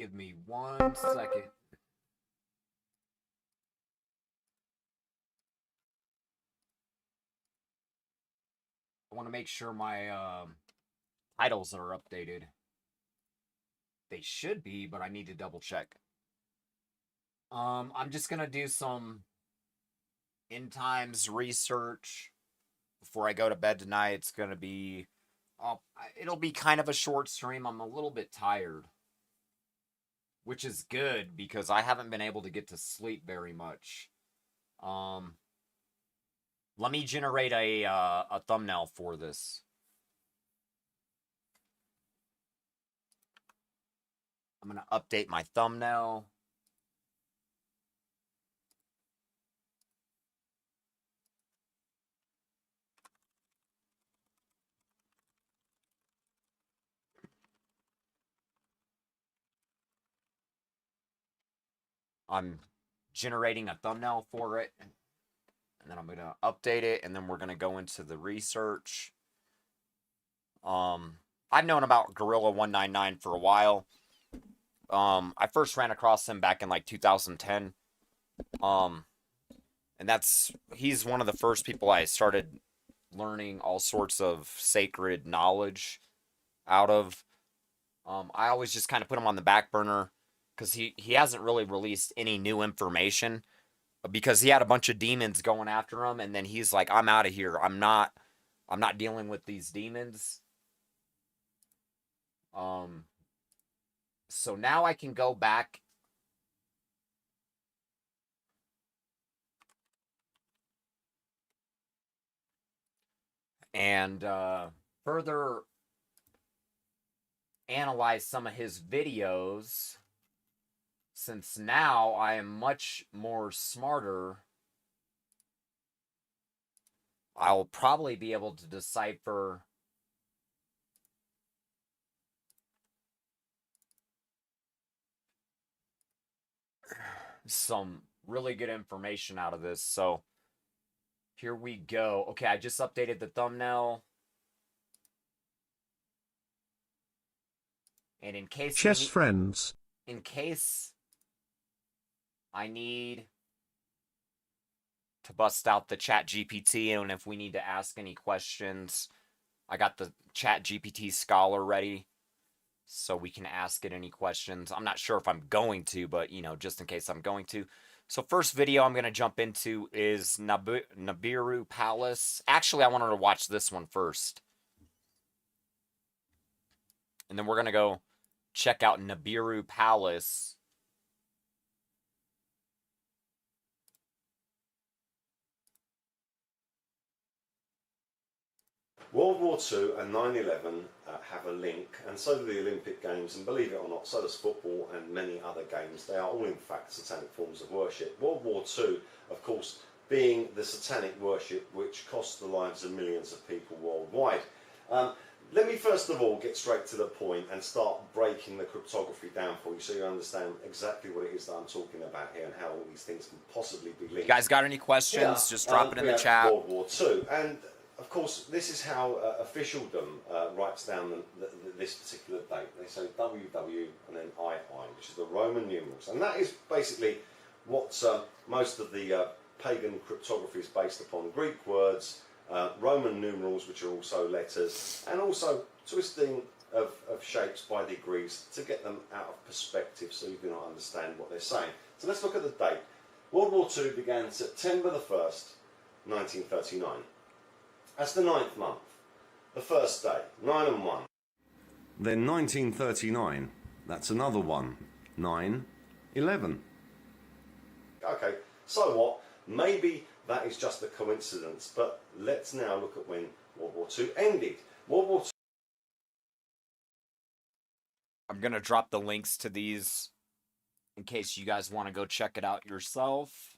Give me 1 second. I want to make sure my titles are updated. They should be, but I need to double check. I'm just gonna do some end times research before I go to bed tonight. It's gonna be, it'll be kind of a short stream. I'm a little bit tired, which is good because I haven't been able to get to sleep very much. Let me generate a thumbnail for this. I'm gonna update my thumbnail. I'm generating a thumbnail for it, and then I'm gonna update it, and then we're gonna go into the research. I've known about Gorilla 199 for a while. I first ran across him back in like 2010. And he's one of the first people I started learning all sorts of sacred knowledge out of. I always just kind of put him on the back burner because he hasn't really released any new information because he had a bunch of demons going after him, and then he's like, I'm out of here. I'm not dealing with these demons. So now I can go back and further analyze some of his videos, since now I am much more smarter. I'll probably be able to decipher some really good information out of this. So here we go. Okay, I just updated the thumbnail. And in case in case I need to bust out the Chat GPT, and if we need to ask any questions, I got the Chat GPT Scholar ready, so we can ask it any questions. I'm not sure if I'm going to, but just in case I'm going to. So first video I'm going to jump into is Nibiru Palace. Actually, I wanted to watch this one first. And then we're going to go check out Nibiru Palace. World War II and 9/11 have a link, and so do the Olympic Games, and believe it or not, so does football and many other games. They are all in fact satanic forms of worship. World War II, of course, being the satanic worship which cost the lives of millions of people worldwide. Let me first of all get straight to the point and start breaking the cryptography down for you so you understand exactly what it is that I'm talking about here and how all these things can possibly be linked. You guys got any questions? Just drop it in the chat. World War II, and of course, this is how officialdom writes down this particular date. They say WW and then II, which is the Roman numerals. And that is basically what most of the pagan cryptography is based upon. Greek words, Roman numerals, which are also letters, and also twisting of shapes by degrees to get them out of perspective so you can understand what they're saying. So let's look at the date. World War II began September the 1st, 1939. That's the 9th month, the first day, 9 and 1. Then 1939, that's another one, 9, 11. Okay, so what? Maybe that is just a coincidence, but let's now look at when World War II ended. World War II. I'm going to drop the links to these in case you guys want to go check it out yourself.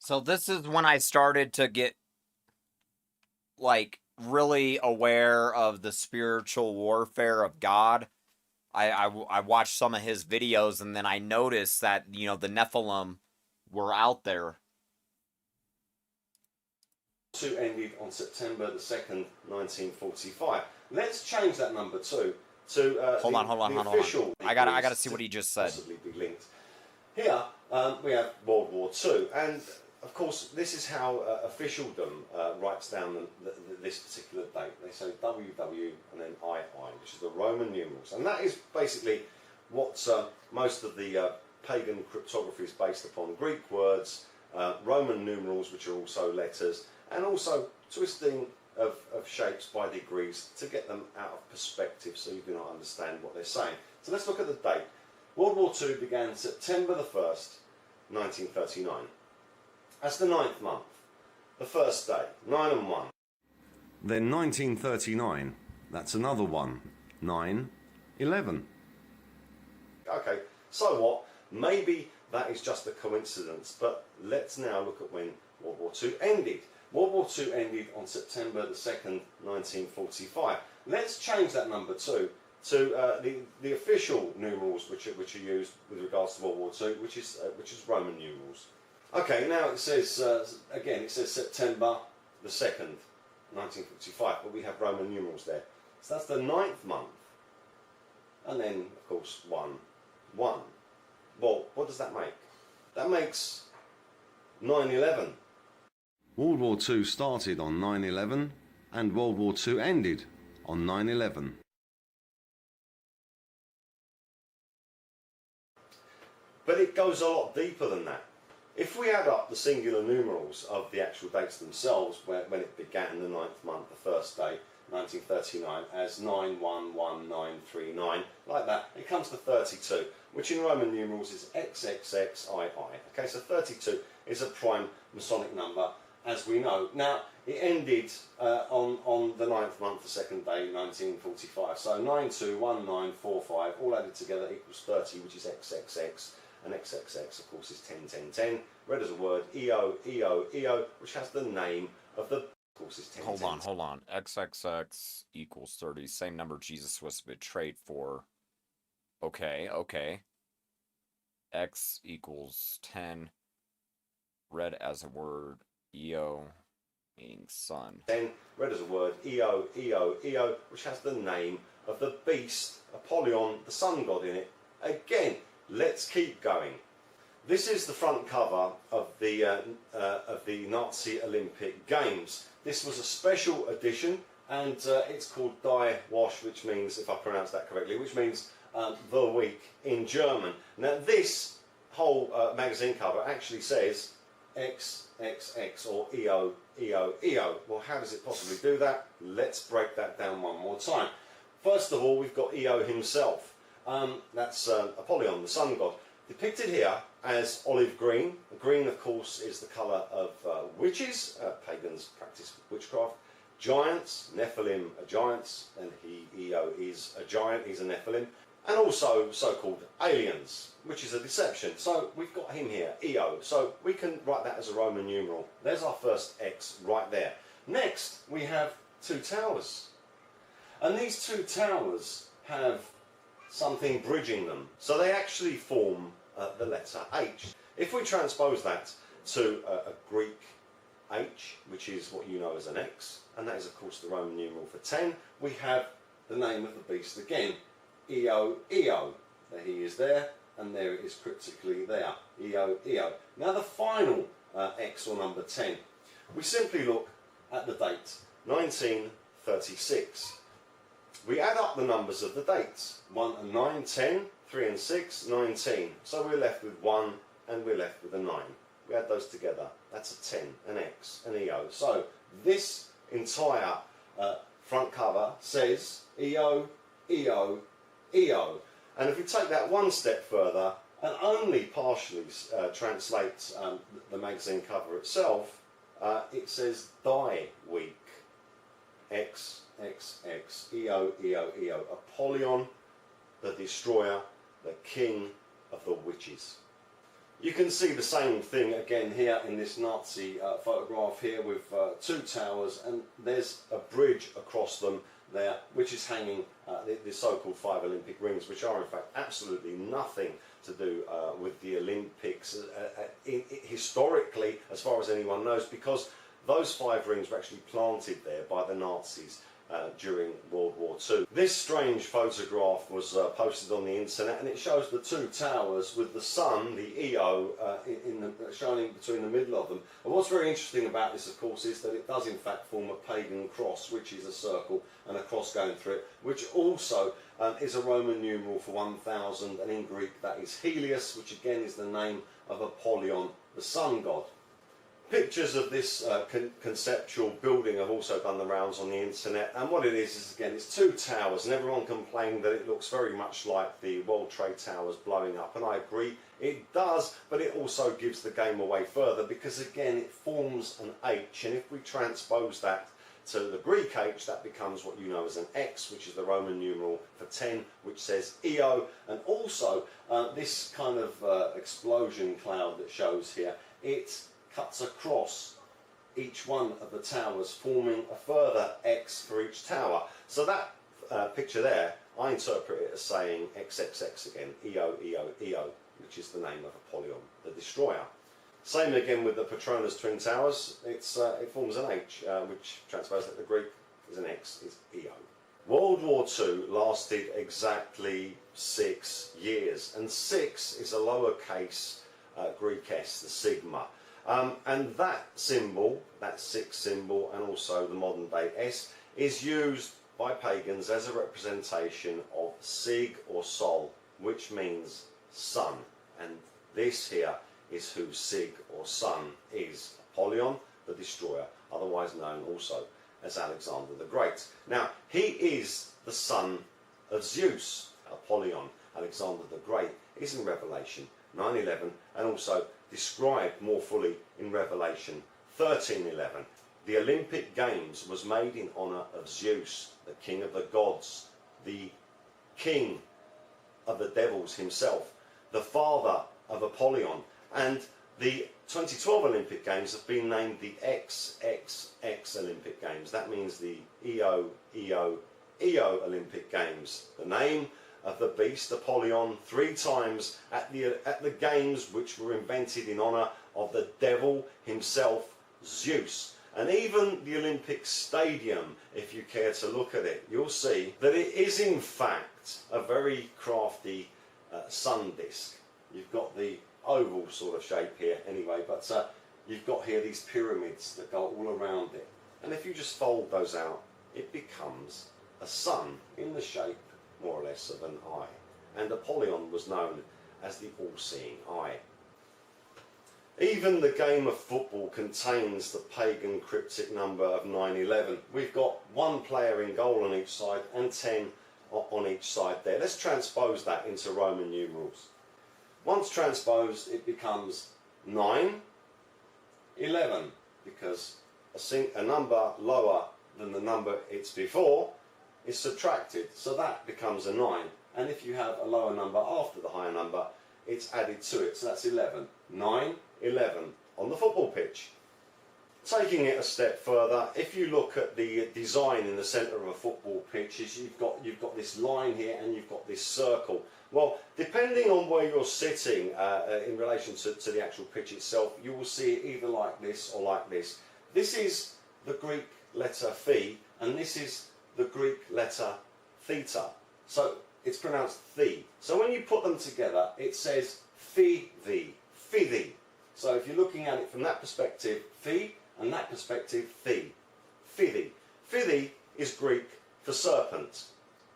So this is when I started to get, like, really aware of the spiritual warfare of God. I watched some of his videos, and then I noticed that, the Nephilim were out there. II ended on September the 2nd, 1945. Let's change that number to Hold on. I gotta see what he just said. Possibly be linked. Here we have World War II, and of course this is how officialdom writes down this particular date. They say WW and then II, which is the Roman numerals, and that is basically what most of the pagan cryptography is based upon: Greek words, Roman numerals, which are also letters, and also twisting of shapes by degrees to get them out of perspective so you do not understand what they're saying. So let's look at the date. World War II began September the 1st, 1939. That's the 9th month, the first day, 9 and 1. Then 1939, that's another one, 9, 11. Okay, so what? Maybe that is just a coincidence, but let's now look at when World War II ended. World War II ended on September the 2nd, 1945. Let's change that number to the official numerals which are used with regards to World War II, which is Roman numerals. Okay, now it says again, it says September the 2nd, 1945, but we have Roman numerals there. So that's the 9th month, and then of course 1, 1. Well, what does that make? That makes 9/11. World War II started on 9/11 and World War II ended on 9/11. But it goes a lot deeper than that. If we add up the singular numerals of the actual dates themselves, when it began, the 9th month, the first day, 1939, as 911939, like that, it comes to 32, which in Roman numerals is XXXII. Okay, so 32 is a prime Masonic number, as we know. Now, it ended on the 9th month, the second day, 1945. So 921945, all added together equals 30, which is XXX. And XXX, of course, is 101010. Read as a word, EO, EO, EO, which has the name of the... Of course, is 10. Hold on. XXX equals 30. Same number Jesus was betrayed for. Okay. X equals 10. Read as a word, EO, meaning sun. 10, read as a word, EO, EO, EO, which has the name of the beast, Apollyon, the sun god in it. Again, let's keep going. This is the front cover of the Nazi Olympic Games. This was a special edition, and it's called Die Wash, which means, if I pronounce that correctly, which means the week in German. Now this whole magazine cover actually says XXX or EO, EO, EO. Well, how does it possibly do that? Let's break that down one more time. First of all, we've got EO himself. That's Apollyon, the sun god, depicted here as olive green. Green, of course, is the colour of witches. Pagans practice witchcraft. Giants, Nephilim are giants, and EO is a giant, he's a Nephilim. And also so-called aliens, which is a deception. So we've got him here, EO. So we can write that as a Roman numeral. There's our first X right there. Next, we have two towers. And these two towers have something bridging them. So they actually form the letter H. If we transpose that to a Greek H, which is what you know as an X, and that is of course the Roman numeral for 10, we have the name of the beast again, EO, EO. There he is there, and there it is cryptically there, EO, EO. Now the final X, or number 10, we simply look at the date, 1936. We add up the numbers of the dates, 1 and 9, 10, 3 and 6, 19. So we're left with 1 and we're left with a 9. We add those together, that's a 10, an X, an EO. So this entire front cover says EO, EO, EO. And if we take that one step further and only partially translate the magazine cover itself, it says Die Week, X, XX, EO, EO, EO, Apollyon, the destroyer, the king of the witches. You can see the same thing again here in this Nazi photograph here with two towers, and there's a bridge across them there, which is hanging the so-called 5 Olympic rings, which are in fact absolutely nothing to do with the Olympics historically, as far as anyone knows, because those 5 rings were actually planted there by the Nazis during World War II. This strange photograph was posted on the internet, and it shows the 2 towers with the sun, the EO, shining between the middle of them. And what's very interesting about this, of course, is that it does in fact form a pagan cross, which is a circle and a cross going through it, which also is a Roman numeral for 1000, and in Greek that is Helios, which again is the name of Apollyon, the sun god. Pictures of this conceptual building have also done the rounds on the internet, and what it is again, it's 2 towers, and everyone complained that it looks very much like the World Trade Towers blowing up, and I agree, it does, but it also gives the game away further, because again it forms an H, and if we transpose that to the Greek H, that becomes what you know as an X, which is the Roman numeral for 10, which says EO, and also this kind of explosion cloud that shows here, it cuts across each one of the towers, forming a further X for each tower. So that picture there, I interpret it as saying XXX again, EO, EO, EO, which is the name of Apollyon, the destroyer. Same again with the Patronus Twin Towers, it forms an H, which transposes that the Greek is an X, is EO. World War II lasted exactly 6 years, and 6 is a lowercase Greek S, the sigma. And that symbol, that 6 symbol, and also the modern day S, is used by pagans as a representation of Sig or Sol, which means sun. And this here is who Sig or sun is. Apollyon, the destroyer, otherwise known also as Alexander the Great. Now, he is the son of Zeus. Apollyon, Alexander the Great, is in Revelation 9:11, and also described more fully in Revelation 13:11. The Olympic Games was made in honour of Zeus, the king of the gods, the king of the devils himself, the father of Apollyon, and the 2012 Olympic Games have been named the XXX Olympic Games. That means the EO, EO, EO Olympic Games. The name of the beast Apollyon 3 times at the games, which were invented in honour of the devil himself, Zeus. And even the Olympic Stadium, if you care to look at it, you'll see that it is in fact a very crafty sun disk. You've got the oval sort of shape here anyway, but you've got here these pyramids that go all around it. And if you just fold those out, it becomes a sun in the shape more or less of an eye, and Apollyon was known as the all-seeing eye. Even the game of football contains the pagan cryptic number of 911. We've got 1 player in goal on each side and 10 on each side there. Let's transpose that into Roman numerals. Once transposed, it becomes 9, 11, because a number lower than the number it's before is subtracted, so that becomes a 9, and if you have a lower number after the higher number, it's added to it, so that's 11. 9, 11 on the football pitch. Taking it a step further, if you look at the design in the centre of a football pitch, is you've got this line here and you've got this circle. Well, depending on where you're sitting in relation to the actual pitch itself, you will see it either like this or like this. This is the Greek letter phi, and this is the Greek letter theta. So it's pronounced thi. So when you put them together, it says phi-thi, phi-thi. So if you're looking at it from that perspective, phi, and that perspective, thi, phi-thi. Phi-thi is Greek for serpent.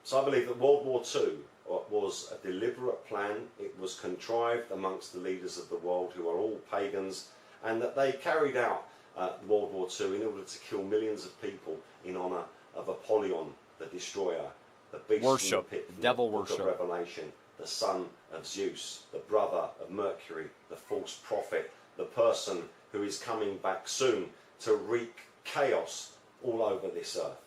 So I believe that World War II was a deliberate plan. It was contrived amongst the leaders of the world, who are all pagans, and that they carried out World War II in order to kill millions of people in honour of Apollyon, the destroyer, the beast Worship, from the pit, devil the book worship. of Revelation, the son of Zeus, the brother of Mercury, the false prophet, the person who is coming back soon to wreak chaos all over this earth.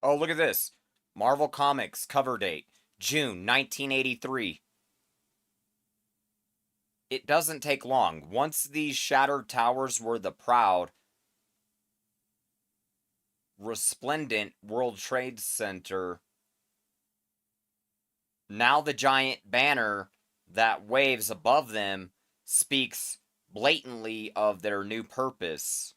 Oh, look at this. Marvel Comics cover date, June 1983. It doesn't take long. Once these shattered towers were the proud, resplendent World Trade Center, now the giant banner that waves above them speaks blatantly of their new purpose.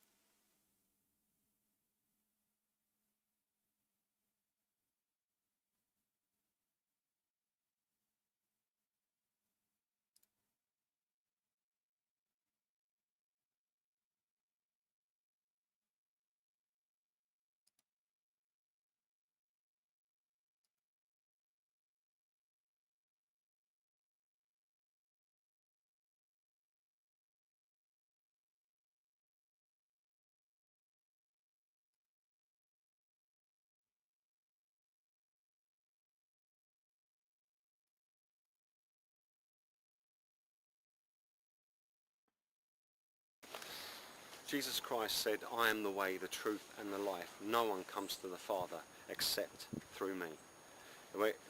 Jesus Christ said, I am the way, the truth and the life. No one comes to the Father except through me.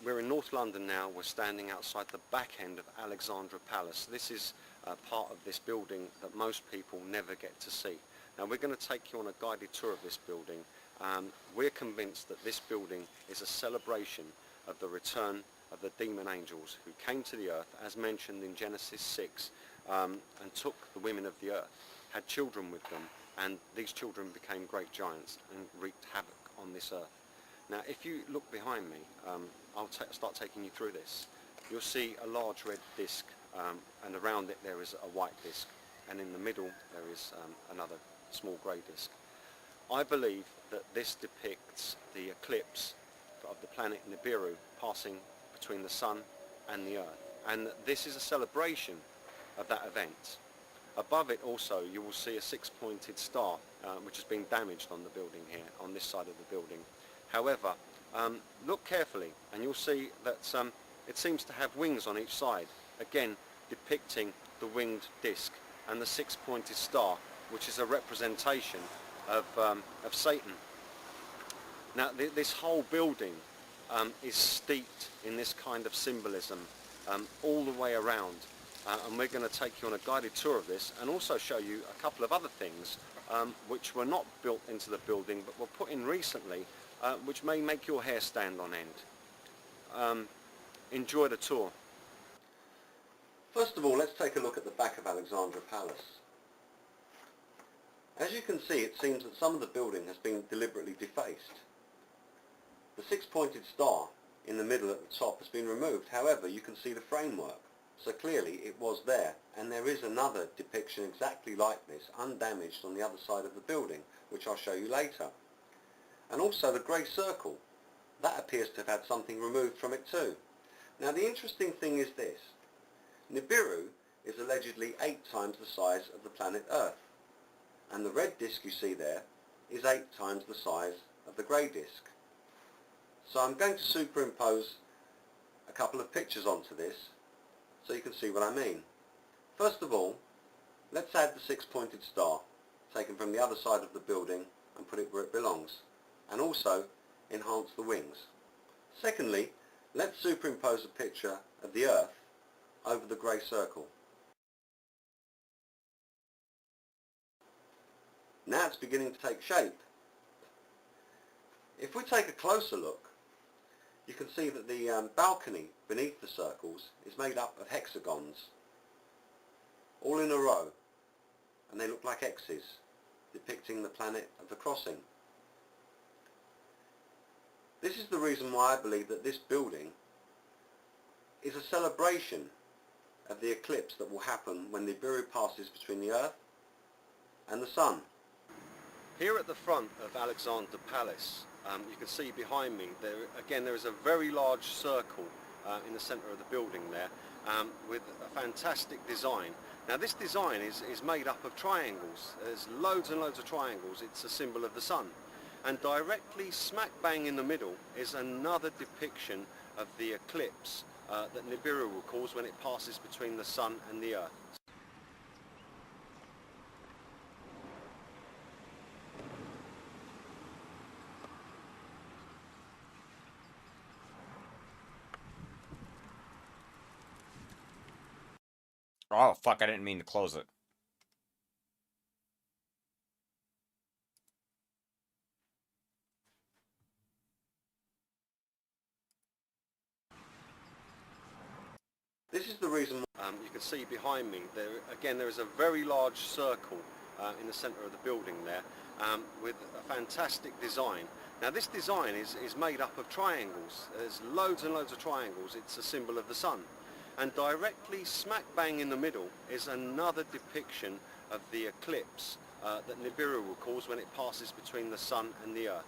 We're in North London now. We're standing outside the back end of Alexandra Palace. This is part of this building that most people never get to see. Now we're going to take you on a guided tour of this building. We're convinced that this building is a celebration of the return of the demon angels who came to the earth, as mentioned in Genesis 6, and took the women of the earth, had children with them, and these children became great giants and wreaked havoc on this earth. Now if you look behind me, I'll start taking you through this. You'll see a large red disc, and around it there is a white disc, and in the middle there is another small grey disc. I believe that this depicts the eclipse of the planet Nibiru passing between the sun and the earth, and this is a celebration of that event. Above it also you will see a six-pointed star which has been damaged on the building here, on this side of the building. However, look carefully and you'll see that it seems to have wings on each side, again depicting the winged disc, and the six-pointed star, which is a representation of Satan. Now this whole building is steeped in this kind of symbolism all the way around. And we're going to take you on a guided tour of this and also show you a couple of other things which were not built into the building but were put in recently, which may make your hair stand on end. Enjoy the tour. First of all, let's take a look at the back of Alexandra Palace. As you can see, it seems that some of the building has been deliberately defaced. The six-pointed star in the middle at the top has been removed. However, you can see the framework. So clearly it was there, and there is another depiction exactly like this, undamaged, on the other side of the building, which I'll show you later. And also the grey circle, that appears to have had something removed from it too. Now the interesting thing is this: Nibiru is allegedly 8 times the size of the planet Earth, and the red disc you see there is 8 times the size of the grey disc. So I'm going to superimpose a couple of pictures onto this so you can see what I mean. First of all, let's add the six-pointed star taken from the other side of the building and put it where it belongs, and also enhance the wings. Secondly, let's superimpose a picture of the Earth over the grey circle. Now it's beginning to take shape. If we take a closer look, you can see that the balcony beneath the circles is made up of hexagons, all in a row, and they look like X's, depicting the planet of the crossing. This is the reason why I believe that this building is a celebration of the eclipse that will happen when Nibiru passes between the Earth and the Sun. Here at the front of Alexandra Palace, you can see behind me, there is a very large circle in the centre of the building there, with a fantastic design. Now this design is made up of triangles. There's loads and loads of triangles. It's a symbol of the sun. And directly smack bang in the middle is another depiction of the eclipse that Nibiru will cause when it passes between the sun and the Earth. Oh, fuck, I didn't mean to close it. This is the reason you can see behind me, there is a very large circle in the centre of the building there with a fantastic design. Now this design is made up of triangles. There's loads and loads of triangles. It's a symbol of the sun. And directly smack bang in the middle is another depiction of the eclipse that Nibiru will cause when it passes between the sun and the earth.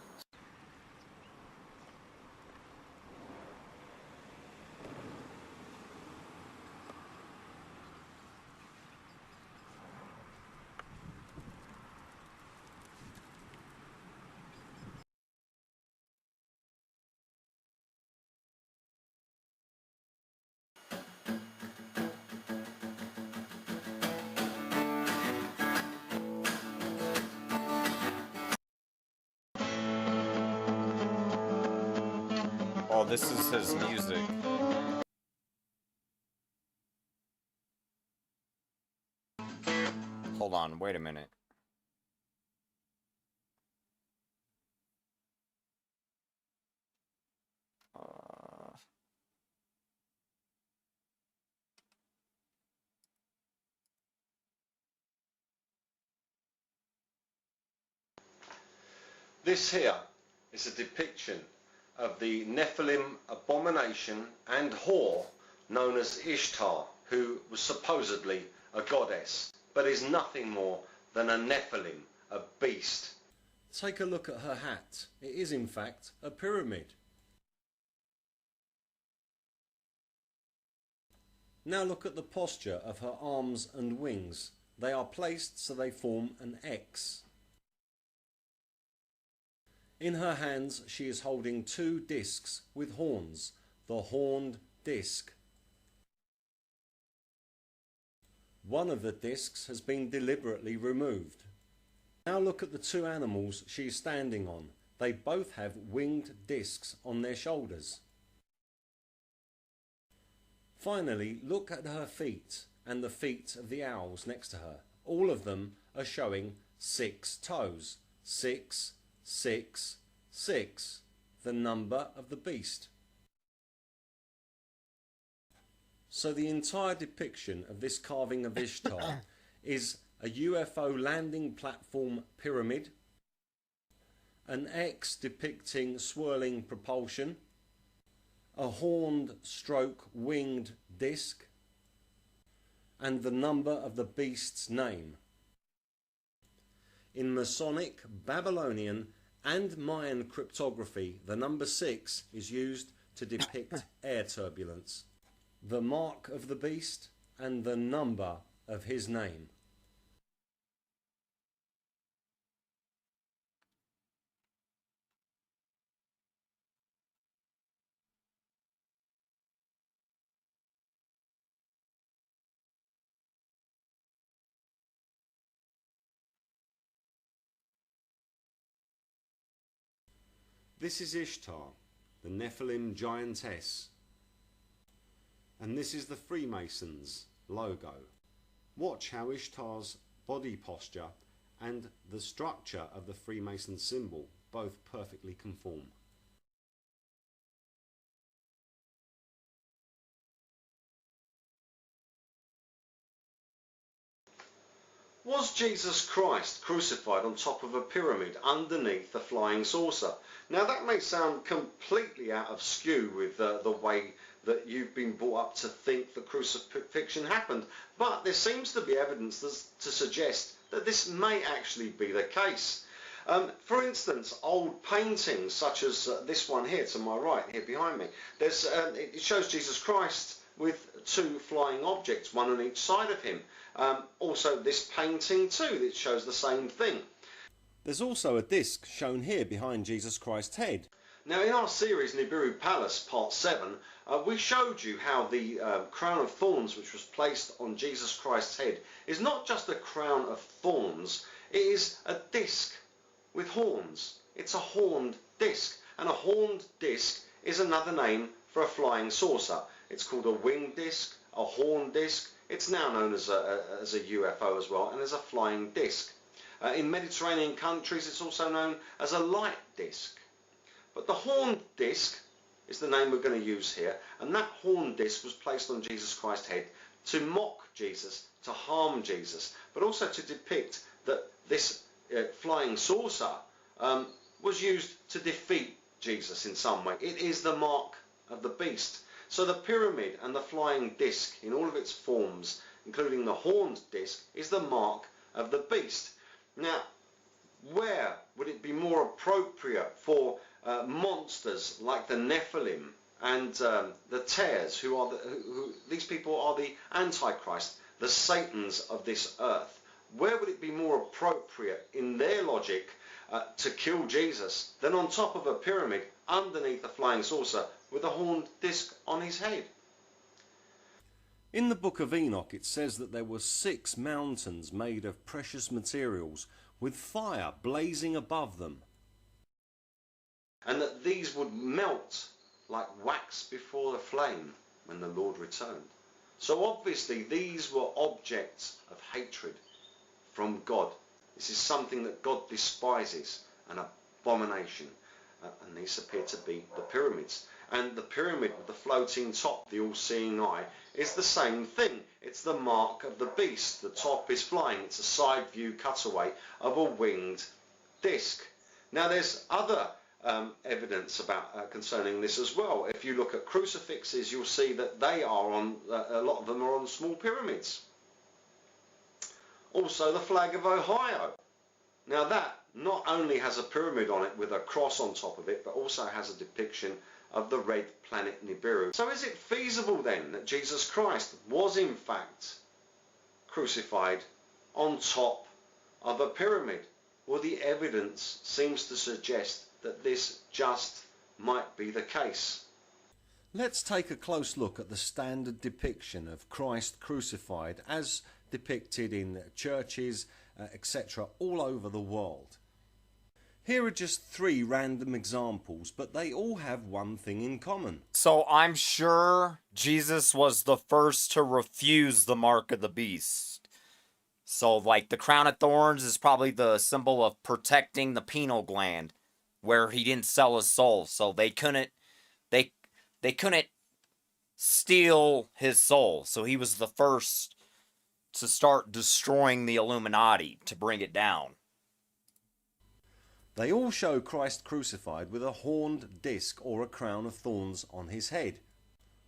Oh, this is his music. Hold on, wait a minute. This here is a depiction of the Nephilim abomination and whore known as Ishtar, who was supposedly a goddess, but is nothing more than a Nephilim, a beast. Take a look at her hat. It is in fact a pyramid. Now look at the posture of her arms and wings. They are placed so they form an X. In her hands she is holding two discs with horns, the horned disc. One of the discs has been deliberately removed. Now look at the two animals she is standing on. They both have winged discs on their shoulders. Finally, look at her feet and the feet of the owls next to her. All of them are showing 6 toes. 6, 6, 6, the number of the beast. So the entire depiction of this carving of Ishtar is a UFO landing platform pyramid, an X depicting swirling propulsion, a horned stroke winged disc, and the number of the beast's name. In Masonic, Babylonian and Mayan cryptography, the number 6 is used to depict air turbulence, the mark of the beast and the number of his name. This is Ishtar, the Nephilim giantess. And this is the Freemasons logo. Watch how Ishtar's body posture and the structure of the Freemason symbol both perfectly conform. Was Jesus Christ crucified on top of a pyramid underneath the flying saucer? Now that may sound completely out of skew with the way that you've been brought up to think the crucifixion happened, but there seems to be evidence to suggest that this may actually be the case. For instance, old paintings such as this one here to my right, here behind me, it shows Jesus Christ with 2 flying objects, one on each side of him. Also this painting too, that shows the same thing. There's also a disc shown here behind Jesus Christ's head. Now in our series Nibiru Palace Part 7, we showed you how the crown of thorns which was placed on Jesus Christ's head is not just a crown of thorns, it is a disc with horns. It's a horned disc, and a horned disc is another name for a flying saucer. It's called a winged disc, a horn disc. It's now known as a UFO as well, and as a flying disc. In Mediterranean countries, it's also known as a light disc. But the horn disc is the name we're going to use here, and that horn disc was placed on Jesus Christ's head to mock Jesus, to harm Jesus, but also to depict that this flying saucer was used to defeat Jesus in some way. It is the mark of the beast. So the pyramid and the flying disc in all of its forms, including the horned disc, is the mark of the beast. Now, where would it be more appropriate for monsters like the Nephilim and the Tares, who these people are the Antichrist, the Satans of this earth? Where would it be more appropriate in their logic to kill Jesus than on top of a pyramid underneath a flying saucer with a horned disc on his head? In the book of Enoch it says that there were 6 mountains made of precious materials with fire blazing above them. And that these would melt like wax before the flame when the Lord returned. So obviously these were objects of hatred from God. This is something that God despises, an abomination. And these appear to be the pyramids. And the pyramid with the floating top, the all-seeing eye, is the same thing. It's the mark of the beast. The top is flying. It's a side view cutaway of a winged disc. Now there's other evidence about concerning this as well. If you look at crucifixes, you'll see that they are on, a lot of them are on small pyramids. Also the flag of Ohio. Now that not only has a pyramid on it with a cross on top of it, but also has a depiction of the red planet Nibiru. So is it feasible then that Jesus Christ was in fact crucified on top of a pyramid? Well, the evidence seems to suggest that this just might be the case. Let's take a close look at the standard depiction of Christ crucified as depicted in churches, etc. all over the world. Here are just 3 random examples, but they all have one thing in common. So I'm sure Jesus was the first to refuse the mark of the beast. So like the crown of thorns is probably the symbol of protecting the pineal gland, where he didn't sell his soul. So they couldn't steal his soul. So he was the first to start destroying the Illuminati to bring it down. They all show Christ crucified with a horned disc or a crown of thorns on his head.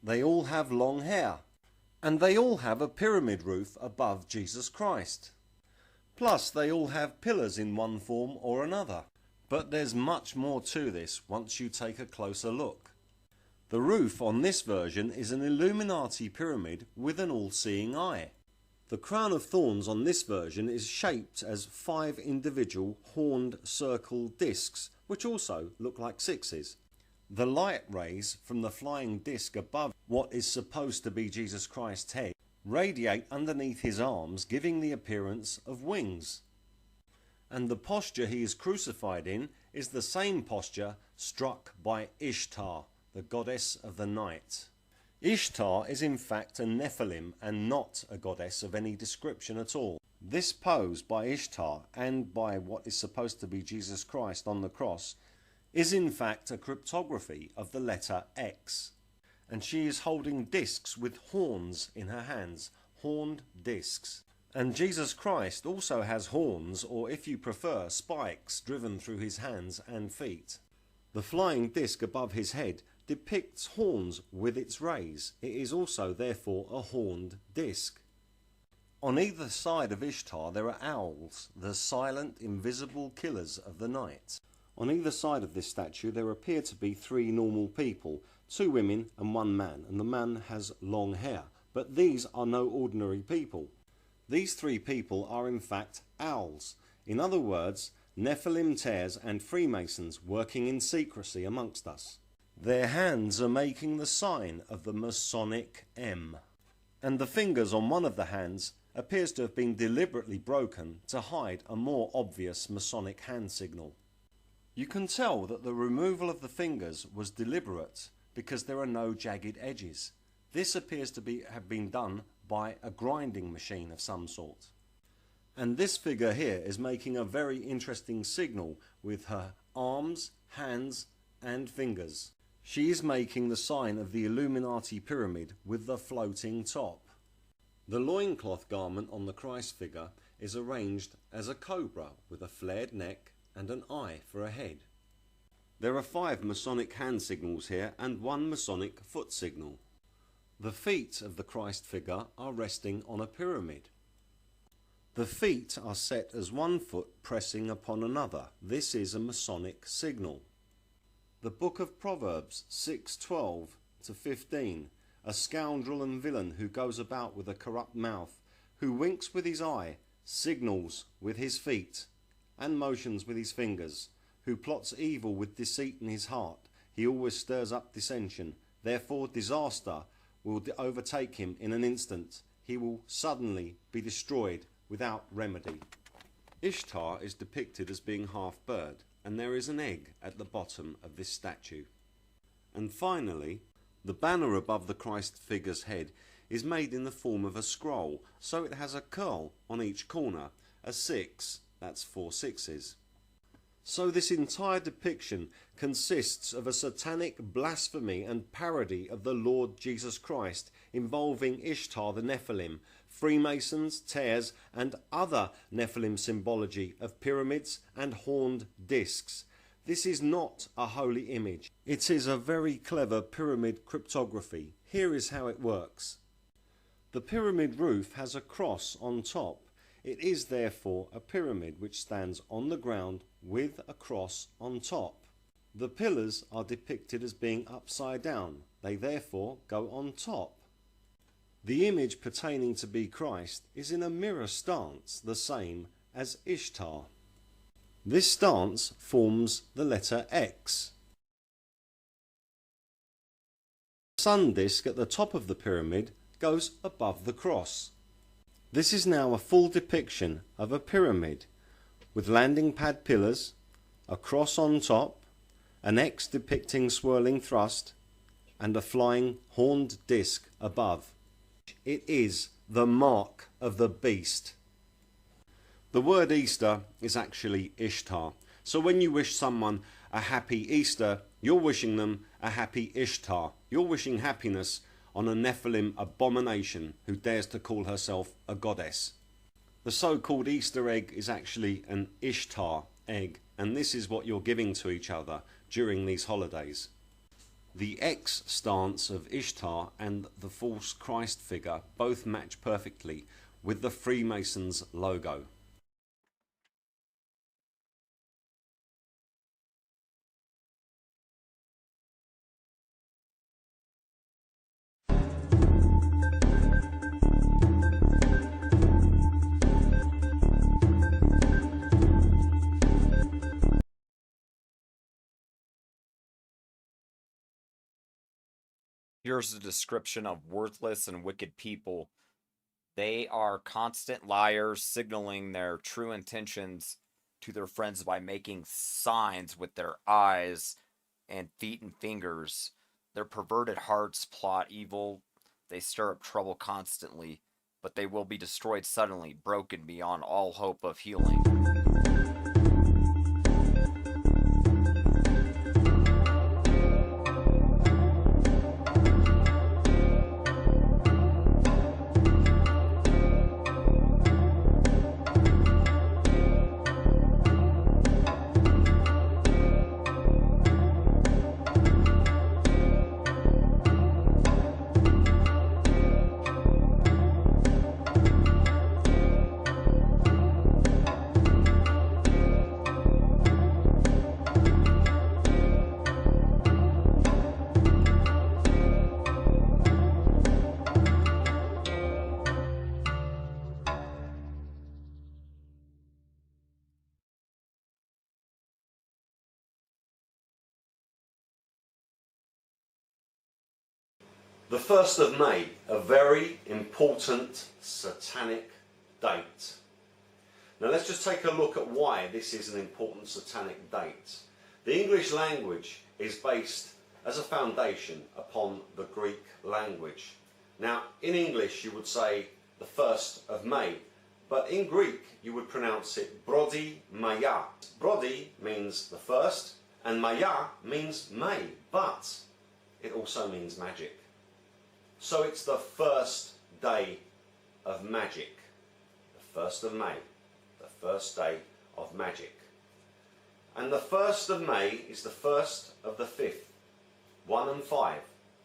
They all have long hair, and they all have a pyramid roof above Jesus Christ. Plus they all have pillars in one form or another. But there's much more to this once you take a closer look. The roof on this version is an Illuminati pyramid with an all-seeing eye. The crown of thorns on this version is shaped as 5 individual horned circle discs, which also look like 6s. The light rays from the flying disc above what is supposed to be Jesus Christ's head radiate underneath his arms, giving the appearance of wings. And the posture he is crucified in is the same posture struck by Ishtar, the goddess of the night. Ishtar is in fact a Nephilim and not a goddess of any description at all. This pose by Ishtar and by what is supposed to be Jesus Christ on the cross is in fact a cryptography of the letter X. And she is holding discs with horns in her hands, horned discs. And Jesus Christ also has horns, or if you prefer, spikes driven through his hands and feet. The flying disc above his head depicts horns with its rays. It is also therefore a horned disc. On either side of Ishtar there are owls, the silent, invisible killers of the night. On either side of this statue there appear to be 3 normal people, 2 women and 1 man, and the man has long hair. But these are no ordinary people. These 3 people are in fact owls. In other words, Nephilim, Tares and Freemasons working in secrecy amongst us. Their hands are making the sign of the Masonic M. And the fingers on one of the hands appears to have been deliberately broken to hide a more obvious Masonic hand signal. You can tell that the removal of the fingers was deliberate because there are no jagged edges. This appears to have been done by a grinding machine of some sort. And this figure here is making a very interesting signal with her arms, hands and fingers. She is making the sign of the Illuminati pyramid with the floating top. The loincloth garment on the Christ figure is arranged as a cobra with a flared neck and an eye for a head. There are 5 Masonic hand signals here and 1 Masonic foot signal. The feet of the Christ figure are resting on a pyramid. The feet are set as one foot pressing upon another. This is a Masonic signal. The Book of Proverbs 6:12 to 15. A scoundrel and villain who goes about with a corrupt mouth, who winks with his eye, signals with his feet, and motions with his fingers, who plots evil with deceit in his heart. He always stirs up dissension. Therefore disaster will overtake him in an instant. He will suddenly be destroyed without remedy. Ishtar is depicted as being half bird, and there is an egg at the bottom of this statue. And finally, the banner above the Christ figure's head is made in the form of a scroll, so it has a curl on each corner, a 6, that's 4 sixes. So this entire depiction consists of a satanic blasphemy and parody of the Lord Jesus Christ, involving Ishtar the Nephilim, Freemasons, Tares and other Nephilim symbology of pyramids and horned discs. This is not a holy image. It is a very clever pyramid cryptography. Here is how it works. The pyramid roof has a cross on top. It is therefore a pyramid which stands on the ground with a cross on top. The pillars are depicted as being upside down. They therefore go on top. The image pertaining to be Christ is in a mirror stance, the same as Ishtar. This stance forms the letter X. The sun disk at the top of the pyramid goes above the cross. This is now a full depiction of a pyramid with landing pad pillars, a cross on top, an X depicting swirling thrust, and a flying horned disc above. It is the mark of the beast. The word Easter is actually Ishtar. So when you wish someone a happy Easter, you're wishing them a happy Ishtar. You're wishing happiness on a Nephilim abomination who dares to call herself a goddess. The so-called Easter egg is actually an Ishtar egg, and this is what you're giving to each other during these holidays. The X stance of Ishtar and the false Christ figure both match perfectly with the Freemasons logo. Here's a description of worthless and wicked people. They are constant liars, signaling their true intentions to their friends by making signs with their eyes and feet and fingers. Their perverted hearts plot evil. They stir up trouble constantly, but they will be destroyed suddenly, broken beyond all hope of healing. The 1st of May, a very important satanic date. Now let's just take a look at why this is an important satanic date. The English language is based as a foundation upon the Greek language. Now, in English you would say the 1st of May, but in Greek you would pronounce it Brodi Maya. Brodi means the first, and Maya means May, but it also means magic. So it's the first day of magic. The 1st of May, the first day of magic. And the 1st of May is the 1st of the 5th. 1 and 5,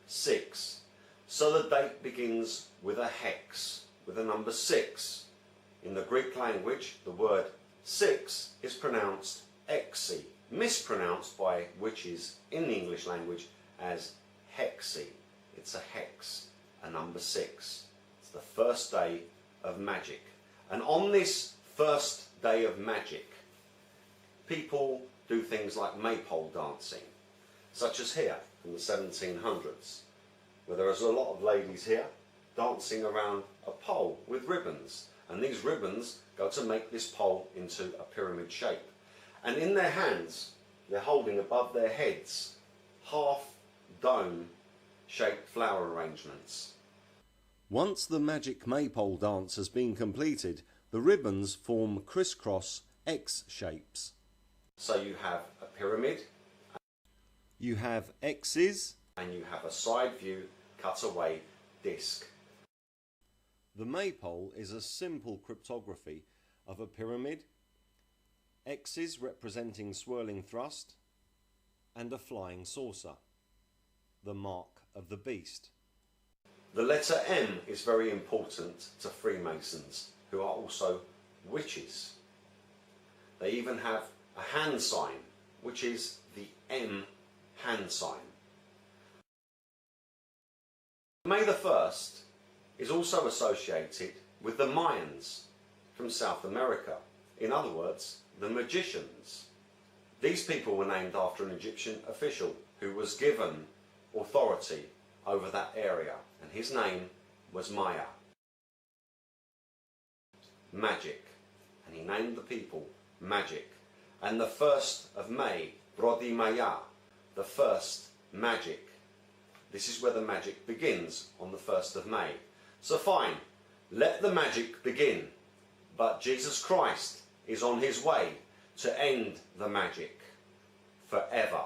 6. So the date begins with a hex, with the number 6. In the Greek language, the word 6 is pronounced exi, mispronounced by witches in the English language as hexi. It's a hex, a number 6. It's the first day of magic. And on this first day of magic, people do things like maypole dancing, such as here from the 1700s, where there is a lot of ladies here dancing around a pole with ribbons, and these ribbons go to make this pole into a pyramid shape. And in their hands, they're holding above their heads half dome shaped flower arrangements. Once the magic maypole dance has been completed, the ribbons form crisscross X shapes. So you have a pyramid, You have X's. and you have a side view cutaway disc. The maypole is a simple cryptography of a pyramid, X's representing swirling thrust, and a flying saucer, the mark of the beast. The letter M is very important to Freemasons, who are also witches. They even have a hand sign, which is the M hand sign. May the 1st is also associated with the Mayans from South America. In other words, the magicians. These people were named after an Egyptian official who was given authority over that area, and his name was Maya. Magic. And he named the people Magic. And the 1st of May, Brodi Maya, the first magic. This is where the magic begins, on the 1st of May. So fine, let the magic begin. But Jesus Christ is on his way to end the magic forever.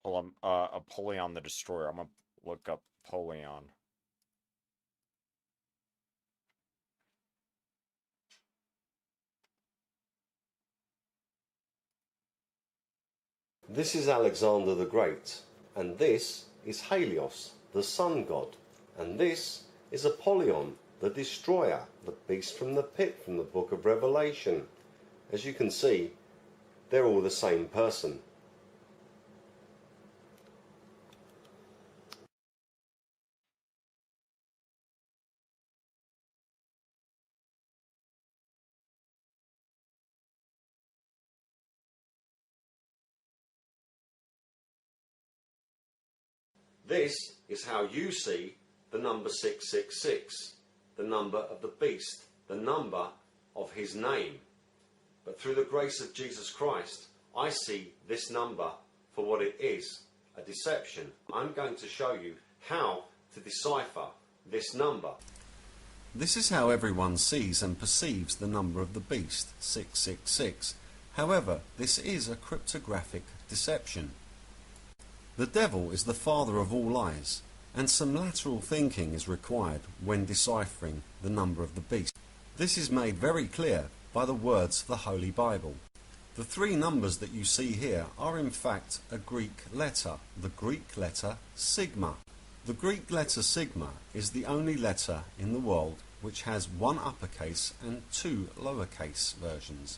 Well, I'm Apollyon the Destroyer. I'm gonna look up Apollyon. This is Alexander the Great, and this is Helios, the sun god, and this is Apollyon, the Destroyer, the beast from the pit from the book of Revelation. As you can see, they're all the same person. This is how you see the number 666, the number of the beast, the number of his name. But through the grace of Jesus Christ, I see this number for what it is, a deception. I'm going to show you how to decipher this number. This is how everyone sees and perceives the number of the beast, 666. However, this is a cryptographic deception. The devil is the father of all lies, and some lateral thinking is required when deciphering the number of the beast. This is made very clear by the words of the Holy Bible. The 3 numbers that you see here are in fact a Greek letter, the Greek letter sigma. The Greek letter sigma is the only letter in the world which has 1 uppercase and 2 lowercase versions.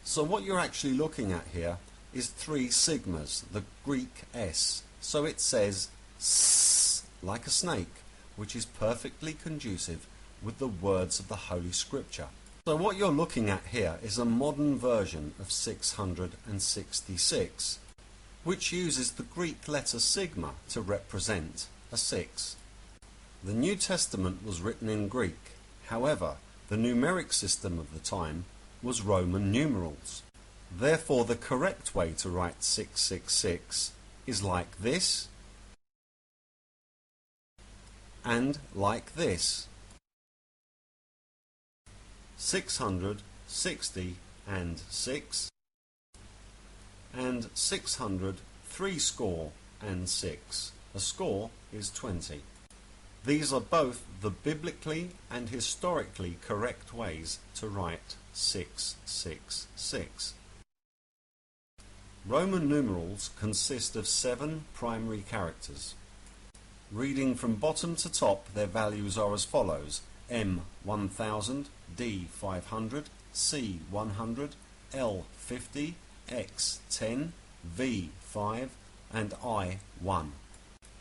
So what you're actually looking at here is 3 sigmas, the Greek S. So it says S like a snake, which is perfectly conducive with the words of the Holy Scripture. So what you're looking at here is a modern version of 666, which uses the Greek letter sigma to represent a 6. The New Testament was written in Greek. However, the numeric system of the time was Roman numerals. Therefore, the correct way to write 666 is like this and like this. 660 and 6 and 600 threescore and 6. A score is 20. These are both the biblically and historically correct ways to write 666. Roman numerals consist of 7 primary characters. Reading from bottom to top, their values are as follows: M 1000, D 500, C 100, L 50, X 10, V 5, and I 1.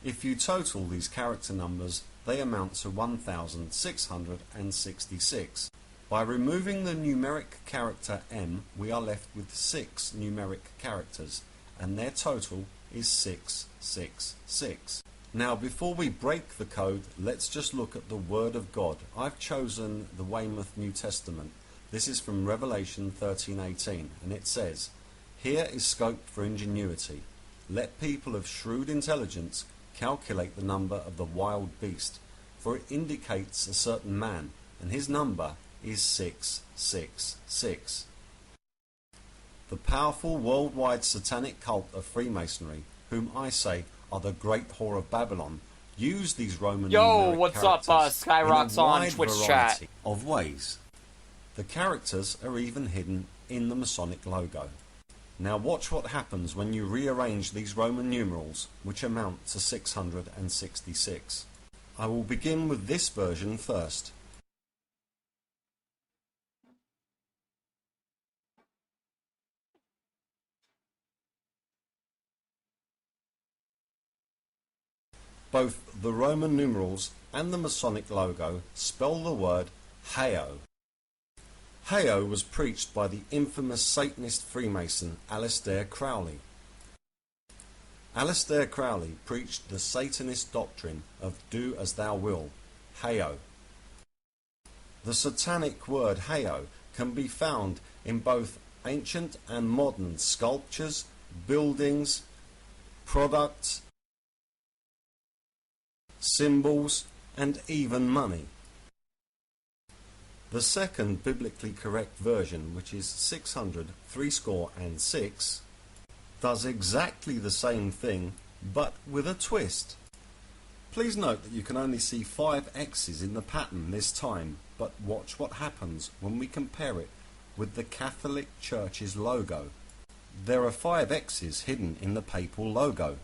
If you total these character numbers, they amount to 1666. By removing the numeric character M, we are left with 6 numeric characters, and their total is 666. Now, before we break the code, let's just look at the Word of God. I've chosen the Weymouth New Testament. This is from Revelation 13:18, and it says, "Here is scope for ingenuity. Let people of shrewd intelligence calculate the number of the wild beast, for it indicates a certain man, and his number is 666. The powerful worldwide satanic cult of Freemasonry, whom I say are the Great Whore of Babylon, use these Roman numeric what's up, characters Skyrock's in a on wide Twitch variety chat. of ways. The characters are even hidden in the Masonic logo. Now watch what happens when you rearrange these Roman numerals, which amount to 666. I will begin with this version first. Both the Roman numerals and the Masonic logo spell the word Heo. Heo was preached by the infamous Satanist Freemason Aleister Crowley. Aleister Crowley preached the Satanist doctrine of do as thou will, Heo. The satanic word Heo can be found in both ancient and modern sculptures, buildings, products, symbols, and even money. The second biblically correct version, which is 600 threescore and 6, does exactly the same thing, but with a twist. Please note that you can only see 5 X's in the pattern this time, but watch what happens when we compare it with the Catholic Church's logo. There are 5 X's hidden in the papal logo.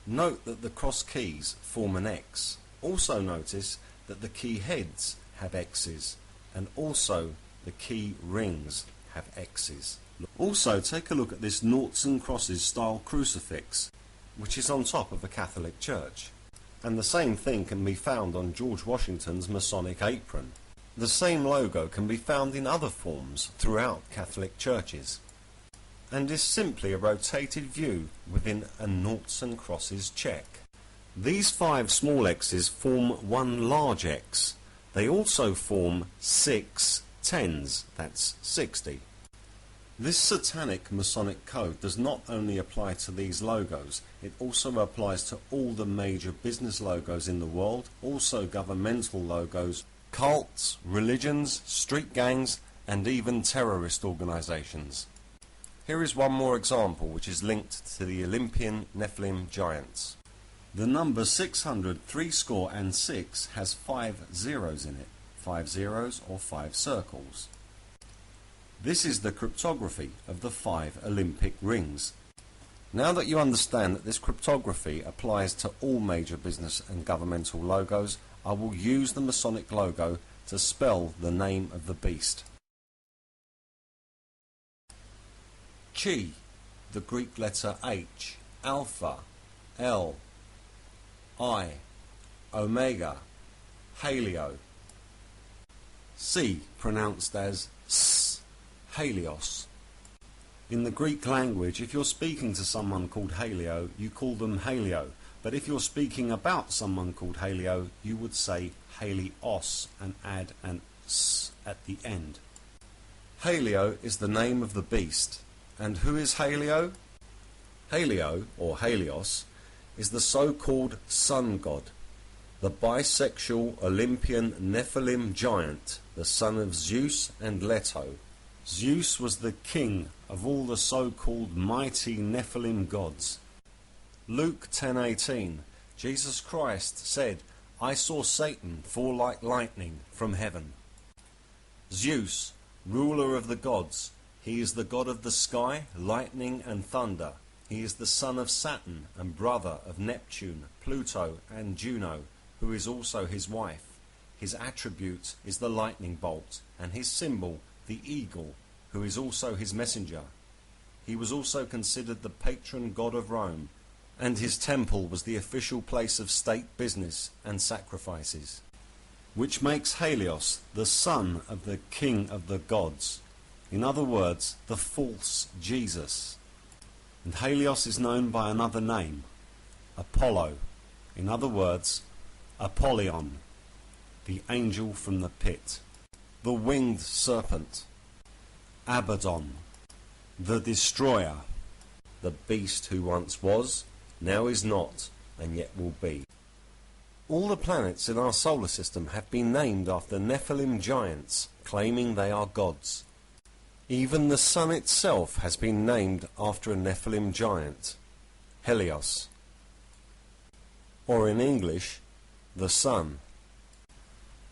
Note that the cross keys form an X. Also notice that the key heads have X's, and also the key rings have X's. Also take a look at this noughts and crosses style crucifix, which is on top of the Catholic Church. And the same thing can be found on George Washington's Masonic apron. The same logo can be found in other forms throughout Catholic churches, and is simply a rotated view within a noughts and crosses check. These 5 small X's form one large X. They also form 6 tens, that's 60. This satanic Masonic code does not only apply to these logos, it also applies to all the major business logos in the world, also governmental logos, cults, religions, street gangs, and even terrorist organizations. Here is one more example which is linked to the Olympian Nephilim giants. The number 600 threescore and 6 has 5 zeros in it, 5 zeros or 5 circles. This is the cryptography of the 5 Olympic rings. Now that you understand that this cryptography applies to all major business and governmental logos, I will use the Masonic logo to spell the name of the beast. Chi, the Greek letter H, Alpha, L, I, omega, halio. C, pronounced as s, halios. In the Greek language, if you're speaking to someone called Halio, you call them Halio. But if you're speaking about someone called Halio, you would say Halios and add an s at the end. Halio is the name of the beast. And who is Halio? Halio, or Halios, is the so-called sun god, the bisexual Olympian Nephilim giant, the son of Zeus and Leto. Zeus was the king of all the so-called mighty Nephilim gods. Luke 10:18, Jesus Christ said, I saw Satan fall like lightning from heaven. Zeus, ruler of the gods, he is the god of the sky, lightning and thunder. He is the son of Saturn and brother of Neptune, Pluto and Juno, who is also his wife. His attribute is the lightning bolt, and his symbol the eagle, who is also his messenger. He was also considered the patron god of Rome, and his temple was the official place of state business and sacrifices, which makes Halios the son of the king of the gods. In other words, the false Jesus. And Halios is known by another name, Apollo. In other words, Apollyon, the angel from the pit, the winged serpent, Abaddon, the destroyer, the beast who once was, now is not, and yet will be. All the planets in our solar system have been named after Nephilim giants, claiming they are gods. Even the sun itself has been named after a Nephilim giant, Helios, or in English, the sun.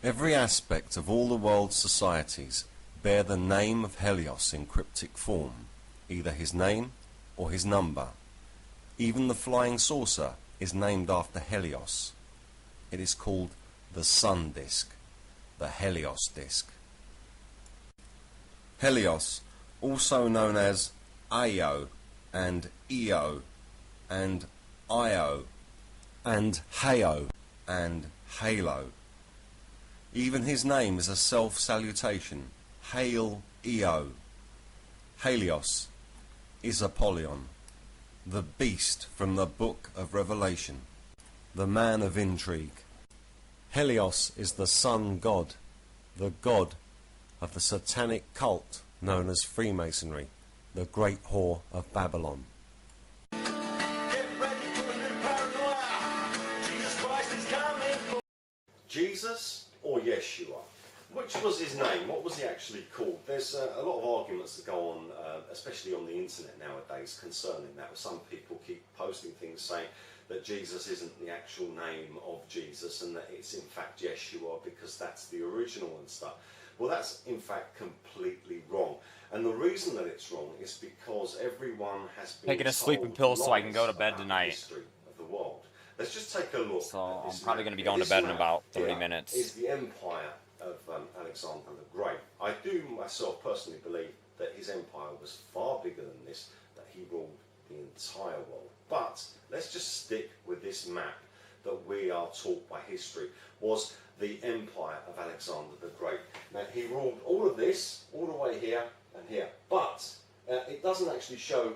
Every aspect of all the world's societies bear the name of Helios in cryptic form, either his name or his number. Even the flying saucer is named after Helios. It is called the sun disk, the Helios disk. Helios, also known as Io and Io and Io and Hao and Halo. Even his name is a self-salutation. Hail Io. Helios is Apollyon, the beast from the book of Revelation, the man of intrigue. Helios is the sun god, the god of the satanic cult known as Freemasonry, the great whore of Babylon. Get ready for a new paranoia. Jesus Christ is coming. Jesus or Yeshua? Which was his name? What was he actually called? There's a lot of arguments that go on, especially on the internet nowadays, concerning that. Some people keep posting things saying that Jesus isn't the actual name of Jesus and that it's in fact Yeshua because that's the original and stuff. Well, that's in fact completely wrong. And the reason that it's wrong is because everyone has been Taking a sleeping pill so I can go to bed tonight. History of the world. Let's just take a look. So at I'm this probably map. going to be going to bed in about 30 minutes. Is the empire of Alexander the Great. I do myself personally believe that his empire was far bigger than this, that he ruled the entire world. But let's just stick with this map that we are taught by history, was the empire of Alexander the Great. Now he ruled all of this, all the way here and here, but it doesn't actually show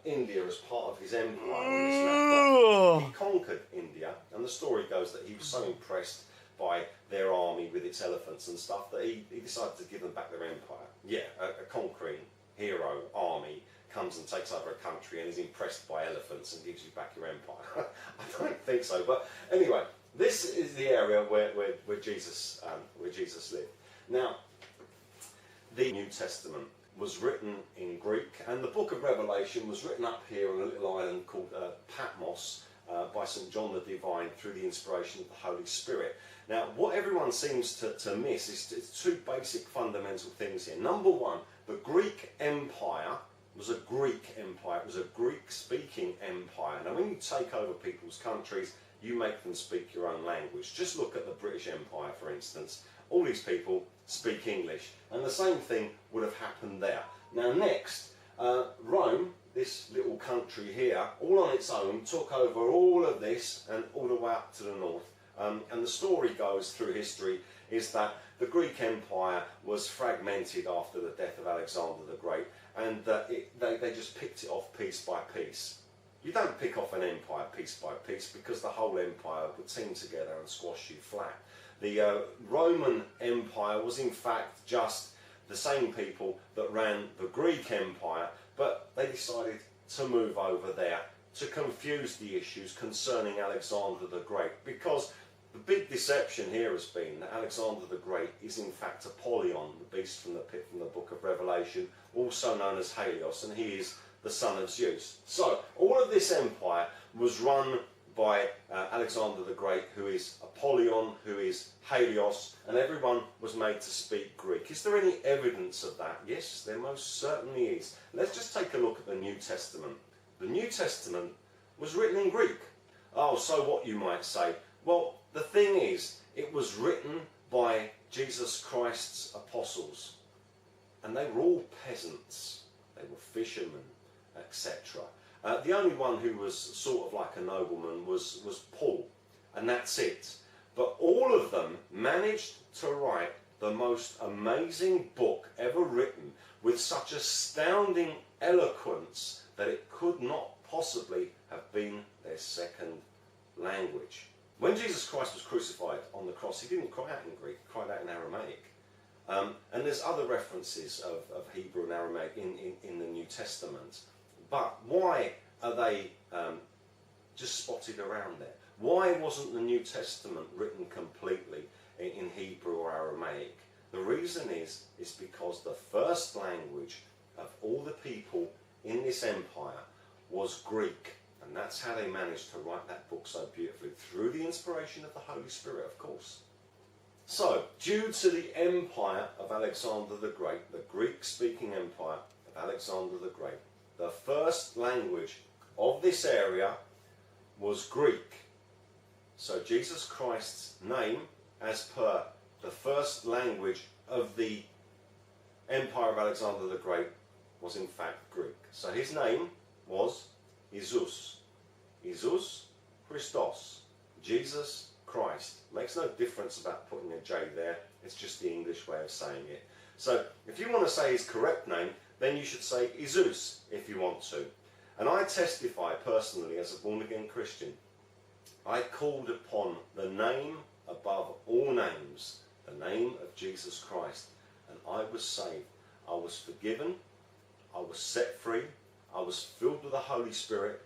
India as part of his empire on this map, but he conquered India, and the story goes that he was so impressed by their army with its elephants and stuff that he decided to give them back their empire. Yeah, a conquering hero army comes and takes over a country and is impressed by elephants and gives you back your empire. I don't think so, but anyway, this is the area where Jesus lived. Now, the New Testament was written in Greek, and the book of Revelation was written up here on a little island called Patmos by St. John the Divine through the inspiration of the Holy Spirit. Now, what everyone seems to miss is two basic fundamental things here. Number one, the Greek Empire was a Greek empire. It was a Greek-speaking empire. Now, when you take over people's countries, you make them speak your own language. Just look at the British Empire, for instance. All these people speak English, and the same thing would have happened there. Now, next, Rome, this little country here, all on its own, took over all of this and all the way up to the north, And the story goes through history is that the Greek Empire was fragmented after the death of Alexander the Great, and they just picked it off piece by piece. You don't pick off an empire piece by piece, because the whole empire would team together and squash you flat. The Roman Empire was in fact just the same people that ran the Greek Empire, but they decided to move over there to confuse the issues concerning Alexander the Great, because the big deception here has been that Alexander the Great is in fact Apollyon, the beast from the pit from the book of Revelation, also known as Helios, and he is the son of Zeus. So all of this empire was run by Alexander the Great, who is Apollyon, who is Helios, and everyone was made to speak Greek. Is there any evidence of that? Yes, there most certainly is. Let's just take a look at the New Testament. The New Testament was written in Greek. Oh, so what, you might say? Well, the thing is, it was written by Jesus Christ's apostles, and they were all peasants. They were fishermen, etc. The only one who was sort of like a nobleman was Paul, and that's it. But all of them managed to write the most amazing book ever written, with such astounding eloquence that it could not possibly have been their second language. When Jesus Christ was crucified on the cross, he didn't cry out in Greek, he cried out in Aramaic. And there's other references of Hebrew and Aramaic in the New Testament. But why are they just spotted around there? Why wasn't the New Testament written completely in Hebrew or Aramaic? The reason is because the first language of all the people in this empire was Greek. And that's how they managed to write that book so beautifully, through the inspiration of the Holy Spirit, of course. So, due to the empire of Alexander the Great, the Greek-speaking empire of Alexander the Great, the first language of this area was Greek. So Jesus Christ's name, as per the first language of the empire of Alexander the Great, was in fact Greek. So his name was Jesus. Jesus Christos. Jesus Christ. Makes no difference about putting a J there. It's just the English way of saying it. So if you want to say his correct name, then you should say Jesus if you want to. And I testify personally as a born-again Christian, I called upon the name above all names, the name of Jesus Christ, and I was saved. I was forgiven, I was set free, I was filled with the Holy Spirit,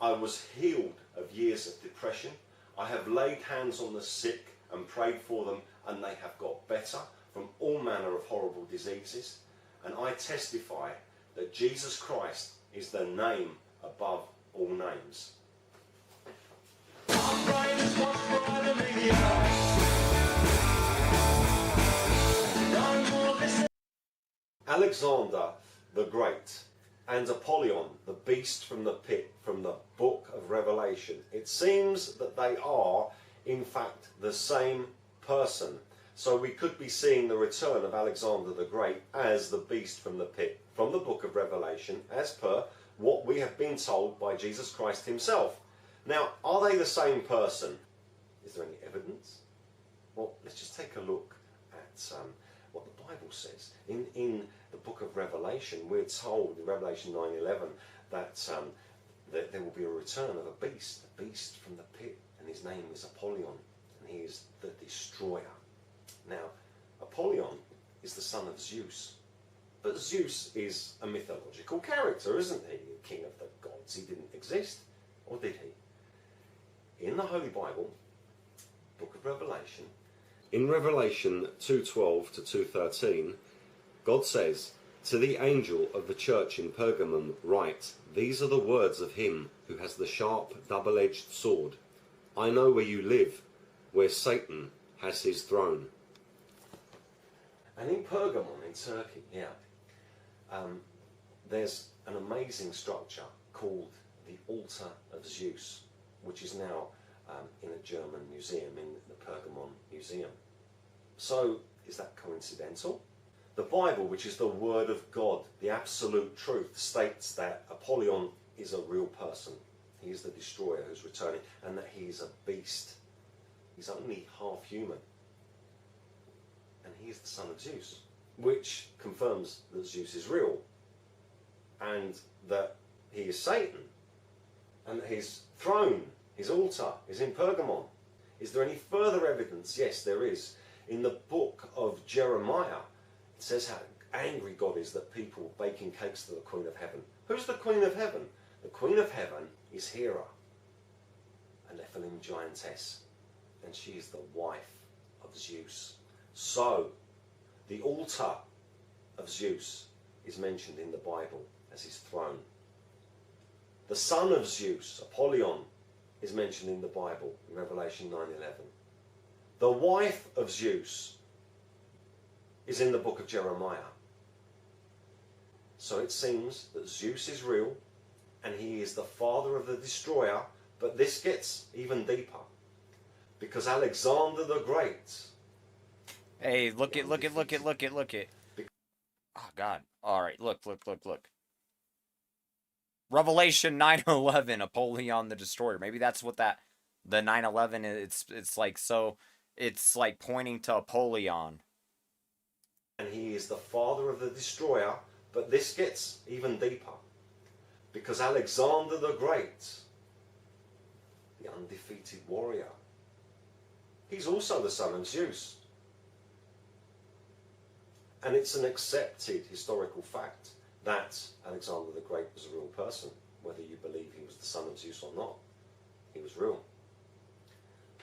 I was healed of years of depression, I have laid hands on the sick and prayed for them, and they have got better from all manner of horrible diseases. And I testify that Jesus Christ is the name above all names. Alexander the Great and Apollyon, the beast from the pit, from the book of Revelation. It seems that they are, in fact, the same person. So we could be seeing the return of Alexander the Great as the beast from the pit, from the book of Revelation, as per what we have been told by Jesus Christ himself. Now, are they the same person? Is there any evidence? Well, let's just take a look at what the Bible says. In the book of Revelation, we're told in Revelation 9:11 that there will be a return of a beast from the pit, and his name is Apollyon, and he is the destroyer. Now, Apollyon is the son of Zeus, but Zeus is a mythological character, isn't he? King of the gods. He didn't exist, or did he? In the Holy Bible, book of Revelation, in Revelation 2:12 to 2:13, God says, "To the angel of the church in Pergamum write, these are the words of him who has the sharp double-edged sword. I know where you live, where Satan has his throne." And in Pergamum, in Turkey, there's an amazing structure called the Altar of Zeus, which is now in a German museum, in the Pergamon Museum. So, is that coincidental? The Bible, which is the Word of God, the absolute truth, states that Apollyon is a real person. He is the destroyer who's returning, and that he is a beast. He's only half human. And he is the son of Zeus, which confirms that Zeus is real and that he is Satan and that his throne, his altar, is in Pergamon. Is there any further evidence? Yes, there is. In the book of Jeremiah, it says how angry God is that people baking cakes to the Queen of Heaven. Who's the Queen of Heaven? The Queen of Heaven is Hera, a Nephilim giantess, and she is the wife of Zeus. So, the altar of Zeus is mentioned in the Bible as his throne. The son of Zeus, Apollyon, is mentioned in the Bible in Revelation 9:11. The wife of Zeus is in the book of Jeremiah. So it seems that Zeus is real and he is the father of the destroyer, but this gets even deeper because Alexander the Great. Hey, look it. Oh, God. All right, look. Revelation 9:11, Apollyon the Destroyer. Maybe that's what the 9:11 is. It's like, so it's like pointing to Apollyon. And he is the father of the destroyer, but this gets even deeper because Alexander the Great, the undefeated warrior, he's also the son of Zeus. And it's an accepted historical fact that Alexander the Great was a real person, whether you believe he was the son of Zeus or not. He was real.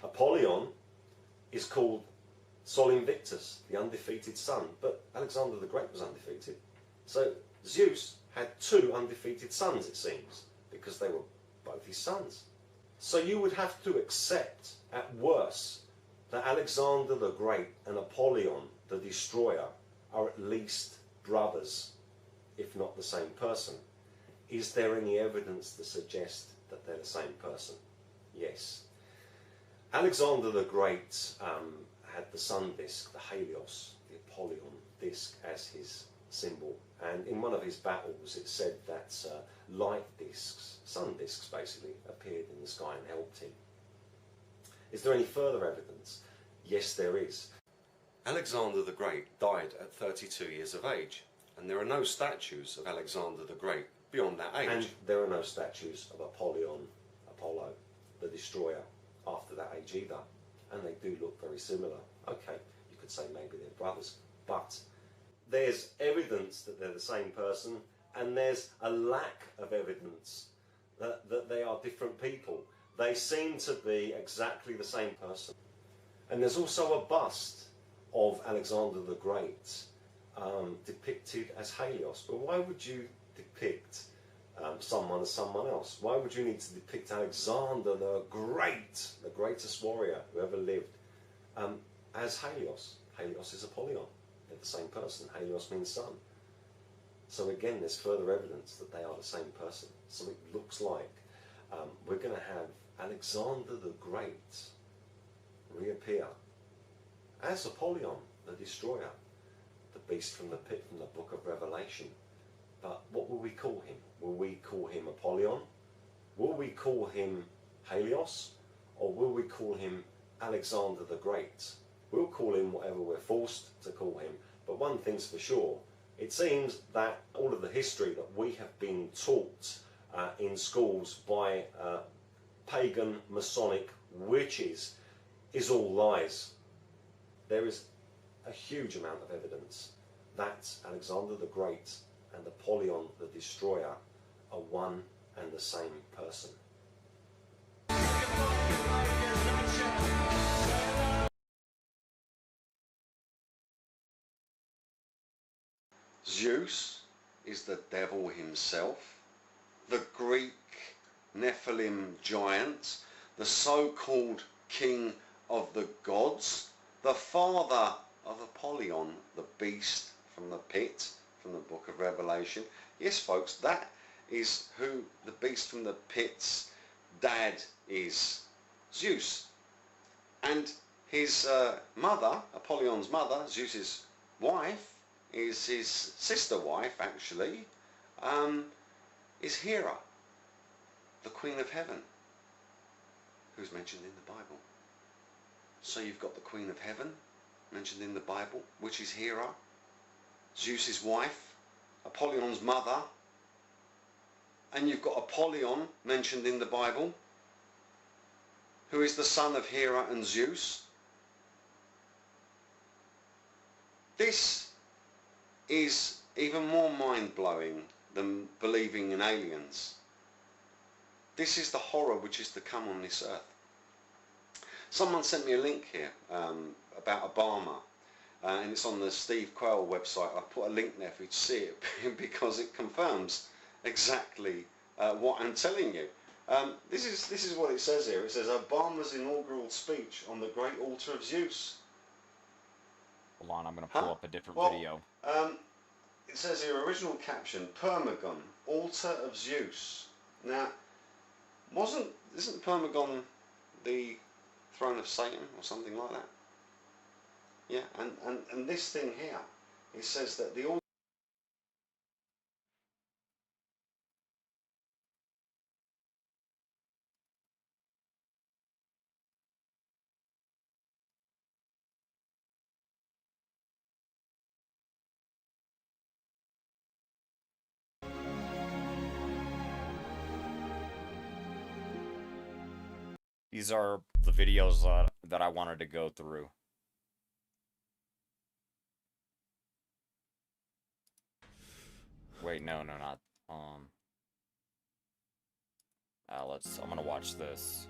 Apollyon is called Sol Invictus, the undefeated son, but Alexander the Great was undefeated. So Zeus had two undefeated sons, it seems, because they were both his sons. So you would have to accept, at worst, that Alexander the Great and Apollyon the Destroyer are at least brothers, if not the same person. Is there any evidence to suggest that they're the same person? Yes. Alexander the Great had the sun disk, the Helios, the Apollyon disk, as his symbol. And in one of his battles it said that light disks, sun disks basically, appeared in the sky and helped him. Is there any further evidence? Yes, there is. Alexander the Great died at 32 years of age, and there are no statues of Alexander the Great beyond that age. And there are no statues of Apollo, the Destroyer, after that age either. And they do look very similar. Okay, you could say maybe they're brothers, but there's evidence that they're the same person, and there's a lack of evidence that they are different people. They seem to be exactly the same person. And there's also a bust of Alexander the Great depicted as Helios. But why would you depict someone as someone else? Why would you need to depict Alexander the Great, the greatest warrior who ever lived, as Helios? Helios is Apollyon. They're the same person. Helios means sun. So again, there's further evidence that they are the same person. So it looks like we're going to have Alexander the Great reappear as Apollyon, the Destroyer, the beast from the pit from the book of Revelation. But what will we call him? Will we call him Apollyon? Will we call him Helios? Or will we call him Alexander the Great? We'll call him whatever we're forced to call him. But one thing's for sure, it seems that all of the history that we have been taught in schools by pagan Masonic witches is all lies. There is a huge amount of evidence that Alexander the Great and Apollyon the Destroyer are one and the same person. Zeus is the devil himself, the Greek Nephilim giant, the so-called king of the gods, the father of Apollyon, the beast from the pit, from the book of Revelation. Yes, folks, that is who the beast from the pit's dad is, Zeus. And his mother, Apollyon's mother, Zeus's wife, is his sister wife actually, is Hera, the Queen of Heaven, who's mentioned in the Bible. So you've got the Queen of Heaven, mentioned in the Bible, which is Hera, Zeus's wife, Apollyon's mother, and you've got Apollyon, mentioned in the Bible, who is the son of Hera and Zeus. This is even more mind-blowing than believing in aliens. This is the horror which is to come on this earth. Someone sent me a link here about Obama, and it's on the Steve Quayle website. I put a link there for you to see it because it confirms exactly what I'm telling you. This is what it says here. It says Obama's inaugural speech on the Great Altar of Zeus. Hold on, I'm going to pull up a different video. It says here, original caption, Permagon, Altar of Zeus. Now, isn't Permagon the throne of Satan or something like that? Yeah, and this thing here, it says that the These are the videos that I wanted to go through. Wait, no, not. I'm gonna watch this.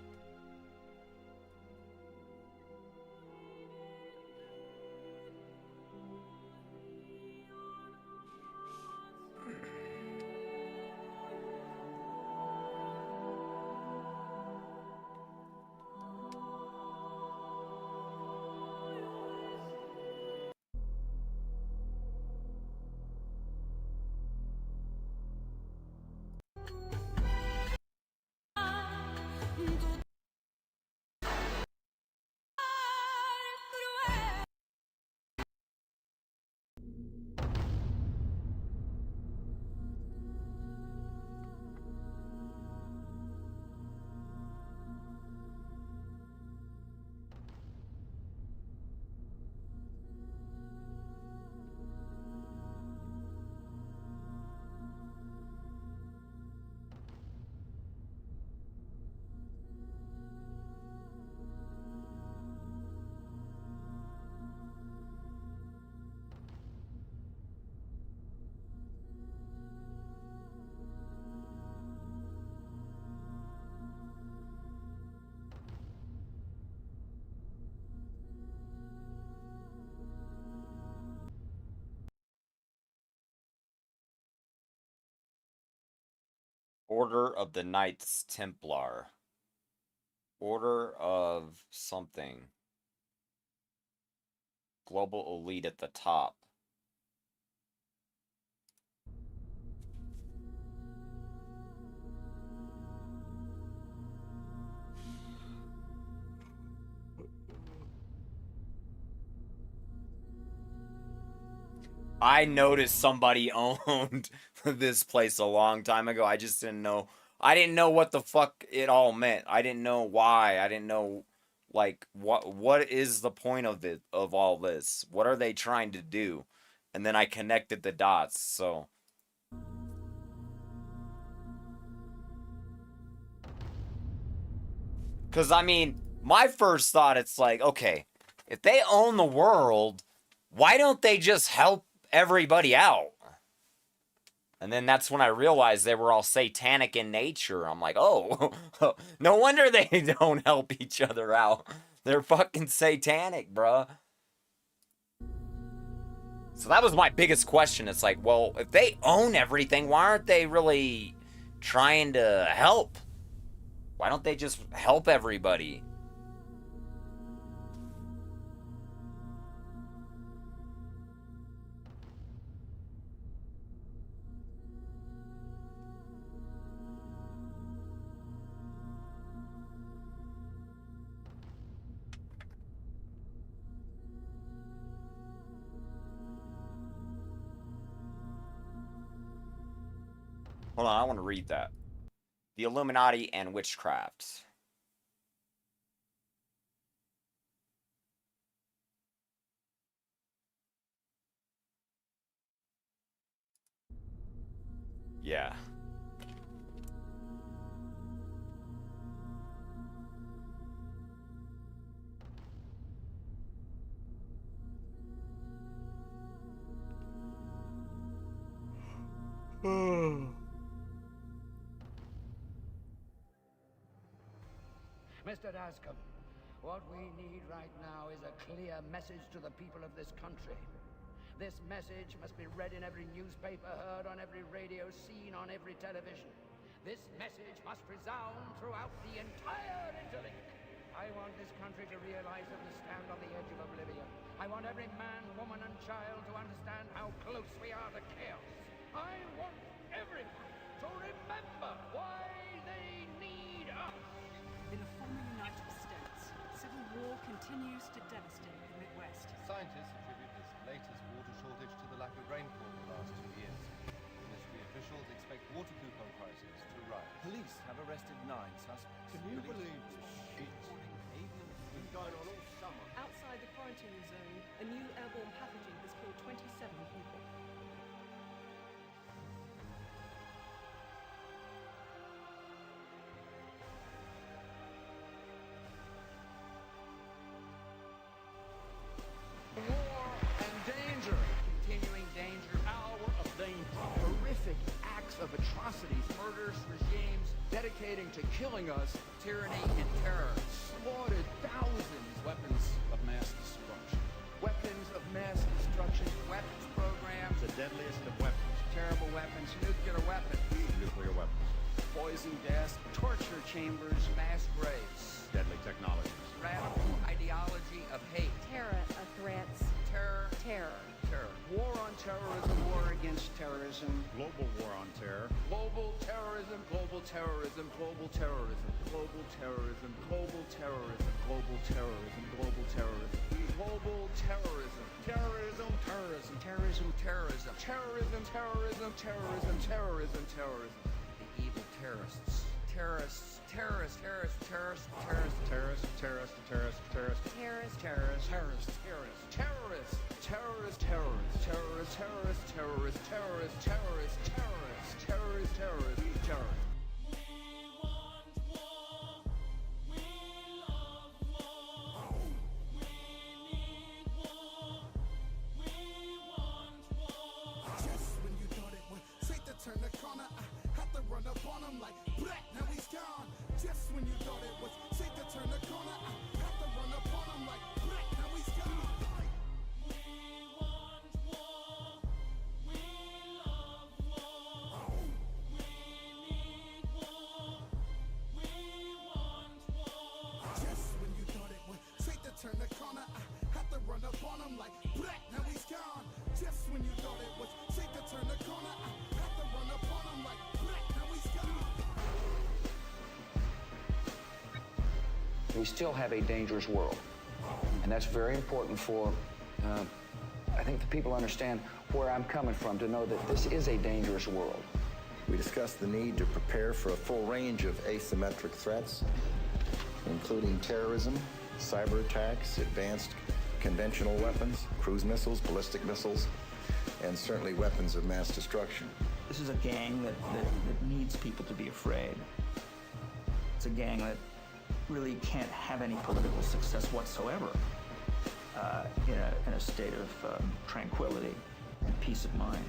Order of the Knights Templar. Order of something. Global elite at the top. I noticed somebody owned this place a long time ago. I just didn't know. I didn't know what the fuck it all meant. I didn't know why. I didn't know, like, what is the point of all this? What are they trying to do? And then I connected the dots, so. Because, I mean, my first thought, it's like, okay, if they own the world, why don't they just help everybody out? And then that's when I realized they were all satanic in nature. I'm like, oh, no wonder they don't help each other out. They're fucking satanic, bruh. So that was my biggest question. It's like, well, if they own everything, why aren't they really trying to help? Why don't they just help everybody? Hold on, I want to read that. The Illuminati and witchcraft. Yeah. Mr. Dascom, what we need right now is a clear message to the people of this country. This message must be read in every newspaper, heard on every radio, seen on every television. This message must resound throughout the entire interlink. I want this country to realize that we stand on the edge of oblivion. I want every man, woman, and child to understand how close we are to chaos. I want everyone to remember why they need us. In the former United States, civil war continues to devastate the Midwest. Scientists attribute this latest water shortage to the lack of rainfall in the last 2 years. Ministry officials expect water coupon prices to rise. Police have arrested 9 suspects. Can you believe this shit? Been going on all summer. Outside the quarantine zone, a new airborne pathogen has killed 27 people. War and danger. Continuing danger. Hour of danger. Horrific acts of atrocities, murders, regimes dedicating to killing us, tyranny and terror. Slaughtered thousands. Weapons of mass destruction. Weapons of mass destruction. Weapons programs. The deadliest of weapons. Terrible weapons. Nuclear weapons. Nuclear weapons. Poison gas. Torture chambers. Mass graves. Deadly technologies. Radical ideology of hate. Terror of threats. Terror. Terror. Terror. War on terrorism. War against terrorism. Global war on terror. Global terrorism. Global terrorism. Global terrorism. Global terrorism. Global terrorism. Global terrorism. Global terrorism. Global terrorism. Terrorism. Terrorism. Terrorism. Terrorism. Terrorism. Terrorism. Terrorism. Terrorism. Terrorism. The evil terrorists. Terrorists. Terrorists, terrorists, terrorists, terrorists, terrorists, terrorists, terrorists, terrorists, Terrorist. terrorists, terrorists, terrorists, terrorists, terrorists, terrorists, terrorists, terrorists, terrorists, terrorists, terrorists, terrorists, terrorists. Just when you thought it was safe to turn the corner, I had to run up on him like, black, now he's gone. Just when you thought it was safe to turn the corner, I had to run up on him like, black, now he's gone. Just when you thought it was safe to turn the corner, I had to run up on him like, black, now he's gone. Just when you thought it was safe to turn the corner, I had to run up on him like, black, now he's gone. We still have a dangerous world, and that's very important for, I think the people understand where I'm coming from, to know that this is a dangerous world. We discussed the need to prepare for a full range of asymmetric threats, including terrorism, cyber attacks, advanced conventional weapons, cruise missiles, ballistic missiles, and certainly weapons of mass destruction. This is a gang that needs people to be afraid. It's a gang that really can't have any political success whatsoever in a state of tranquility and peace of mind.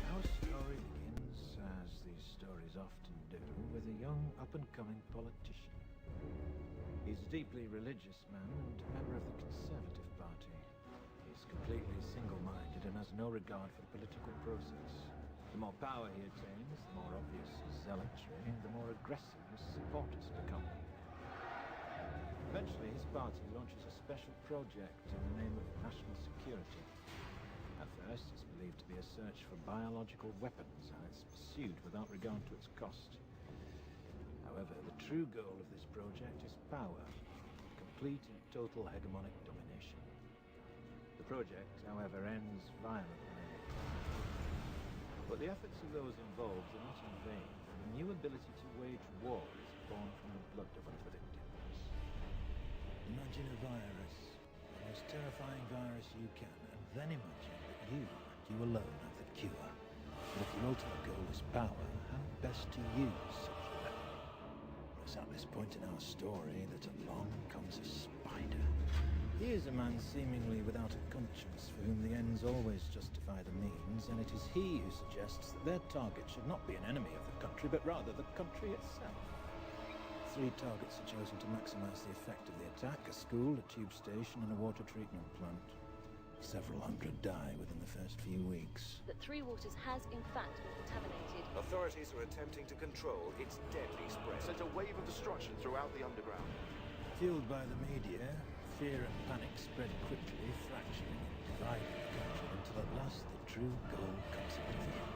Our story begins, as these stories often do, with a young up-and-coming politician. He's a deeply religious man and member of the Conservative Party. He's completely single-minded and has no regard for the political process. The more power he attains, the more obvious his zealotry, the more aggressive his supporters become. Eventually, his party launches a special project in the name of national security. At first, it's believed to be a search for biological weapons, and it's pursued without regard to its cost. However, the true goal of this project is power, complete and total hegemonic domination. The project, however, ends violently. But the efforts of those involved are not in vain, and the new ability to wage war is born from the blood of one of the victims. Imagine a virus, the most terrifying virus you can, and then imagine that you, and you alone, have the cure. But if your ultimate goal is power, how best to use such a weapon? It's at this point in our story that along comes a spider. He is a man seemingly without a conscience, for whom the ends always justify the means, and it is he who suggests that their target should not be an enemy of the country, but rather the country itself. 3 targets are chosen to maximize the effect of the attack: a school, a tube station, and a water treatment plant. Several hundred die within the first few weeks. That Three Waters has, in fact, been contaminated. Authorities are attempting to control its deadly spread. Sent a wave of destruction throughout the underground. Fueled by the media, fear and panic spread quickly, fracturing and dividing the country until at last the true goal comes into view.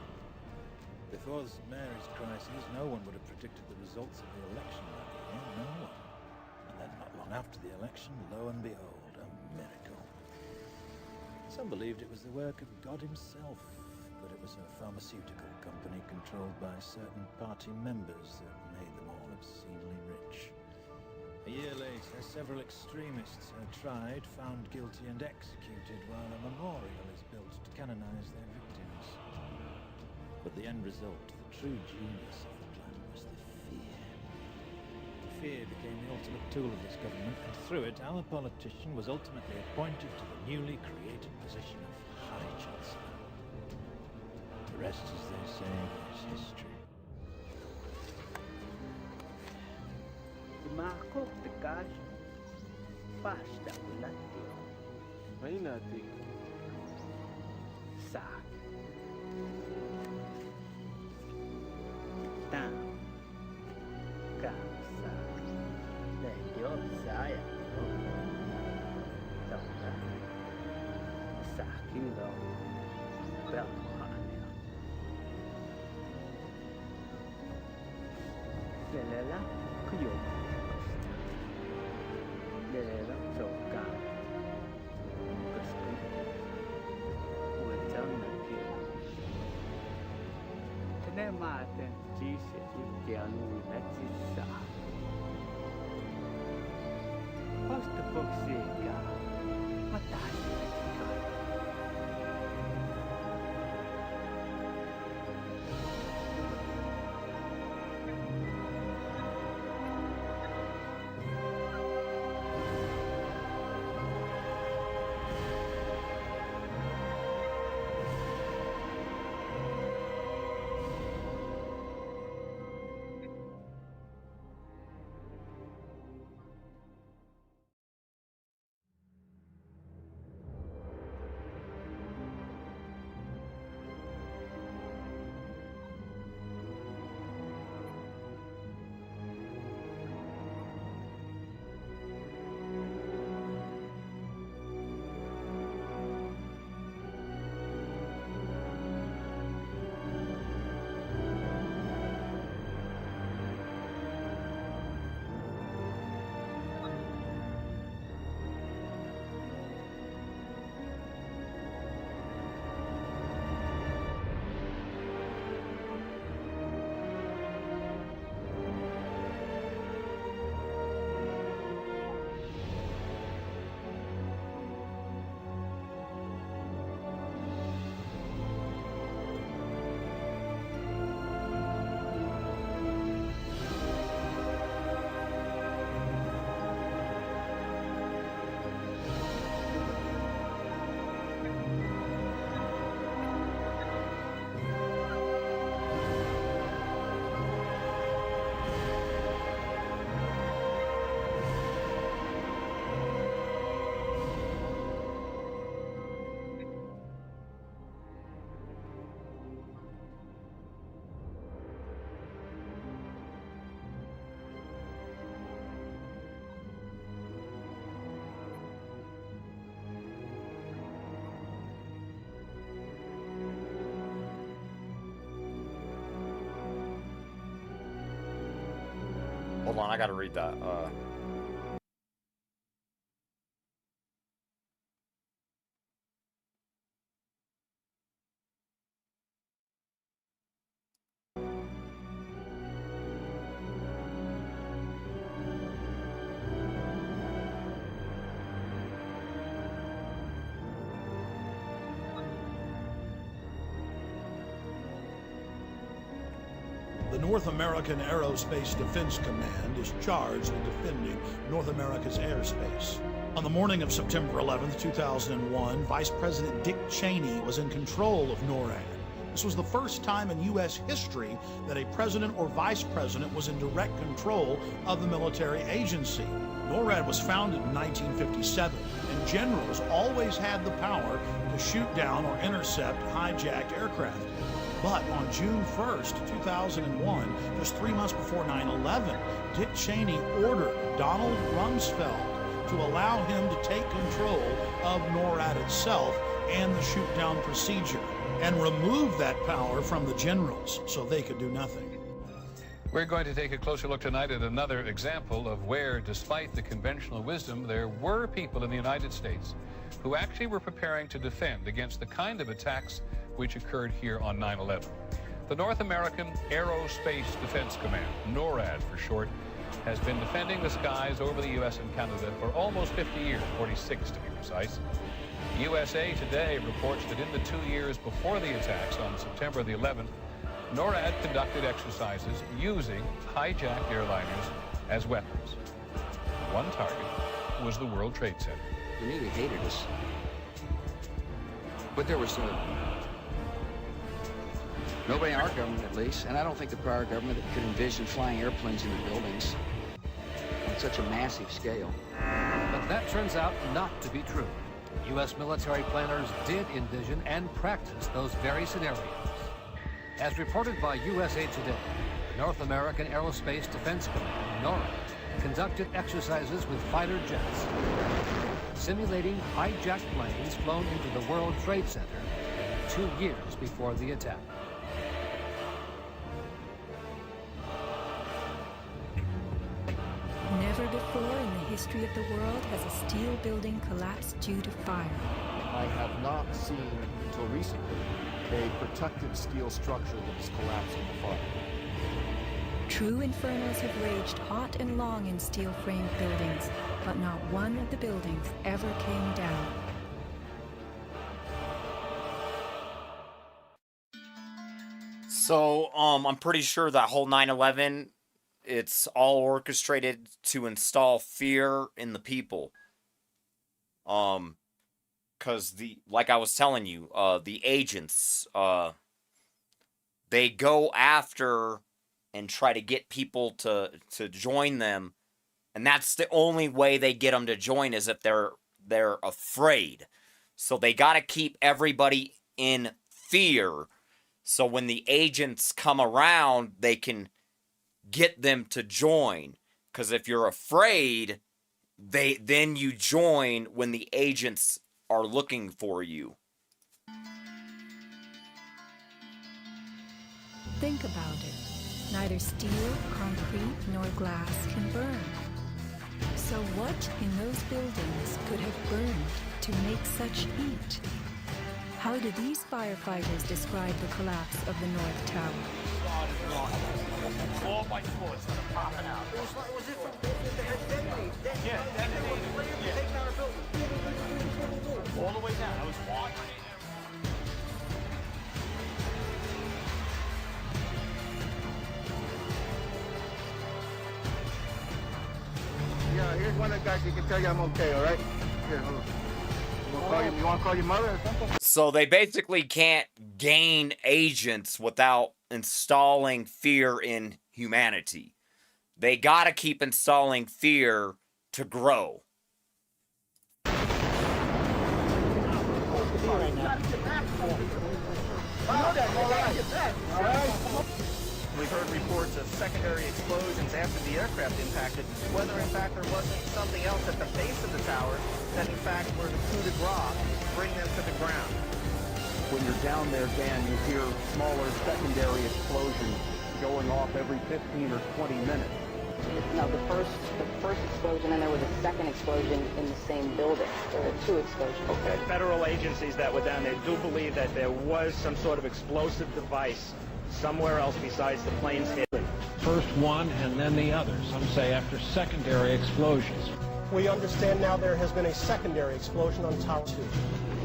Before the St. Mary's crisis, no one would have predicted the results of the election that year, no one. And then not long after the election, lo and behold, a miracle. Some believed it was the work of God himself, but it was a pharmaceutical company controlled by certain party members that made them all obscenely rich. A year later, several extremists are tried, found guilty and executed, while a memorial is built to canonize their victims. But the end result, the true genius of the plan, was the fear. Fear became the ultimate tool of this government, and through it, our politician was ultimately appointed to the newly created position of High Chancellor. The rest, as they say, is history. Marco de cash pasta ulatio. Mainati. Sak. Tam. Kamsa. Leyo saya. Tanda. Sakindo. Belhania. Lelela kuyo. Lelela soka. Gusto. Wajang naki. Tenemate jisi jikianu natisa. Posta boxiga. Matashi natika. Hold on, I gotta read that. The North American Aerospace Defense Command is charged with defending North America's airspace. On the morning of September 11th, 2001, Vice President Dick Cheney was in control of NORAD. This was the first time in U.S. history that a president or vice president was in direct control of the military agency. NORAD was founded in 1957, and generals always had the power to shoot down or intercept hijacked aircraft. But on June 1st, 2001, just 3 months before 9/11, Dick Cheney ordered Donald Rumsfeld to allow him to take control of NORAD itself and the shoot-down procedure, and remove that power from the generals so they could do nothing. We're going to take a closer look tonight at another example of where, despite the conventional wisdom, there were people in the United States who actually were preparing to defend against the kind of attacks which occurred here on 9/11. The North American Aerospace Defense Command, NORAD for short, has been defending the skies over the U.S. and Canada for almost 50 years, 46 to be precise. USA Today reports that in the 2 years before the attacks on September the 11th, NORAD conducted exercises using hijacked airliners as weapons. One target was the World Trade Center. They really hated us. But there was nobody in our government, at least, and I don't think the prior government could envision flying airplanes into buildings on such a massive scale. But that turns out not to be true. U.S. military planners did envision and practice those very scenarios. As reported by USA Today, the North American Aerospace Defense Command, NORAD, conducted exercises with fighter jets, simulating hijacked planes flown into the World Trade Center 2 years before the attack. Never before in the history of the world has a steel building collapsed due to fire. I have not seen, until recently, a protected steel structure that has collapsed in the fire. True infernos have raged hot and long in steel-framed buildings, but not one of the buildings ever came down. So, I'm pretty sure that whole 9/11, it's all orchestrated to install fear in the people. Because like I was telling you, the agents, they go after and try to get people to join them, and that's the only way they get them to join is if they're afraid. So they got to keep everybody in fear, so when the agents come around, they can get them to join. Because if you're afraid, then you join when the agents are looking for you. Think about it. Neither steel, concrete, nor glass can burn. So what in those buildings could have burned to make such heat? How do these firefighters describe the collapse of the North Tower? 4 by 4 is gonna pop it out. Was it from the detonated? Yeah, detonated. Taking our building. All the way down. I was watching it. Yeah, here's one of the guys who can tell you I'm okay, all right? Here, hold on. You want to call your mother or something? So they basically can't gain agents without installing fear in humanity. They gotta keep installing fear to grow. We've heard reports of secondary explosions after the aircraft impacted, whether in fact there wasn't something else at the base of the tower that in fact were the coup de grace to bring them to the ground. When you're down there, Dan, you hear smaller secondary explosions going off every 15 or 20 minutes. No, the first explosion, and there was a second explosion in the same building. There were two explosions. Okay. Federal agencies that were down there do believe that there was some sort of explosive device somewhere else besides the planes hitting. First one and then the other. Some say after secondary explosions. We understand now there has been a secondary explosion on Tower 2.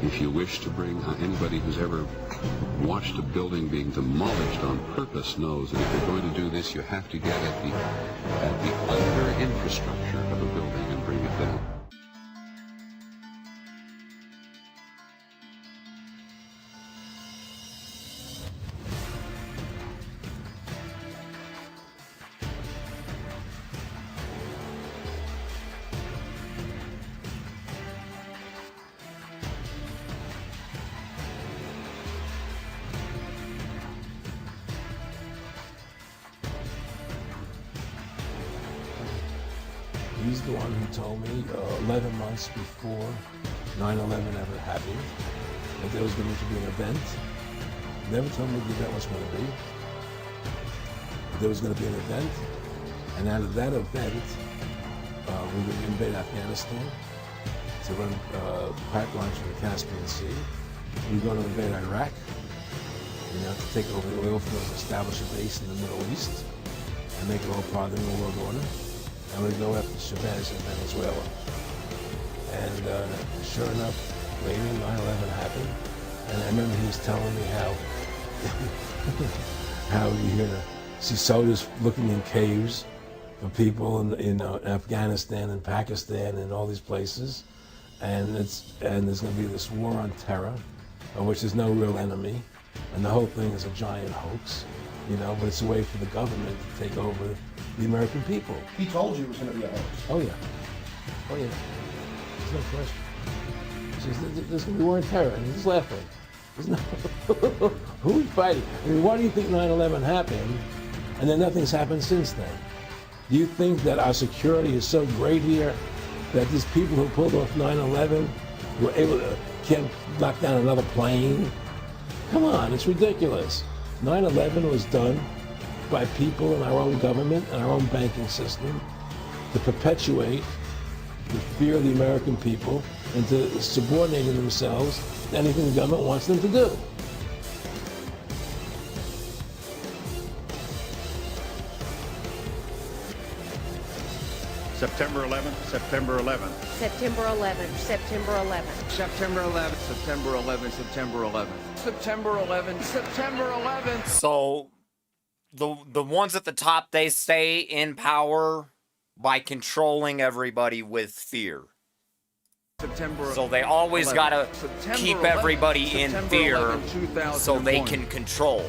If you wish to bring anybody who's ever watched a building being demolished on purpose knows that if you're going to do this, you have to get at the under infrastructure of a building and bring it down. He's the one who told me 11 months before 9/11 ever happened that there was going to be an event. Never told me what the event was going to be. But there was going to be an event, and out of that event, we would invade Afghanistan to run pipelines from the Caspian Sea. We were going to invade Iraq, to take over the oil fields, establish a base in the Middle East, and make it all part of the New World Order. And we'd go after Chavez in Venezuela. And sure enough, later 9/11 happened. And I remember he was telling me how you're gonna see soldiers looking in caves for people in Afghanistan and Pakistan and all these places. And there's gonna be this war on terror, of which there's no real enemy. And the whole thing is a giant hoax, but it's a way for the government to take over the American people. He told you it was going to be a hoax. Oh, yeah. Oh, yeah. There's no question. He says, there's going to be war on terror. And he's just laughing. There's no... Who are we fighting? I mean, why do you think 9/11 happened and then nothing's happened since then? Do you think that our security is so great here that these people who pulled off 9/11 were able to can't knock down another plane? Come on, it's ridiculous. 9/11 was done by people in our own government and our own banking system to perpetuate the fear of the American people and to subordinating themselves to anything the government wants them to do. September 11th, September 11th. September 11th, September 11th. September 11th, September 11th, September 11th. September 11th, September 11th. So the ones at the top, they stay in power by controlling everybody with fear. So they always gotta keep everybody in fear so they can control.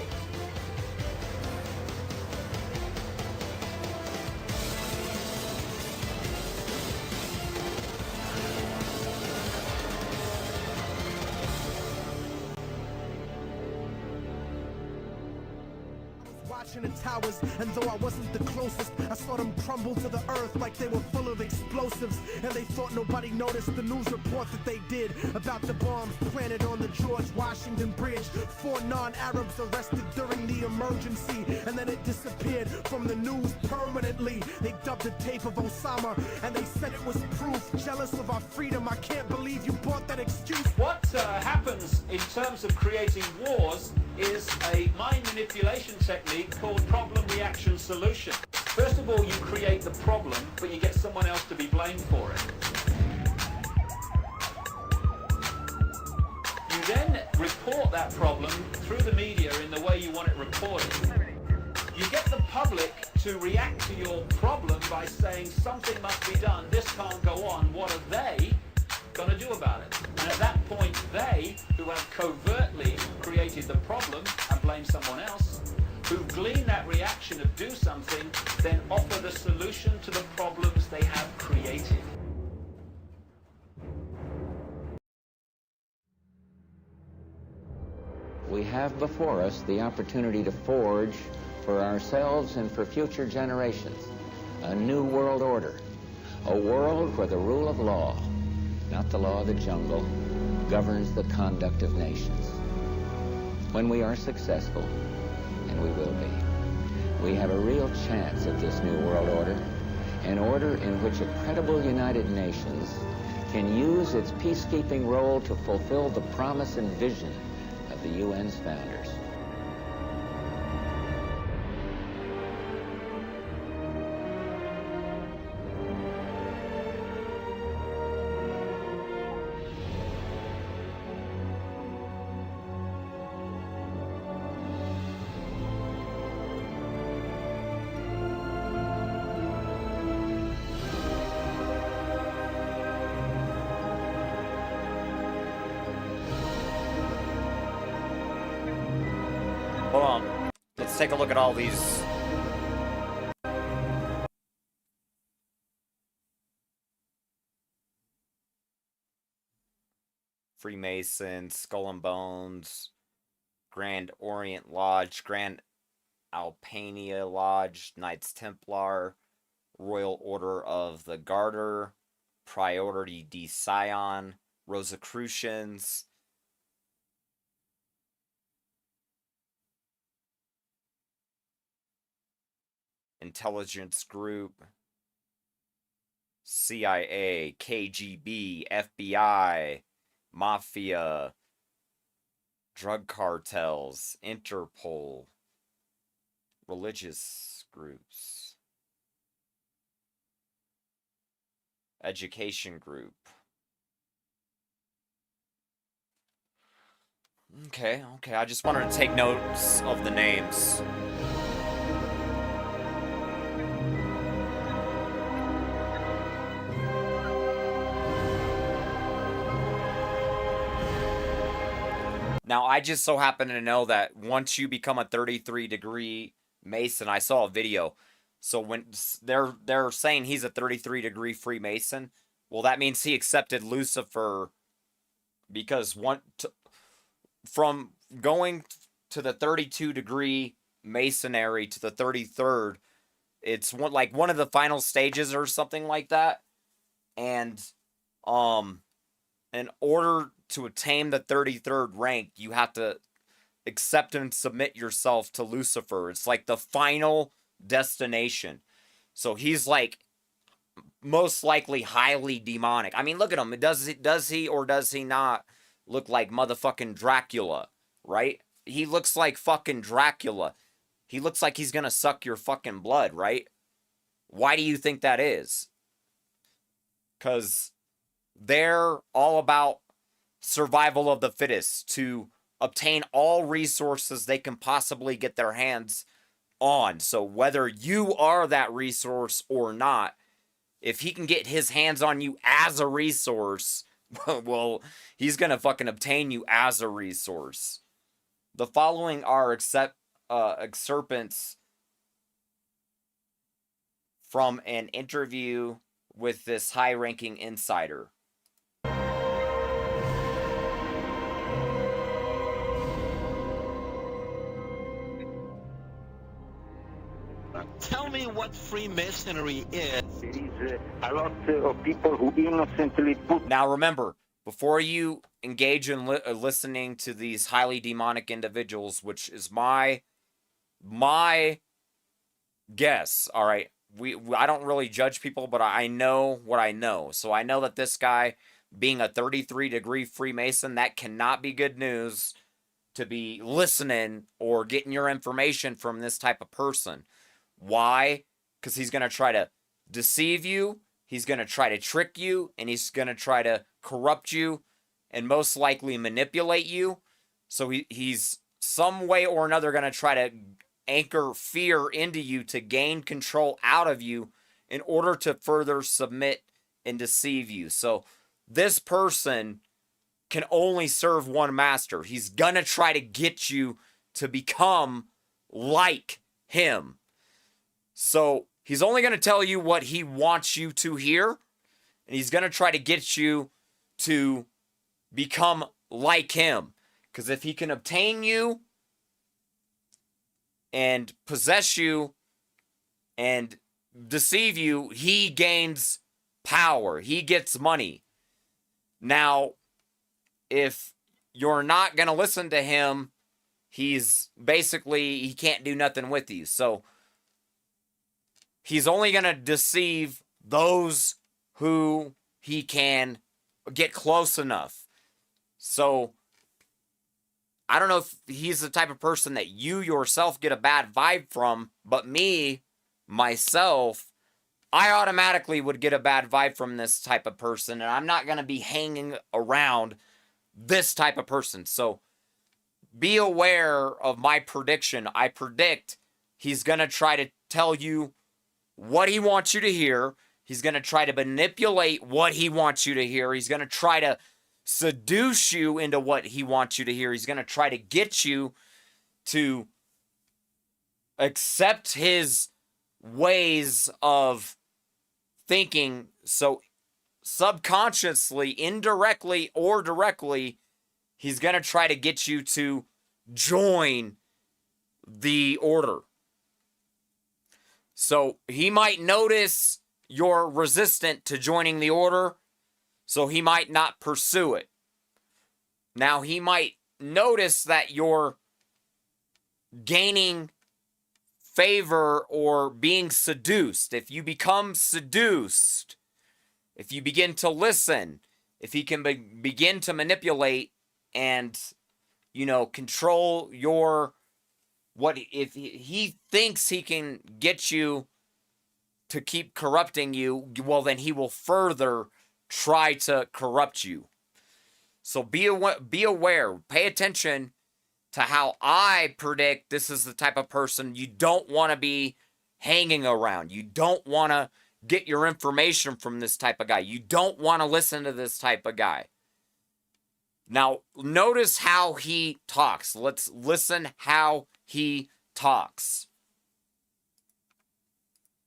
In the towers, and though I wasn't the closest, I saw them crumble to the earth like they were full of explosives, and they thought nobody noticed the news report that they did about the bombs planted on the George Washington Bridge. 4 non-Arabs arrested during the emergency, and then it disappeared from the news permanently. They dubbed the tape of Osama, and they said it was proof. Jealous of our freedom, I can't believe you bought that excuse. What happens in terms of creating wars is a mind manipulation technique called problem reaction solution. First of all, you create the problem, but you get someone else to be blamed for it. You then report that problem through the media in the way you want it reported. You get the public to react to your problem by saying something must be done, this can't go on, what are they going to do about it? And at that point, they, who have covertly created the problem and blame someone else, who glean that reaction of do something, then offer the solution to the problems they have created. We have before us the opportunity to forge for ourselves and for future generations a new world order, a world where the rule of law, not the law of the jungle, governs the conduct of nations. When we are successful, and we will be, we have a real chance at this new world order an order in which a credible United Nations can use its peacekeeping role to fulfill the promise and vision of the UN's founders. Hold on. Let's take a look at all these. Freemasons, Skull and Bones, Grand Orient Lodge, Grand Alpania Lodge, Knights Templar, Royal Order of the Garter, Priority de Sion, Rosicrucians, Intelligence Group, CIA, KGB, FBI, Mafia, drug cartels, Interpol, religious groups, education group. Okay, I just wanted to take notes of the names. Now, I just so happen to know that once you become a 33-degree Mason, I saw a video. So when they're saying he's a 33-degree Freemason, well, that means he accepted Lucifer because from going to the 32-degree Masonry to the 33rd, it's one of the final stages or something like that. And in order to attain the 33rd rank, you have to accept and submit yourself to Lucifer. It's like the final destination. So he's like most likely highly demonic. I mean, look at him. Does he or does he not look like motherfucking Dracula, right? He looks like fucking Dracula. He looks like he's gonna suck your fucking blood, right? Why do you think that is? Because they're all about survival of the fittest, to obtain all resources they can possibly get their hands on. So whether you are that resource or not, if he can get his hands on you as a resource, well, he's gonna fucking obtain you as a resource. The following are excerpts from an interview with this high-ranking insider. Tell me what Freemasonry is. It is a lot of people who innocently put... Now remember, before you engage in listening to these highly demonic individuals, which is my guess, all right, I don't really judge people, but I know what I know. So I know that this guy, being a 33-degree Freemason, that cannot be good news to be listening or getting your information from this type of person. Why? Because he's going to try to deceive you, he's going to try to trick you, and he's going to try to corrupt you and most likely manipulate you. So he's some way or another going to try to anchor fear into you to gain control out of you in order to further submit and deceive you. So this person can only serve one master. He's going to try to get you to become like him. So he's only going to tell you what he wants you to hear, and he's going to try to get you to become like him. Because if he can obtain you and possess you and deceive you, he gains power. He gets money. Now, if you're not going to listen to him, he can't do nothing with you. So he's only going to deceive those who he can get close enough. So, I don't know if he's the type of person that you yourself get a bad vibe from, but me, myself, I automatically would get a bad vibe from this type of person, and I'm not going to be hanging around this type of person. So, be aware of my prediction. I predict he's going to try to tell you what he wants you to hear. He's going to try to manipulate what he wants you to hear. He's going to try to seduce you into what he wants you to hear. He's going to try to get you to accept his ways of thinking. So subconsciously, indirectly, or directly, he's going to try to get you to join the order. So he might notice you're resistant to joining the order, so he might not pursue it. Now, he might notice that you're gaining favor or being seduced. If you become seduced, if you begin to listen, if he can begin to manipulate and, control your, if he thinks he can get you to keep corrupting you, well, then he will further try to corrupt you. So be aware, pay attention to how I predict this is the type of person you don't want to be hanging around. You don't want to get your information from this type of guy. You don't want to listen to this type of guy. Now, notice how he talks. Let's listen how he talks.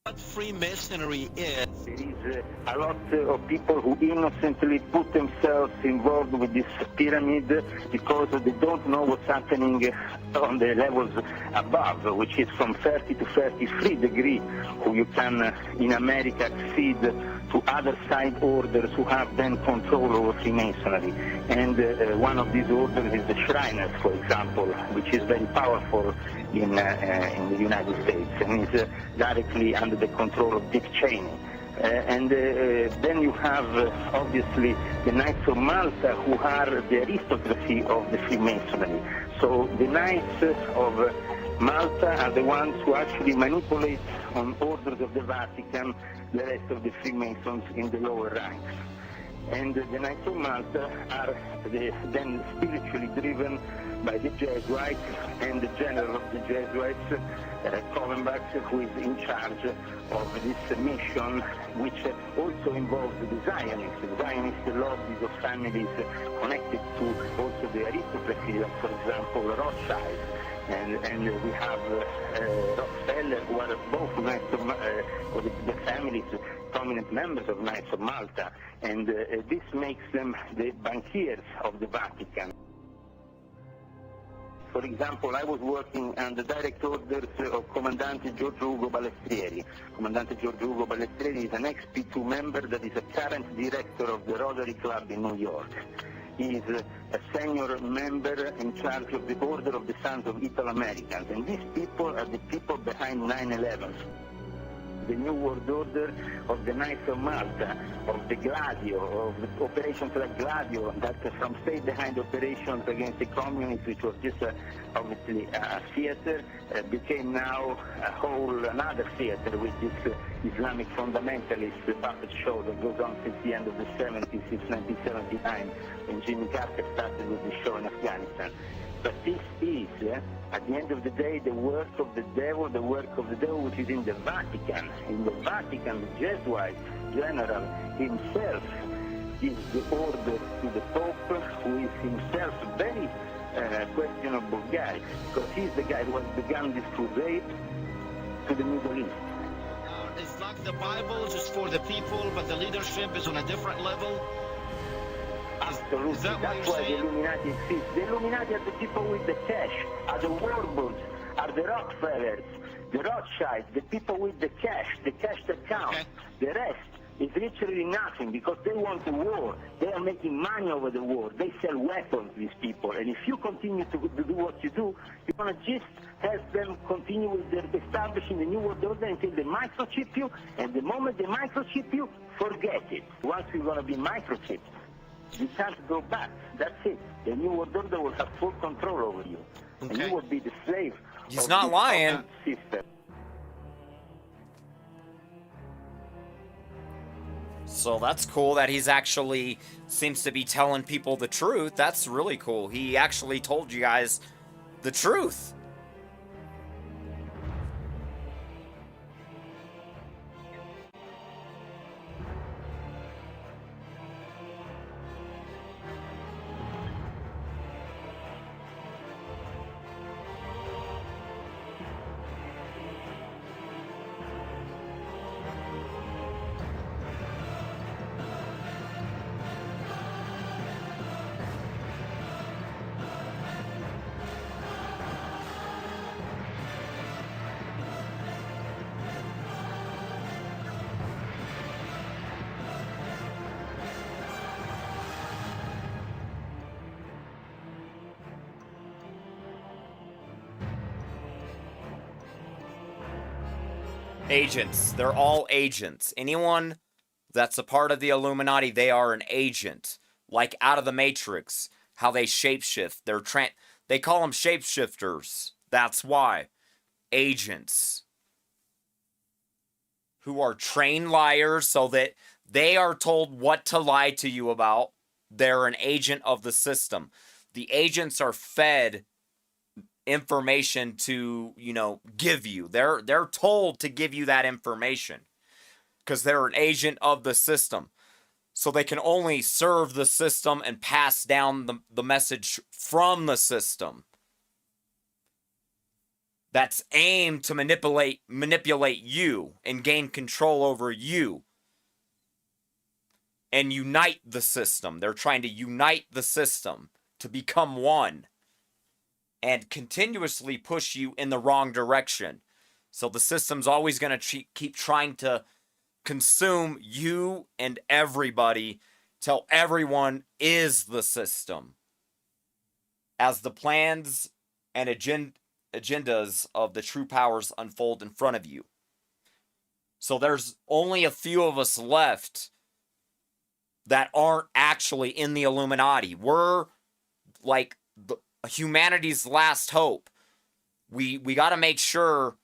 What Freemasonry is. There is a lot of people who innocently put themselves involved with this pyramid because they don't know what's happening on the levels above, which is from 30 to 33 degrees, who you can, in America, accede to other side orders who have then control over Freemasonry. And one of these orders is the Shriners, for example, which is very powerful in the United States and is directly under the control of Dick Cheney. And then you have, obviously, the Knights of Malta, who are the aristocracy of the Freemasonry. So the Knights of Malta are the ones who actually manipulate on orders of the Vatican the rest of the Freemasons in the lower ranks. And the Knights of Malta are then spiritually driven by the Jesuits and the general of the Jesuits, Covenbach, who is in charge of this mission, which also involves the Zionists. The Zionist lobbies of families connected to also the aristocracy, like, for example, Rothschild. And we have Rockefeller, who are both Knights of the families, prominent members of Knights of Malta. And this makes them the bankiers of the Vatican. For example, I was working on the direct orders of Comandante Giorgio Ugo Balestrieri. Comandante Giorgio Ugo Balestrieri is an ex-P2 member that is a current director of the Rotary Club in New York. He is a senior member in charge of the Order of the Sons of Italo-Americans. And these people are the people behind 9/11. The New World Order of the Knights of Malta, of the Gladio, of the operations like Gladio, that from stayed behind operations against the communists, which was just obviously a theater, became now a whole another theater with this Islamic fundamentalist puppet show that goes on since the end of the 70s, since 1979, when Jimmy Carter started with the show in Afghanistan. But this is, at the end of the day, the work of the devil, which is in the Vatican. In the Vatican, the Jesuit general himself gives the order to the Pope, who is himself a very questionable guy, because he's the guy who has begun this crusade to the Middle East. It's like the Bible, just for the people, but the leadership is on a different level. Absolutely. That's why the Illuminati exist. The Illuminati are the people with the cash, are the Warburgs, are the Rockefellers, the Rothschilds, the people with the cash that counts. Okay. The rest is literally nothing because they want a war. They are making money over the war. They sell weapons, these people. And if you continue to do what you do, you're going to just help them continue with their establishing the new world order until they microchip you. And the moment they microchip you, forget it. Once we're going to be microchipped, you can't go back. That's it. The new world order will have full control over you. Okay. And you will be the slave. He's not lying. System. So that's cool that he's actually seems to be telling people the truth. That's really cool. He actually told you guys the truth. Agents. They're all agents. Anyone that's a part of the Illuminati, they are an agent. Like out of the Matrix, how they shapeshift. They call them shapeshifters. That's why. Agents. Who are trained liars so that they are told what to lie to you about. They're an agent of the system. The agents are fed information to, give you. They're told to give you that information because they're an agent of the system. So they can only serve the system and pass down the message from the system. That's aimed to manipulate you and gain control over you and unite the system. They're trying to unite the system to become one and continuously push you in the wrong direction. So the system's always going to keep trying to consume you and everybody till everyone is the system. As the plans and agendas of the true powers unfold in front of you. So there's only a few of us left that aren't actually in the Illuminati. We're like humanity's last hope. We got to make sure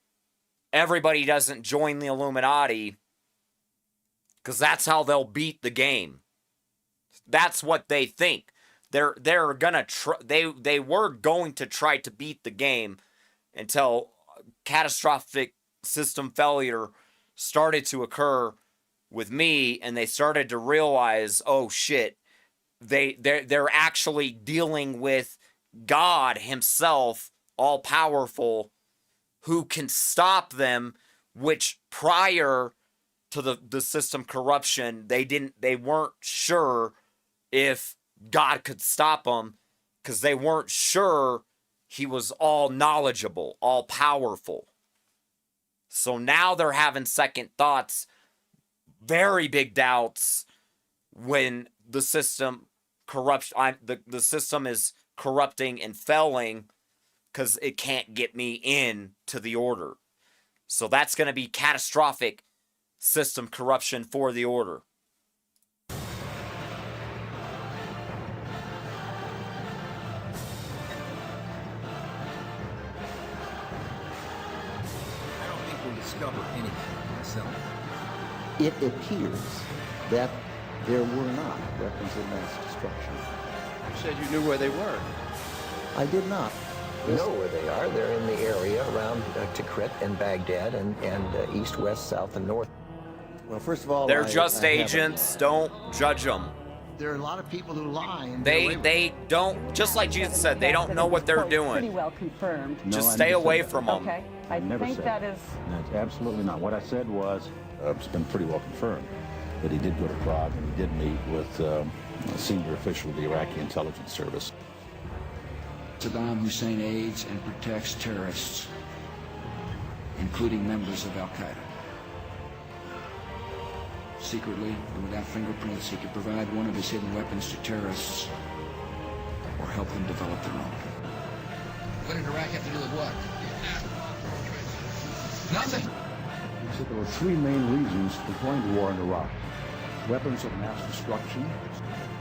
everybody doesn't join the Illuminati because that's how they'll beat the game. That's what they think. They're gonna they were going to try to beat the game until catastrophic system failure started to occur with me, and they started to realize, oh shit, they're actually dealing with God himself, all powerful, who can stop them, which prior to the system corruption, they weren't sure if God could stop them because they weren't sure he was all knowledgeable, all powerful. So now they're having second thoughts, very big doubts when the system corrupts. The system is corrupting and failing because it can't get me in to the order. So that's going to be catastrophic system corruption for the order. I don't think we'll discover anything myself. It appears that there were not weapons of mass destruction. You said you knew where they were. I did not. We know where they are. They're in the area around Tikrit and Baghdad and east, west, south, and north. Well, first of all, they're just agents. Don't judge them. There are a lot of people who lie. And they don't, just like Jesus said, they don't know what they're doing. Pretty well confirmed. Just stay away from them. Okay, I think that is. That's absolutely not. What I said was, it's been pretty well confirmed that he did go to Prague and he did meet with a senior official of the Iraqi intelligence service. Saddam Hussein aids and protects terrorists, including members of Al-Qaeda. Secretly and without fingerprints, he could provide one of his hidden weapons to terrorists or help them develop their own. What did Iraq have to do with what? Nothing. He said there were three main reasons for going to war in Iraq. Weapons of mass destruction,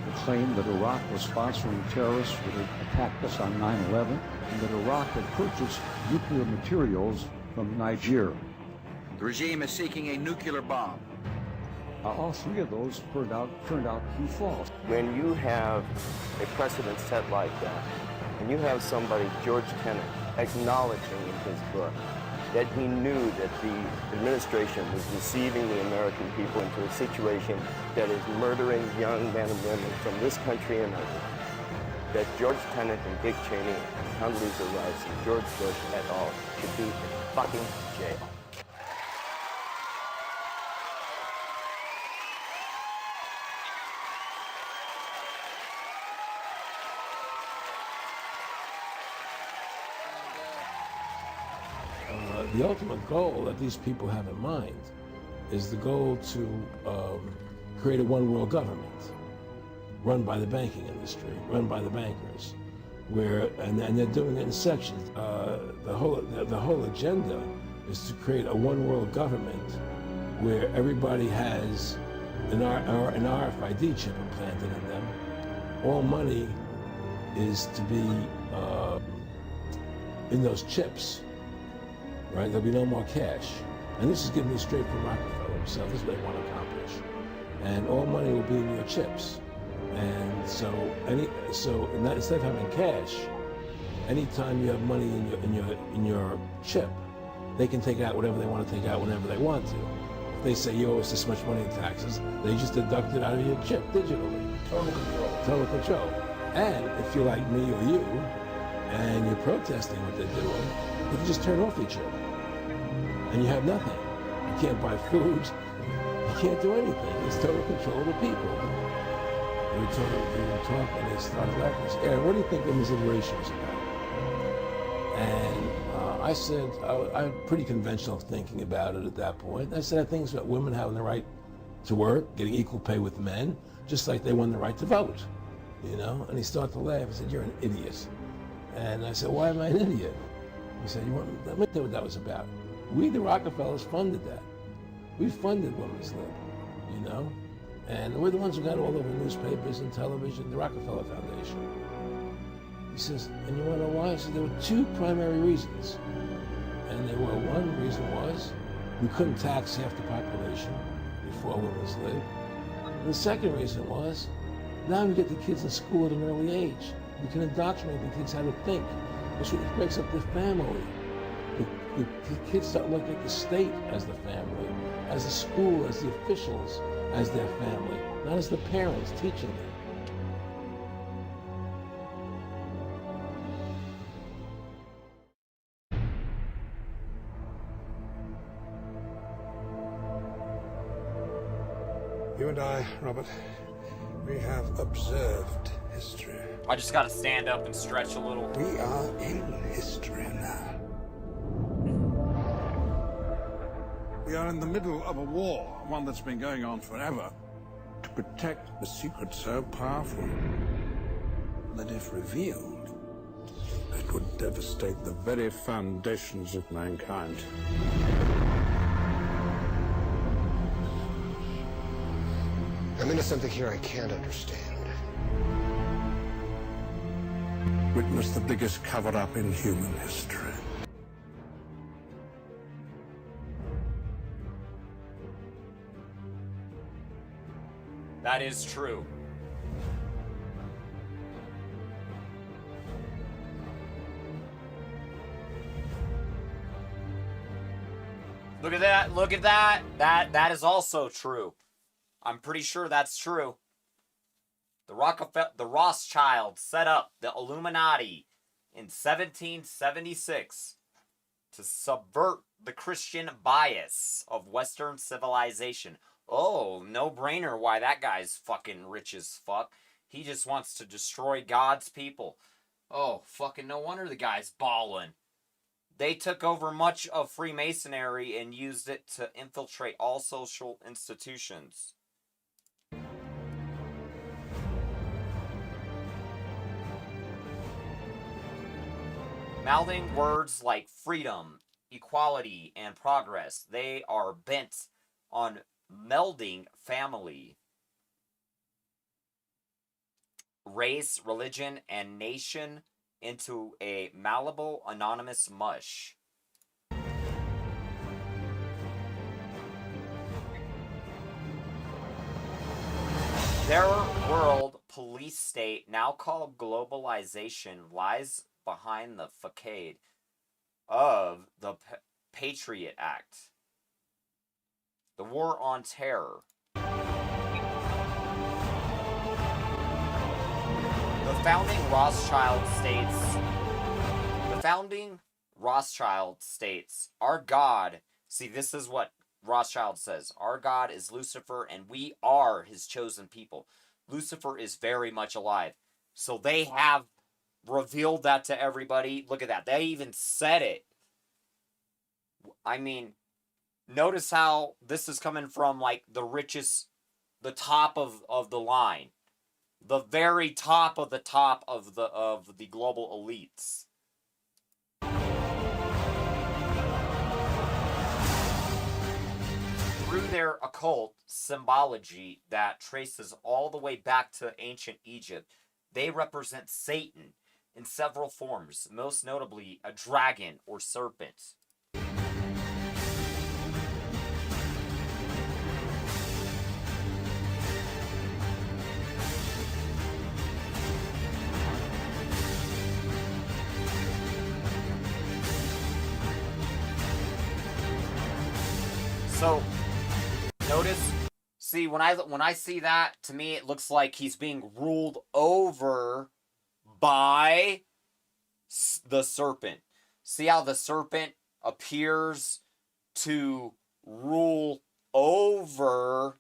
the claim that Iraq was sponsoring terrorists who had attacked us on 9/11, and that Iraq had purchased nuclear materials from Niger. The regime is seeking a nuclear bomb. All three of those turned out to be false. When you have a precedent set like that, and you have somebody, George Tenet, acknowledging in his book that he knew that the administration was deceiving the American people into a situation that is murdering young men and women from this country and others, that George Tenet and Dick Cheney and Condoleezza Rice and George Bush et al. Should be in fucking jail. The ultimate goal that these people have in mind is the goal to create a one-world government run by the banking industry, run by the bankers, and they're doing it in sections. The whole agenda is to create a one-world government where everybody has an RFID chip implanted in them. All money is to be in those chips. Right? There'll be no more cash. And this is given me straight from Rockefeller himself. This is what they want to accomplish. And all money will be in your chips. And so instead of having cash, anytime you have money in your chip, they can take out whatever they want to take out whenever they want to. If they say you owe us this much money in taxes, they just deduct it out of your chip digitally. Total control. Total control. And if you're like me or you, and you're protesting what they're doing, you can just turn off your chip. And you have nothing. You can't buy food. You can't do anything. It's total control of the people. They were talking, they started laughing. They said, Aaron, what do you think women's liberation is about? And I said, I had pretty conventional thinking about it at that point. I said, I think it's about women having the right to work, getting equal pay with men, just like they won the right to vote. You know? And he started to laugh. He said, you're an idiot. And I said, why am I an idiot? He said, let me tell you what that was about. We, the Rockefellers, funded that. We funded Women's Lib, you know? And we're the ones who got all over newspapers and television, the Rockefeller Foundation. He says, and you want to know why? He said, there were two primary reasons. And one reason was we couldn't tax half the population before Women's Lib. And the second reason was, now we get the kids in school at an early age. We can indoctrinate the kids how to think. It breaks up the family. The kids start looking at the state as the family, as the school, as the officials, as their family, not as the parents teaching them. You and I, Robert, we have observed history. I just gotta stand up and stretch a little. We are in history now. We are in the middle of a war, one that's been going on forever, to protect The secret so powerful that if revealed, it would devastate the very foundations of mankind. I'm into something here I can't understand. Witness the biggest cover-up in human history. That is true. Look at that, look at that. That is also true. I'm pretty sure that's true. The Rothschilds set up the Illuminati in 1776 to subvert the Christian bias of Western civilization. Oh, no brainer why that guy's fucking rich as fuck. He just wants to destroy God's people. Oh, fucking no wonder the guy's ballin'. they took over much of Freemasonry and used it to infiltrate all social institutions. Mouthing words like freedom, equality, and progress, they are bent on melding family, race, religion, and nation into a malleable, anonymous mush. Their world police state, now called globalization, lies behind the facade of the Patriot Act, the War on Terror. The founding Rothschild states, our God, see, this is what Rothschild says, our God is Lucifer and we are his chosen people. Lucifer is very much alive. So they have revealed that to everybody. Look at that. They even said it. I mean, notice how this is coming from like the richest, the top of the line. The very top of the global elites. Through their occult symbology that traces all the way back to ancient Egypt, they represent Satan in several forms, most notably a dragon or serpent. So, notice, see, when I see that, to me it looks like he's being ruled over by the serpent. See how the serpent appears to rule over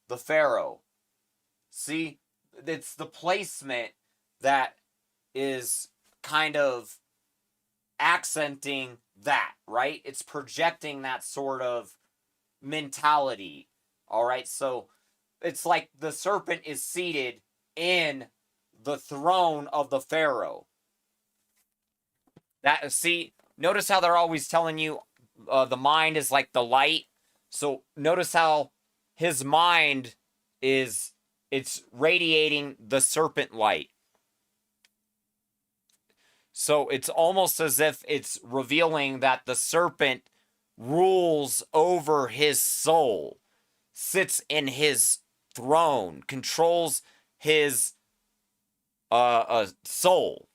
the Pharaoh. See, it's the placement that is kind of accenting that, right? It's projecting that sort of mentality. All right, so it's like the serpent is seated in the throne of the Pharaoh. That, see, notice how they're always telling you the mind is like the light. So notice how his mind is, it's radiating the serpent light. So it's almost as if it's revealing that the serpent rules over his soul, sits in his throne, controls his soul.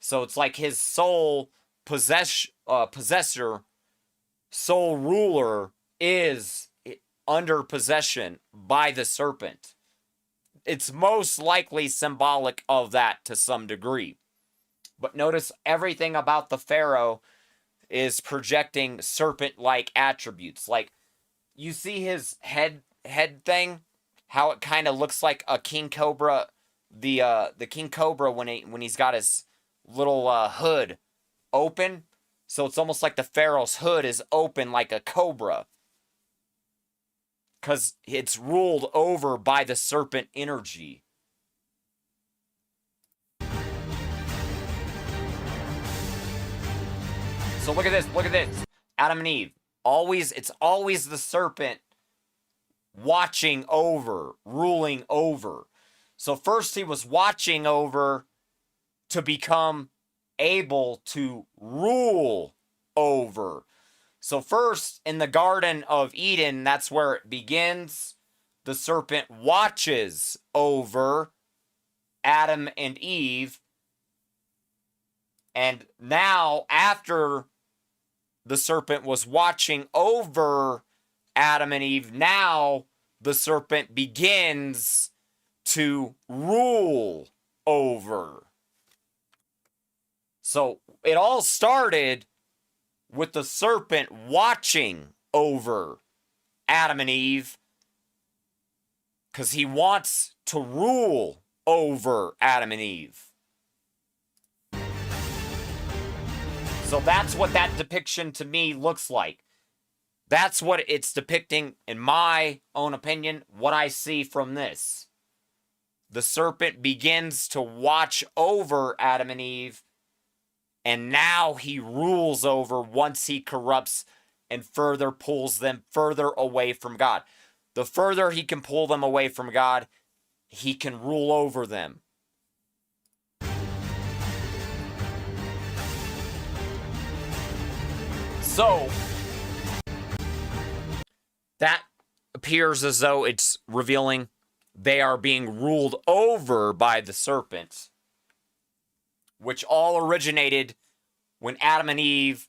So it's like his soul possessor, soul ruler is under possession by the serpent. It's most likely symbolic of that to some degree. But notice everything about the Pharaoh is projecting serpent-like attributes. Like, you see his head thing, how it kind of looks like a king cobra, the king cobra when he's got his little hood open. So it's almost like the Pharaoh's hood is open like a cobra, because it's ruled over by the serpent energy. So look at this, Adam and Eve. It's always the serpent watching over, ruling over. So first he was watching over to become able to rule over. So first, in the Garden of Eden, that's where it begins. The serpent watches over Adam and Eve. And now, after the serpent was watching over Adam and Eve, now the serpent begins to rule over. So it all started with the serpent watching over Adam and Eve, because he wants to rule over Adam and Eve. So that's what that depiction to me looks like. That's what it's depicting, in my own opinion, what I see from this. The serpent begins to watch over Adam and Eve, and now he rules over once he corrupts and further pulls them further away from God. The further he can pull them away from God, he can rule over them. So, that appears as though it's revealing they are being ruled over by the serpent, which all originated when Adam and Eve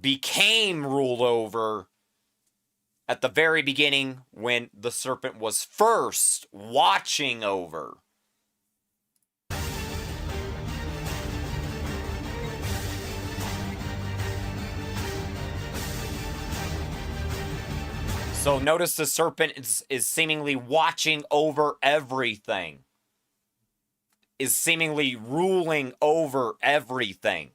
became ruled over at the very beginning when the serpent was first watching over. So notice the serpent is seemingly watching over everything. Is seemingly ruling over everything.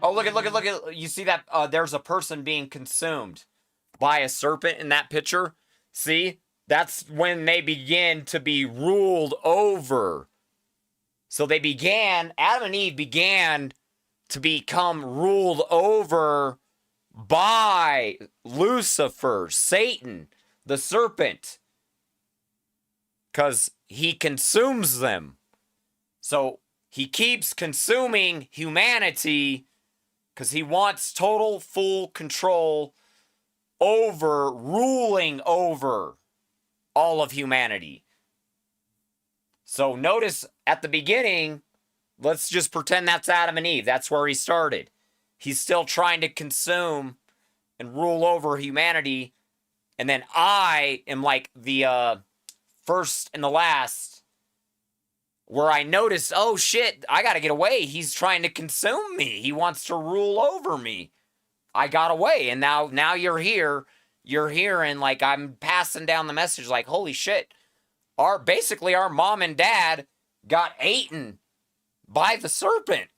Oh, look at, you see that there's a person being consumed by a serpent in that picture? See? That's when they begin to be ruled over. So Adam and Eve began to become ruled over by Lucifer, Satan, the serpent. Because he consumes them. So he keeps consuming humanity because he wants total, full control over, ruling over all of humanity. So notice at the beginning, let's just pretend that's Adam and Eve. That's where he started. He's still trying to consume and rule over humanity. And then I am like the first and the last, where I notice, oh shit, I gotta get away. He's trying to consume me. He wants to rule over me. I got away, and now you're here. You're here, and like I'm passing down the message, like holy shit. Basically our mom and dad got eaten by the serpent.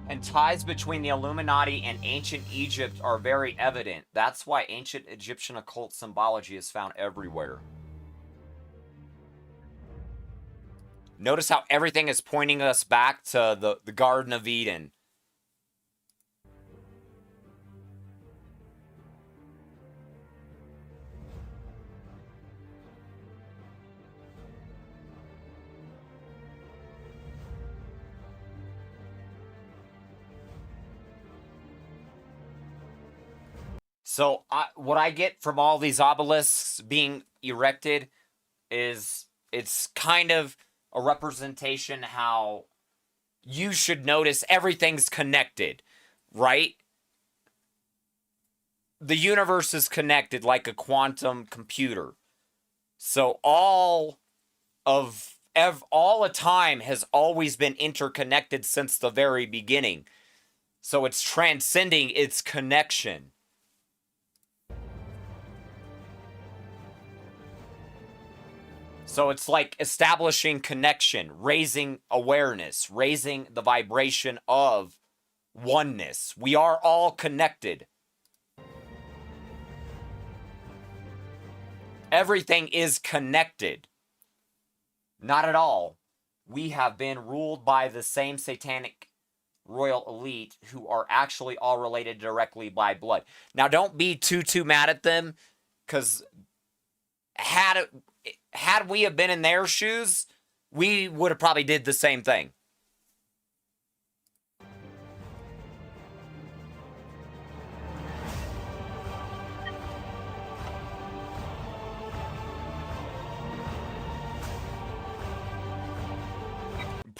And ties between the Illuminati and ancient Egypt are very evident. That's why ancient Egyptian occult symbology is found everywhere. Notice how everything is pointing us back to the Garden of Eden. So what I get from all these obelisks being erected is it's kind of a representation how you should notice everything's connected, right? The universe is connected like a quantum computer. So all of time has always been interconnected since the very beginning. So it's transcending its connection. So it's like establishing connection, raising awareness, raising the vibration of oneness. We are all connected. Everything is connected. Not at all. We have been ruled by the same satanic royal elite who are actually all related directly by blood. Now, don't be too mad at them, because had we have been in their shoes, we would have probably did the same thing.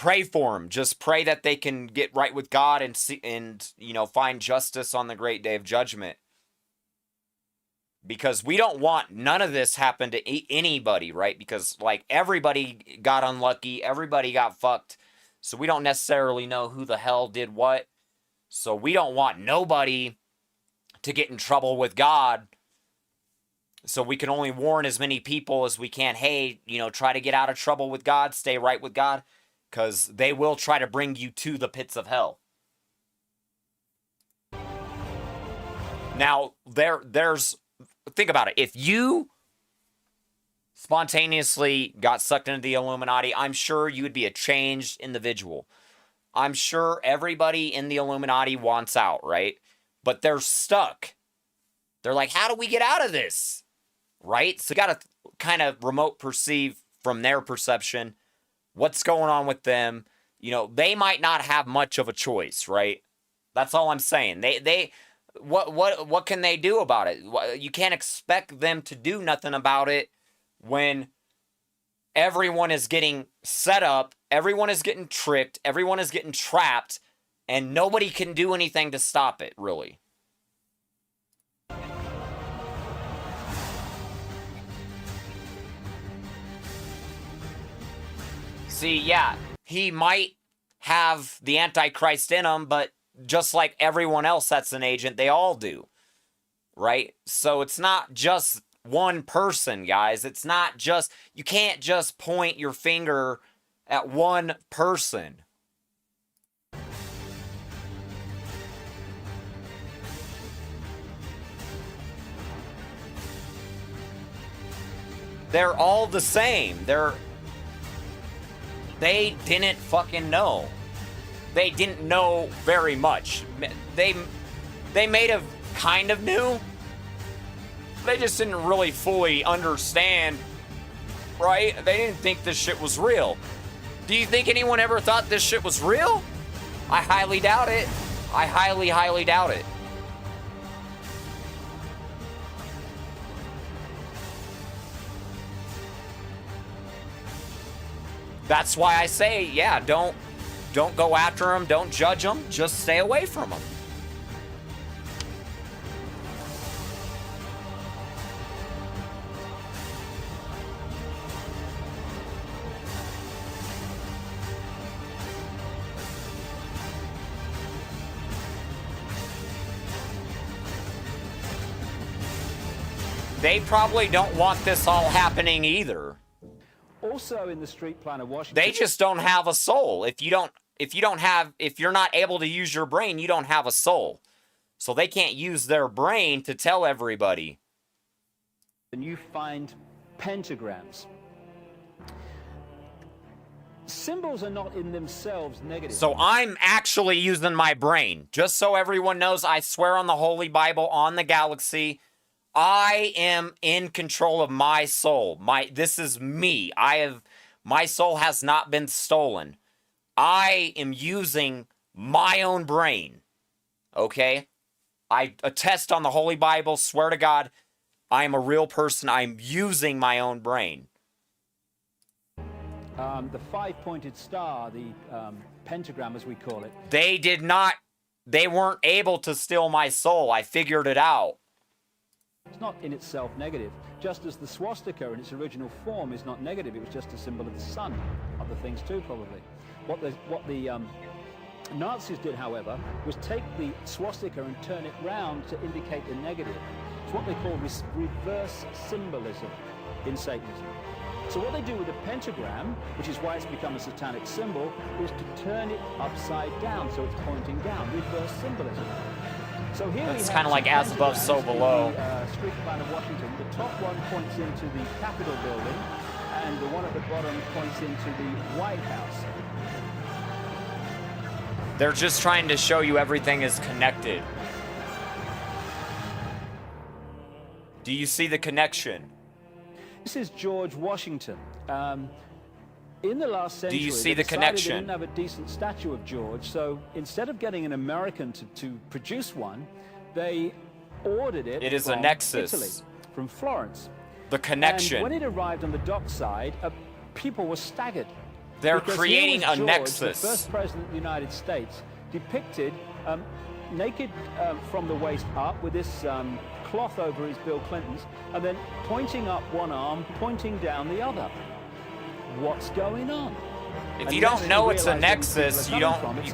pray for them. Just pray that they can get right with God and see, and find justice on the great day of judgment. Because we don't want none of this happen to anybody, right? Because like everybody got unlucky, everybody got fucked. So we don't necessarily know who the hell did what. So we don't want nobody to get in trouble with God. So we can only warn as many people as we can. Hey, try to get out of trouble with God. Stay right with God. Because they will try to bring you to the pits of hell. Now, there's... Think about it. If you spontaneously got sucked into the Illuminati, I'm sure you would be a changed individual. I'm sure everybody in the Illuminati wants out, right? But they're stuck. They're like, how do we get out of this? Right? So you got to kind of remote perceive from their perception what's going on with them. They might not have much of a choice, right? That's all I'm saying. What can they do about it? You can't expect them to do nothing about it when everyone is getting set up, everyone is getting tricked, everyone is getting trapped, and nobody can do anything to stop it, really. See, yeah, he might have the Antichrist in him, but just like everyone else that's an agent, they all do, right? So it's not just one person, guys. It's not just, you can't just point your finger at one person. They're all the same. They didn't fucking know. They didn't know very much. They may have kind of knew. They just didn't really fully understand, right? They didn't think this shit was real. Do you think anyone ever thought this shit was real? I highly doubt it. I highly, highly doubt it. That's why I say, yeah, don't go after them, don't judge them, just stay away from them. They probably don't want this all happening either. Also in the street plan of Washington, they just don't have a soul. If you're not able to use your brain, you don't have a soul. So they can't use their brain to tell everybody. And you find pentagrams. Symbols are not in themselves negative. So I'm actually using my brain. Just so everyone knows, I swear on the Holy Bible, on the galaxy, I am in control of my soul. This is me. My soul has not been stolen. I am using my own brain. Okay? I attest on the Holy Bible, swear to God, I am a real person. I'm using my own brain. The five-pointed star, the pentagram as we call it. They weren't able to steal my soul. I figured it out. It's not in itself negative, just as the swastika in its original form is not negative. It was just a symbol of the sun. Other things too, probably. What the Nazis did, however, was take the swastika and turn it round to indicate the negative. It's what they call reverse symbolism in Satanism. So what they do with the pentagram, which is why it's become a satanic symbol, is to turn it upside down, so it's pointing down. Reverse symbolism. So here it's kind of like as above, so below. Street plan of Washington. The top one points into the Capitol building, and the one at the bottom points into the White House. They're just trying to show you everything is connected. Do you see the connection? This is George Washington. In the last century, do you see the connection? They didn't have a decent statue of George, so instead of getting an American to produce one, they ordered it. It is from a nexus. Italy, from Florence. The connection. And when it arrived on the dockside, people were staggered. They're Because creating here was a George, nexus. the first president of the United States, depicted naked from the waist up with this cloth over his Bill Clinton's, and then pointing up one arm, pointing down the other. What's going on? If you don't know it's a nexus, you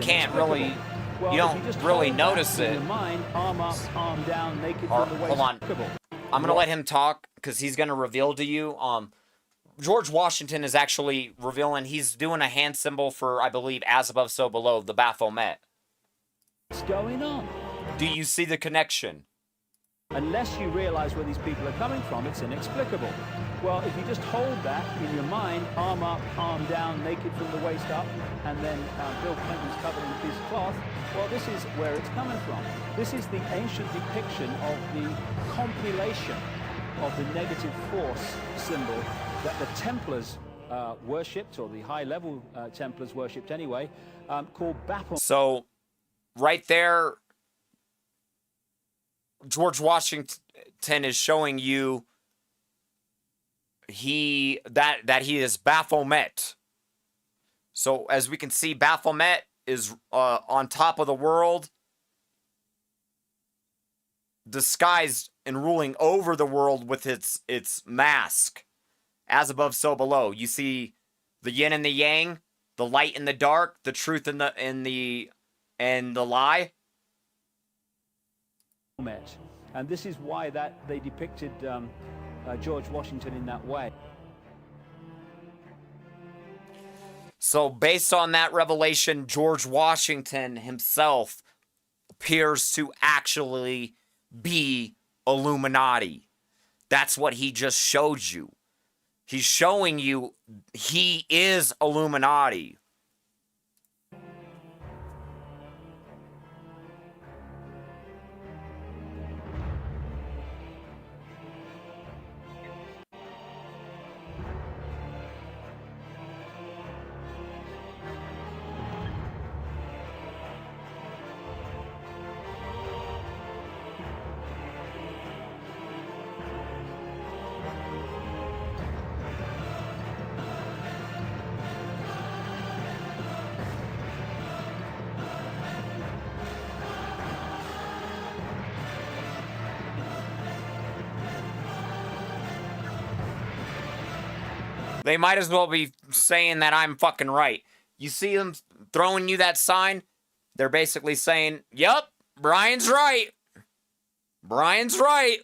can't really, Well, you don't really notice it. In your mind, arm up, arm down, naked from the waist. Hold on. I'm gonna let him talk because he's gonna reveal to you. George Washington is actually revealing. He's doing a hand symbol for, I believe, as above, so below, the Baphomet. What's going on? Do you see the connection? Unless you realize where these people are coming from, it's inexplicable. Well, if you just hold that in your mind, arm up, arm down, naked from the waist up, and then Bill Clinton's covered in a piece of cloth, well, this is where it's coming from. This is the ancient depiction of the compilation of the negative force symbol that the Templars worshipped, or the high-level Templars worshipped anyway, called Baphomet. So, right there, George Washington is showing you that he is Baphomet. So as we can see, Baphomet is on top of the world, disguised and ruling over the world with its mask. As above, so below. You see the yin and the yang, the light and the dark, the truth and the lie. And this is why they depicted George Washington in that way. So based on that revelation, George Washington himself appears to actually be Illuminati. That's what he just showed you. He's showing you he is Illuminati. They might as well be saying that I'm fucking right. You see them throwing you that sign? They're basically saying, yup, Brian's right. Brian's right.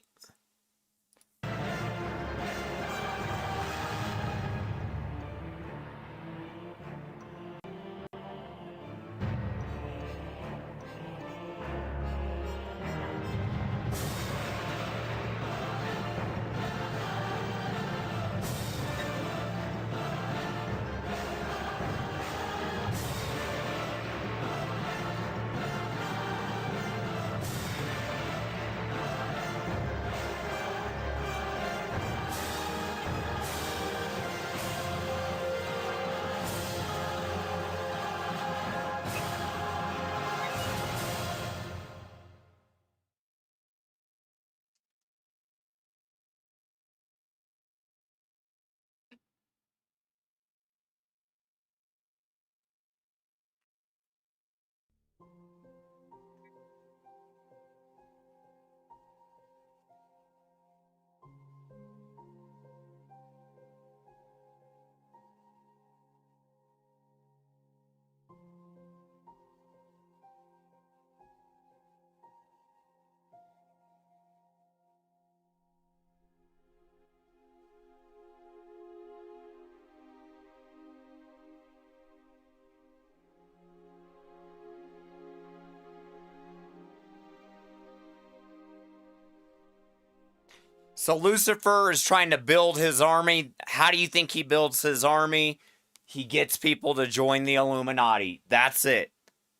So Lucifer is trying to build his army. How do you think he builds his army? He gets people to join the Illuminati. That's it.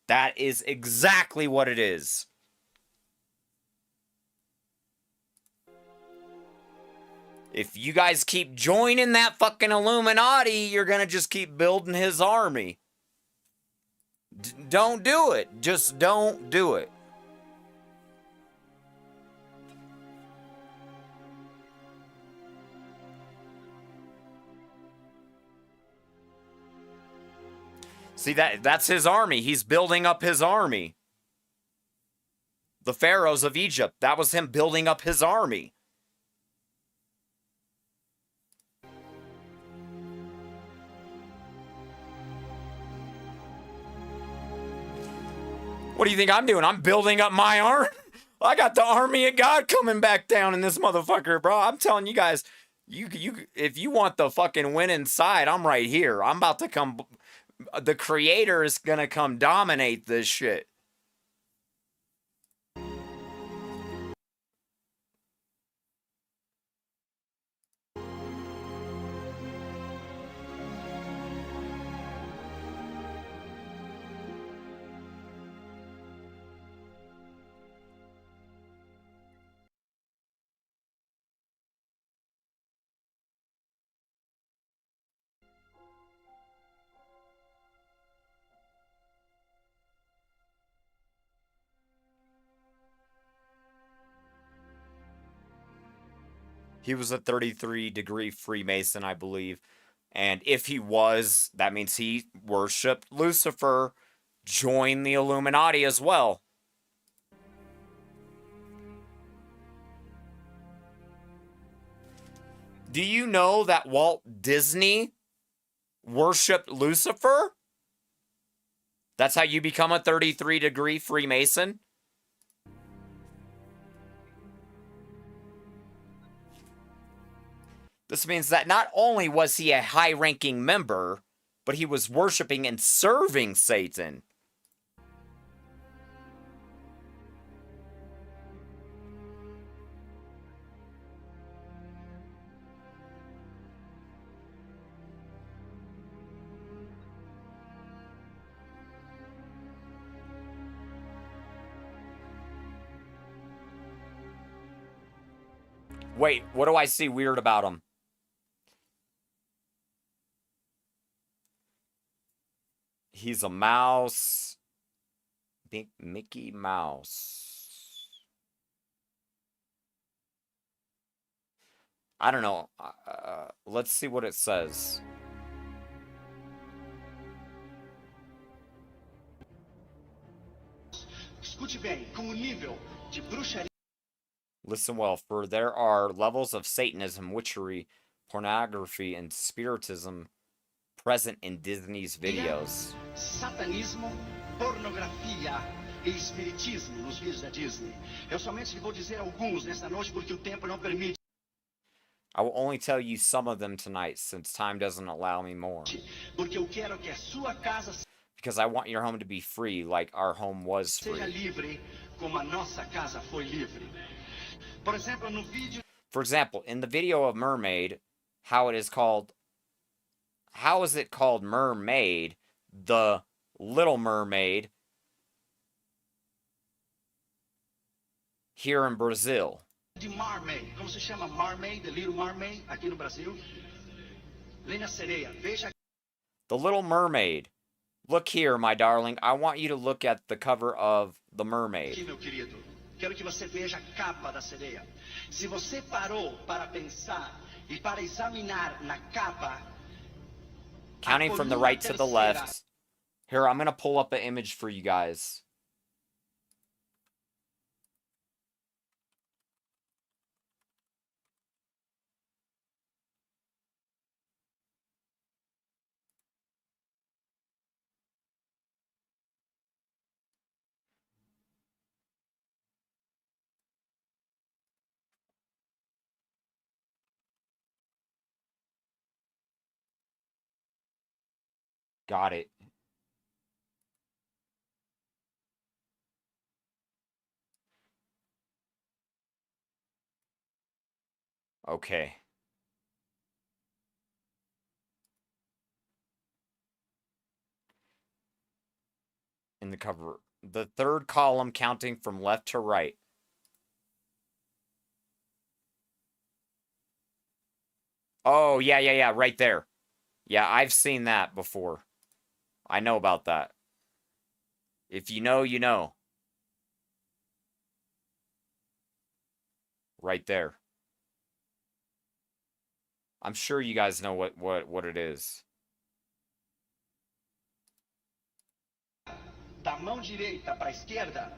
That is exactly what it is. If you guys keep joining that fucking Illuminati, you're gonna just keep building his army. Don't do it. Just don't do it. See, that's his army. He's building up his army. The pharaohs of Egypt, that was him building up his army. What do you think I'm doing? I'm building up my army. I got the army of God coming back down in this motherfucker, bro. I'm telling you guys, if you want the fucking win inside, I'm right here. I'm about to come. The creator is gonna come dominate this shit. He was a 33-degree Freemason, I believe. And if he was, that means he worshipped Lucifer, joined the Illuminati as well. Do you know that Walt Disney worshipped Lucifer? That's how you become a 33-degree Freemason? This means that not only was he a high-ranking member, but he was worshiping and serving Satan. Wait, what do I see weird about him? He's a mouse. Big Mickey Mouse. I don't know. Let's see what it says. Escute bem, com o nível de bruxaria. Listen well, for there are levels of Satanism, witchery, pornography, and spiritism present in Disney's videos. Satanismo, pornografia e espiritismo nos vídeos da Disney. Eu somente vou dizer alguns nesta noite porque o tempo não permite. I will only tell you some of them tonight since time doesn't allow me more. Porque eu quero que a sua casa Because I want your home to be free like our home was free. seja livre como a nossa casa foi livre. Por exemplo, no vídeo. For example, in the video of Mermaid, how is it called Mermaid? The Little Mermaid here in Brazil. De Mermaid, como se chama Mermaid, The Little Mermaid, aqui no Brasil. Linha Sereia, veja. The Little Mermaid. Look here, my darling. I want you to look at the cover of The Mermaid. Aqui, meu querido. Quero que você veja a capa da sereia. Se você parou para pensar e para examinar na capa. Counting from the right to the left. Here, I'm going to pull up an image for you guys. Got it. Okay. In the cover. The third column counting from left to right. Oh, yeah, right there. Yeah, I've seen that before. I know about that. If you know, you know. Right there. I'm sure you guys know what it is. da mão direita para a esquerda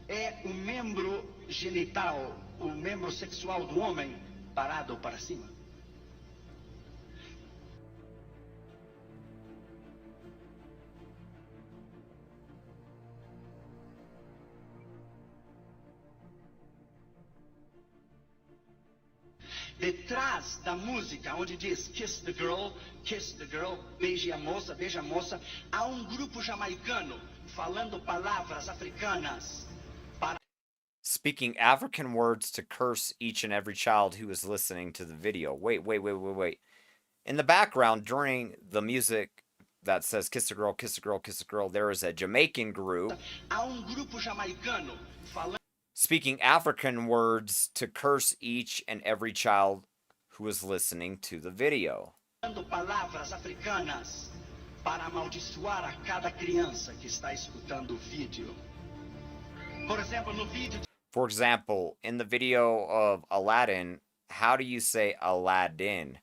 é o membro genital, o membro sexual do homem parado para cima. Detrás da música, onde diz kiss the girl, beije a moça, há um grupo jamaicano falando palavras africanas. Speaking African words to curse each and every child who is listening to the video. Wait. In the background, during the music that says kiss the girl, there is a Jamaican group Há um grupo jamaicano falando speaking African words to curse each and every child who is listening to the video. palavras africanas para amaldiçoar a cada criança que está escutando o vídeo. Por exemplo, no vídeo. For example, in the video of Aladdin, how do you say Aladdin?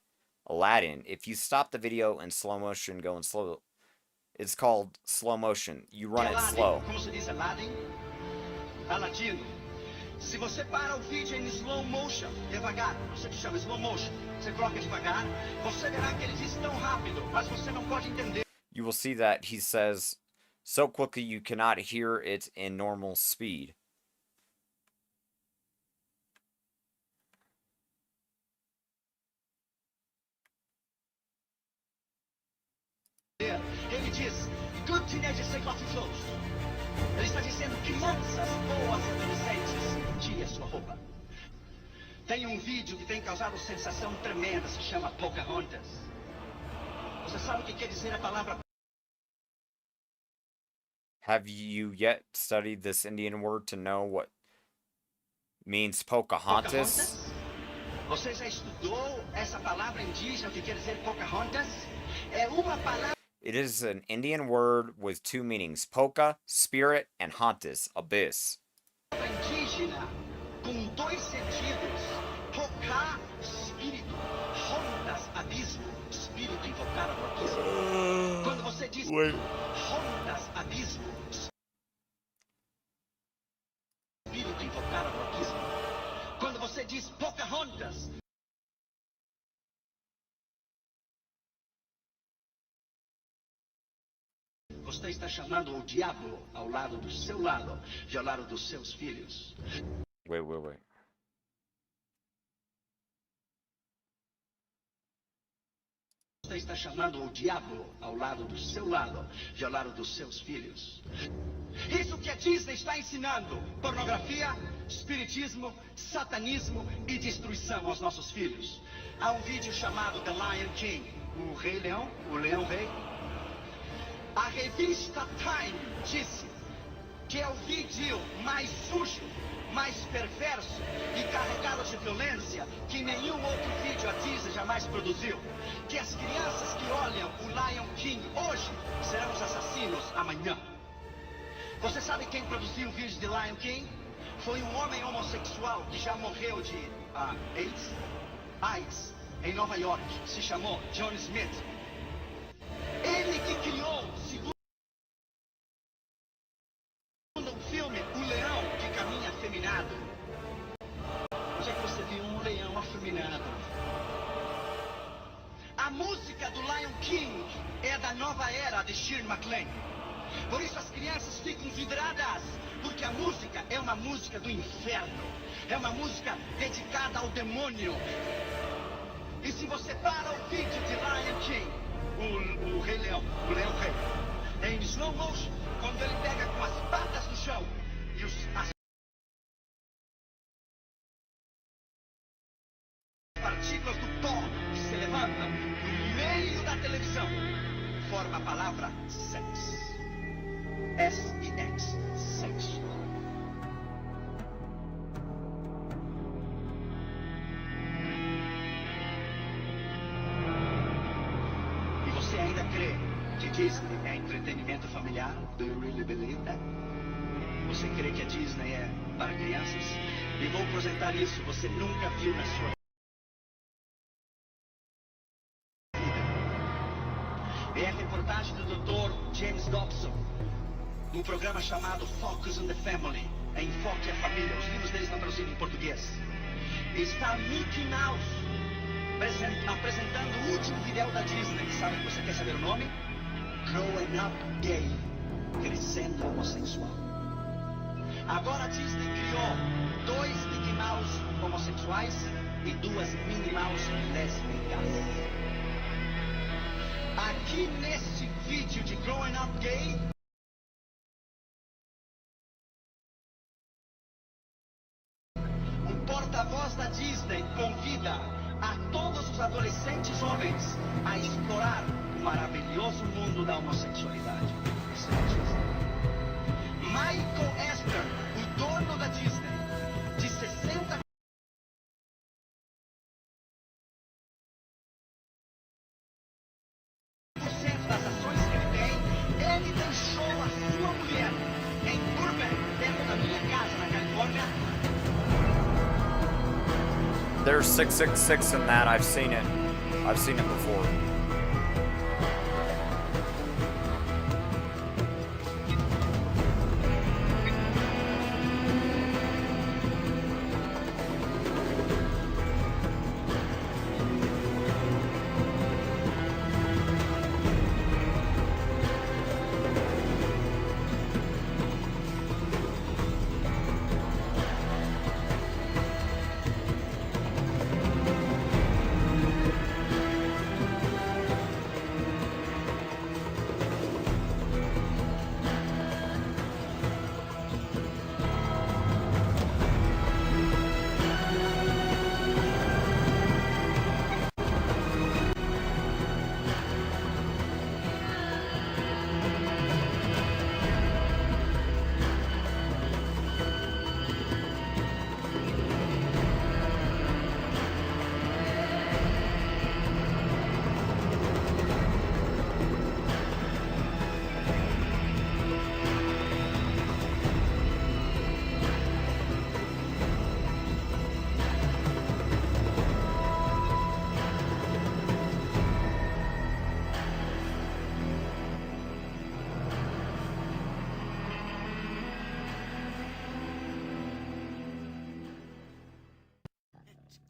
Aladdin. If you stop the video in slow motion, go in slow, it's called slow motion. You run it slow. Como se diz Aladdin? Aladino. Se você para o vídeo em slow motion, devagar, você que chama slow motion, você coloca devagar, você verá que ele diz tão rápido, mas você não pode entender. You will see that he says so quickly you cannot hear it in normal speed. Ele diz, good teenagers take off your clothes. Ele está dizendo, crianças boas adolescentes, tire a sua roupa. Tem um vídeo que tem causado sensação tremenda, se chama Pocahontas. Você sabe o que quer dizer a palavra? Have you yet studied this Indian word to know what means Pocahontas? Você já estudou essa palavra indígena que quer dizer Pocahontas? É uma palavra. It is an Indian word with two meanings, poca, spirit, and hontas, abyss. Indígena com dois sentidos. Poca, espírito. Hontas, abismo. Espírito invocado por abismo. Quando você diz hontas, abismo. Espírito invocado por abismo. Quando você diz Pocahontas. Você está chamando o diabo ao lado do seu lado e ao lado dos seus filhos. Wait. Você está chamando o diabo ao lado do seu lado e ao lado dos seus filhos. Isso que a Disney está ensinando: pornografia, espiritismo, satanismo e destruição aos nossos filhos. Há um vídeo chamado The Lion King, o Rei Leão, o Leão Rei. A revista Time disse que é o vídeo mais sujo, mais perverso e carregado de violência que nenhum outro vídeo a Disney jamais produziu. Que as crianças que olham o Lion King hoje serão os assassinos amanhã. Você sabe quem produziu o vídeo de Lion King? Foi um homem homossexual que já morreu de AIDS em Nova York. Se chamou John Smith. Ele que criou, segundo o filme, o leão que caminha afeminado. Onde é que você viu um leão afeminado? A música do Lion King é da nova era de Shirley MacLaine. Por isso as crianças ficam vidradas, porque a música é uma música do inferno. É uma música dedicada ao demônio. E se você para o vídeo de Lion King, o Rei Leão, o Leão Rei, em slow motion, quando ele pega com as patas no chão e as partículas do pó que se levantam no meio da televisão, forma a palavra sex. S-E-X, sexo. Você ainda crê que Disney é entretenimento familiar? Do you really believe that? Você crê que a Disney é para crianças? E vou apresentar isso, você nunca viu na sua vida. É a reportagem do Dr. James Dobson. um programa chamado Focus on the Family, Enfoque a Família, os livros deles estão traduzidos em português. Está Mickey Mouse apresentando o último vídeo da Disney. Sabe que você quer saber o nome? Growing Up Gay, crescendo homossexual. Agora a Disney criou 2 Mickey Mouse homossexuais e 2 Minnie Mouse lésbicas. Aqui neste vídeo de Growing Up Gay, o porta-voz da Disney convida a todos os adolescentes homens a explorar o maravilhoso mundo da homossexualidade. Isso é a Disney. Michael Astor, o dono da Disney, de 60 das ações que ele deixou a sua mulher em Burbank, dentro da minha casa na Califórnia. There's 666 in that. I've seen it. I've seen it before.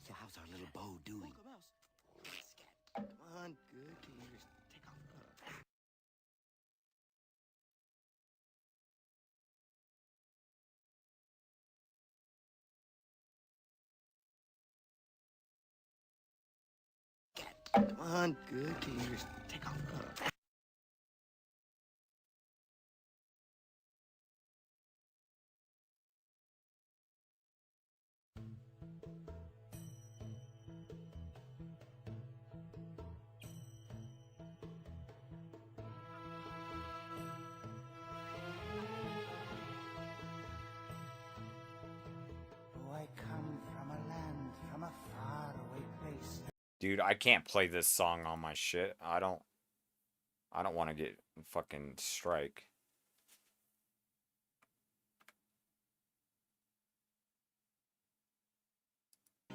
So how's our little bow doing? Come on, good. Can you just take off? Come on, good. Can you just take off? I come from a land, from a faraway place. Dude, I can't play this song on my shit. I don't want to get fucking strike.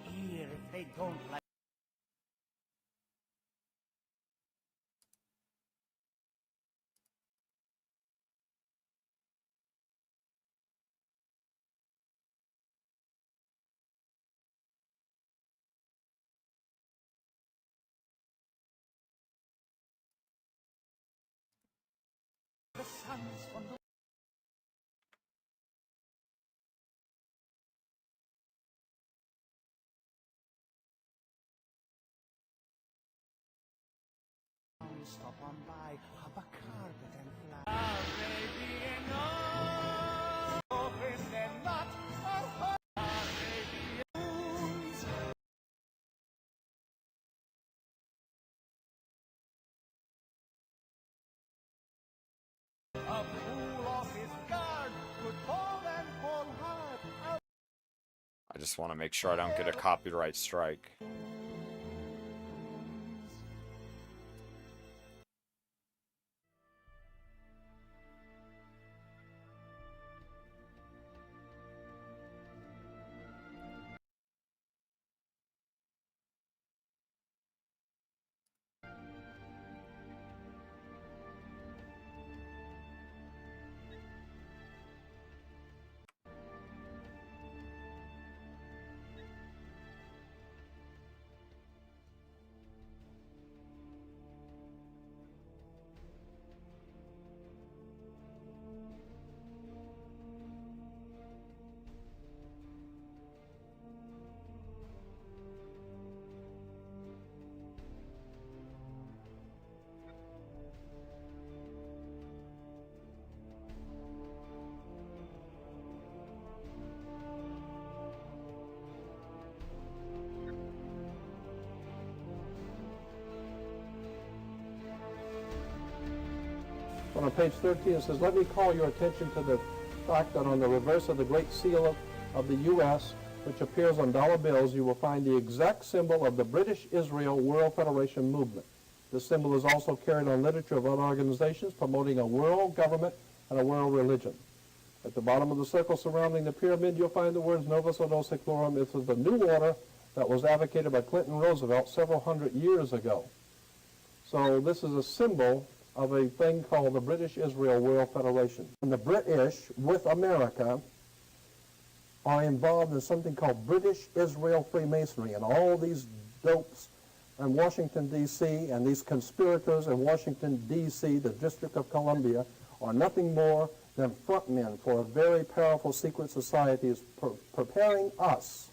Here, if they don't like. The sons from the stop on by, hop a carpet and fly. Arabian Nights, open them not, Arabians. A fool off his guard could fall and fall hard. I just want to make sure I don't get a copyright strike. But on page 13 it says, let me call your attention to the fact that on the reverse of the Great Seal of the U.S., which appears on dollar bills, you will find the exact symbol of the British Israel World Federation movement. This symbol is also carried on literature of other organizations promoting a world government and a world religion. At the bottom of the circle surrounding the pyramid, you'll find the words Novus Ordo Seclorum. This is the new order that was advocated by Clinton Roosevelt several hundred years ago. So this is a symbol of a thing called the British Israel World Federation. And the British, with America, are involved in something called British Israel Freemasonry, and all these dopes in Washington, D.C., and these conspirators in Washington, D.C., the District of Columbia, are nothing more than frontmen for a very powerful secret society is preparing us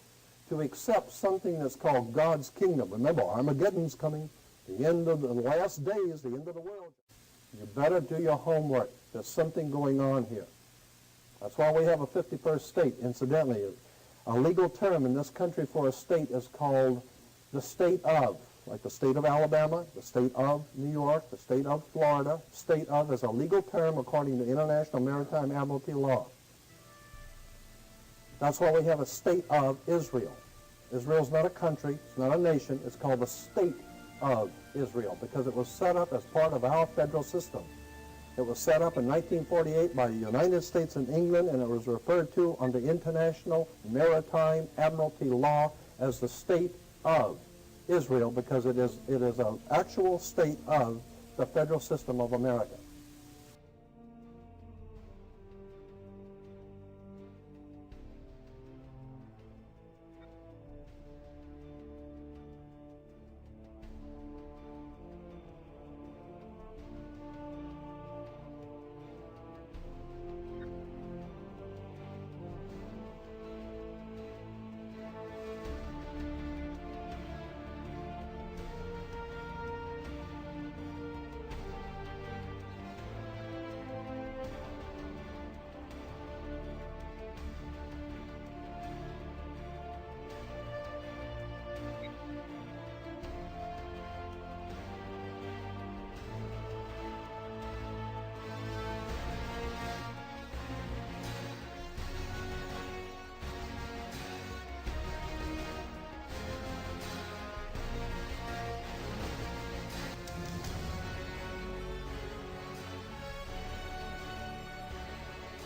to accept something that's called God's kingdom. Remember, Armageddon's coming, the end of the last days, the end of the world. You better do your homework. There's something going on here. That's why we have a 51st state. Incidentally, a legal term in this country for a state is called the state of, like the state of Alabama, the state of New York, the state of Florida. State of is a legal term according to International Maritime Admiralty law. That's why we have a state of Israel. Israel's not a country, it's not a nation, it's called the state of Israel because it was set up as part of our federal system. It was set up in 1948 by the United States and England, and it was referred to under International Maritime Admiralty law as the state of Israel because it is an actual state of the federal system of America.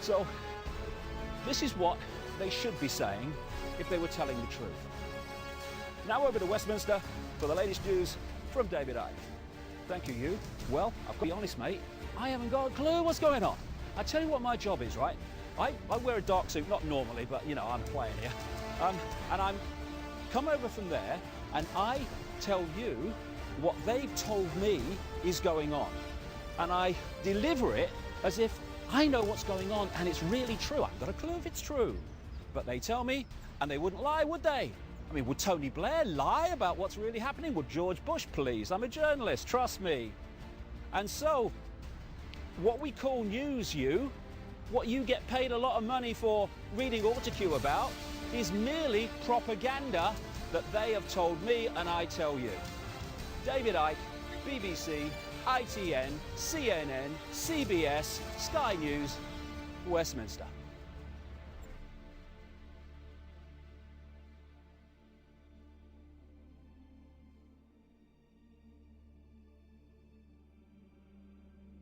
So, this is what they should be saying if they were telling the truth. Now over to Westminster for the latest news from David Icke. Thank you, you. Well, I've got to be honest, mate, I haven't got a clue what's going on. I tell you what my job is, right? I wear a dark suit, not normally, but, you know, I'm playing here. And I'm come over from there, and I tell you what they've told me is going on. And I deliver it as if I know what's going on and it's really true. I've got a clue if it's true. But they tell me, and they wouldn't lie, would they? I mean, would Tony Blair lie about what's really happening? Would George Bush, please? I'm a journalist, trust me. And so, what we call news, what you get paid a lot of money for reading AutoQ about, is merely propaganda that they have told me and I tell you. David Icke, BBC, ITN, CNN, CBS, Sky News, Westminster.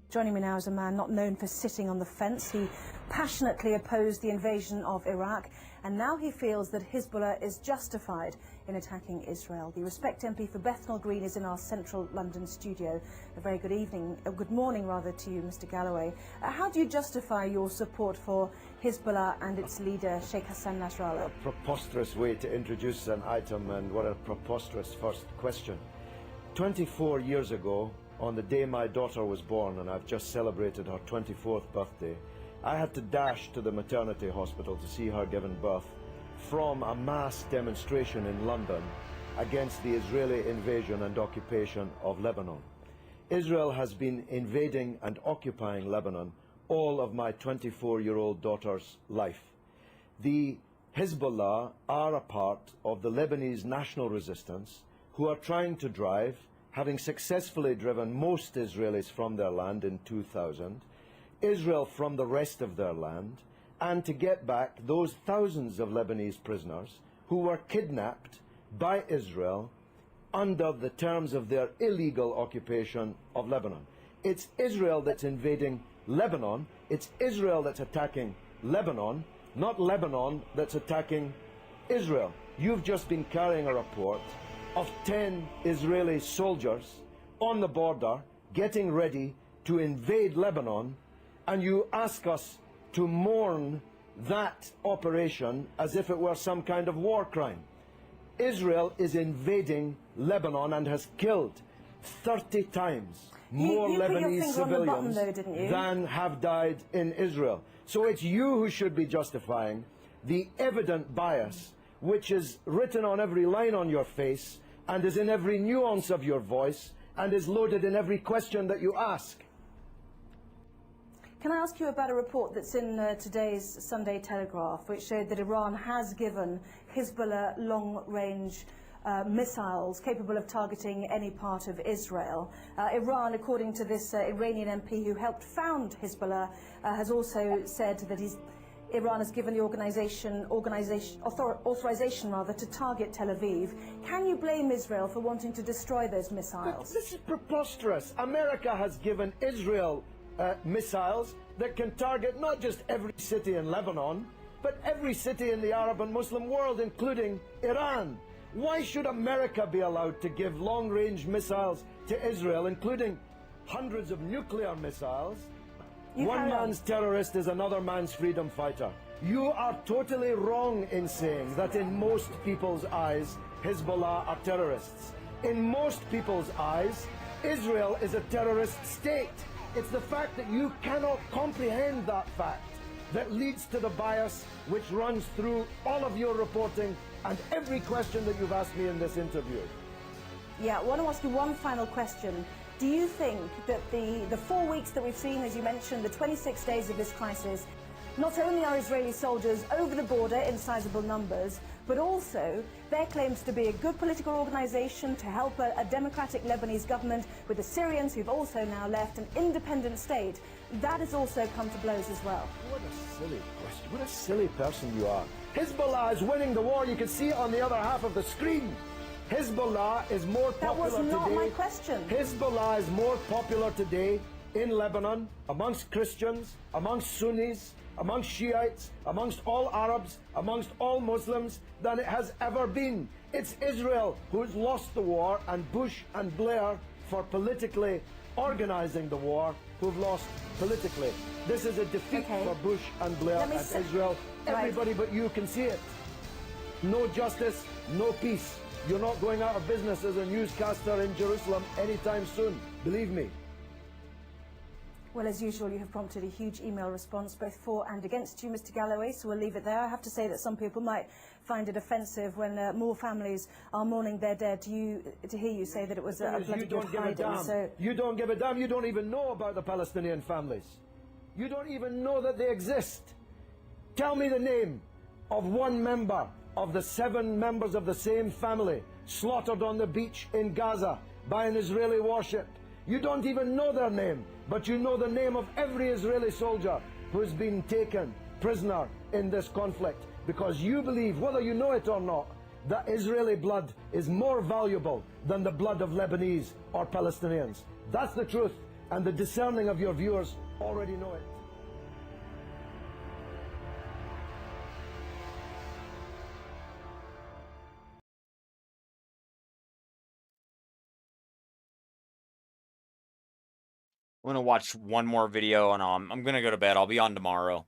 Joining me now is a man not known for sitting on the fence. He passionately opposed the invasion of Iraq, and now he feels that Hezbollah is justified in attacking Israel. The Respect MP for Bethnal Green is in our central London studio. A very good evening, good morning rather, to you, Mr. Galloway. How do you justify your support for Hezbollah and its leader, Sheikh Hassan Nasrallah? A preposterous way to introduce an item, and what a preposterous first question. 24 years ago, on the day my daughter was born, and I've just celebrated her 24th birthday, I had to dash to the maternity hospital to see her given birth from a mass demonstration in London against the Israeli invasion and occupation of Lebanon. Israel has been invading and occupying Lebanon all of my 24-year-old daughter's life. The Hezbollah are a part of the Lebanese national resistance who are trying to drive having successfully driven most Israelis from their land in 2000, Israel from the rest of their land, and to get back those thousands of Lebanese prisoners who were kidnapped by Israel under the terms of their illegal occupation of Lebanon. It's Israel that's invading Lebanon. It's Israel that's attacking Lebanon, not Lebanon that's attacking Israel. You've just been carrying a report of 10 Israeli soldiers on the border getting ready to invade Lebanon, and you ask us to mourn that operation as if it were some kind of war crime. Israel is invading Lebanon and has killed 30 times more Lebanese civilians than have died in Israel. So it's you who should be justifying the evident bias which is written on every line on your face and is in every nuance of your voice and is loaded in every question that you ask. Can I ask you about a report that's in today's Sunday Telegraph, which showed that Iran has given Hezbollah long-range missiles capable of targeting any part of Israel? Iran, according to this Iranian MP who helped found Hezbollah, has also said that Iran has given the authorization to target Tel Aviv. Can you blame Israel for wanting to destroy those missiles? This is preposterous. America has given Israel missiles that can target not just every city in Lebanon, but every city in the Arab and Muslim world, including Iran. Why should America be allowed to give long-range missiles to Israel, including hundreds of nuclear missiles? One man's terrorist is another man's freedom fighter. You are totally wrong in saying that in most people's eyes, Hezbollah are terrorists. In most people's eyes, Israel is a terrorist state. It's the fact that you cannot comprehend that fact that leads to the bias which runs through all of your reporting and every question that you've asked me in this interview. Yeah, I want to ask you one final question. Do you think that the 4 weeks that we've seen, as you mentioned, the 26 days of this crisis, not only are Israeli soldiers over the border in sizable numbers, but also their claims to be a good political organization to help a democratic Lebanese government with the Syrians who've also now left an independent state, that has also come to blows as well? What a silly question. What a silly person you are. Hezbollah is winning the war. You can see it on the other half of the screen. Hezbollah is more popular today. That was not my question. Hezbollah is more popular today in Lebanon, amongst Christians, amongst Sunnis, amongst Shiites, amongst all Arabs, amongst all Muslims, than it has ever been. It's Israel who's lost the war, and Bush and Blair, for politically organizing the war, who've lost politically. This is a defeat for Bush and Blair and Israel. Everybody but you can see it. No justice, no peace. You're not going out of business as a newscaster in Jerusalem anytime soon, believe me. Well, as usual, you have prompted a huge email response, both for and against you, Mr. Galloway, so we'll leave it there. I have to say that some people might find it offensive when more families are mourning their dead to hear you say that it was a bloody good hiding. So you don't give a damn. You don't even know about the Palestinian families. You don't even know that they exist. Tell me the name of one member of the 7 members of the same family slaughtered on the beach in Gaza by an Israeli warship. You don't even know their name, but you know the name of every Israeli soldier who's been taken prisoner in this conflict, because you believe, whether you know it or not, that Israeli blood is more valuable than the blood of Lebanese or Palestinians. That's the truth, and the discerning of your viewers already know it. I'm gonna watch one more video and I'm gonna go to bed. I'll be on tomorrow.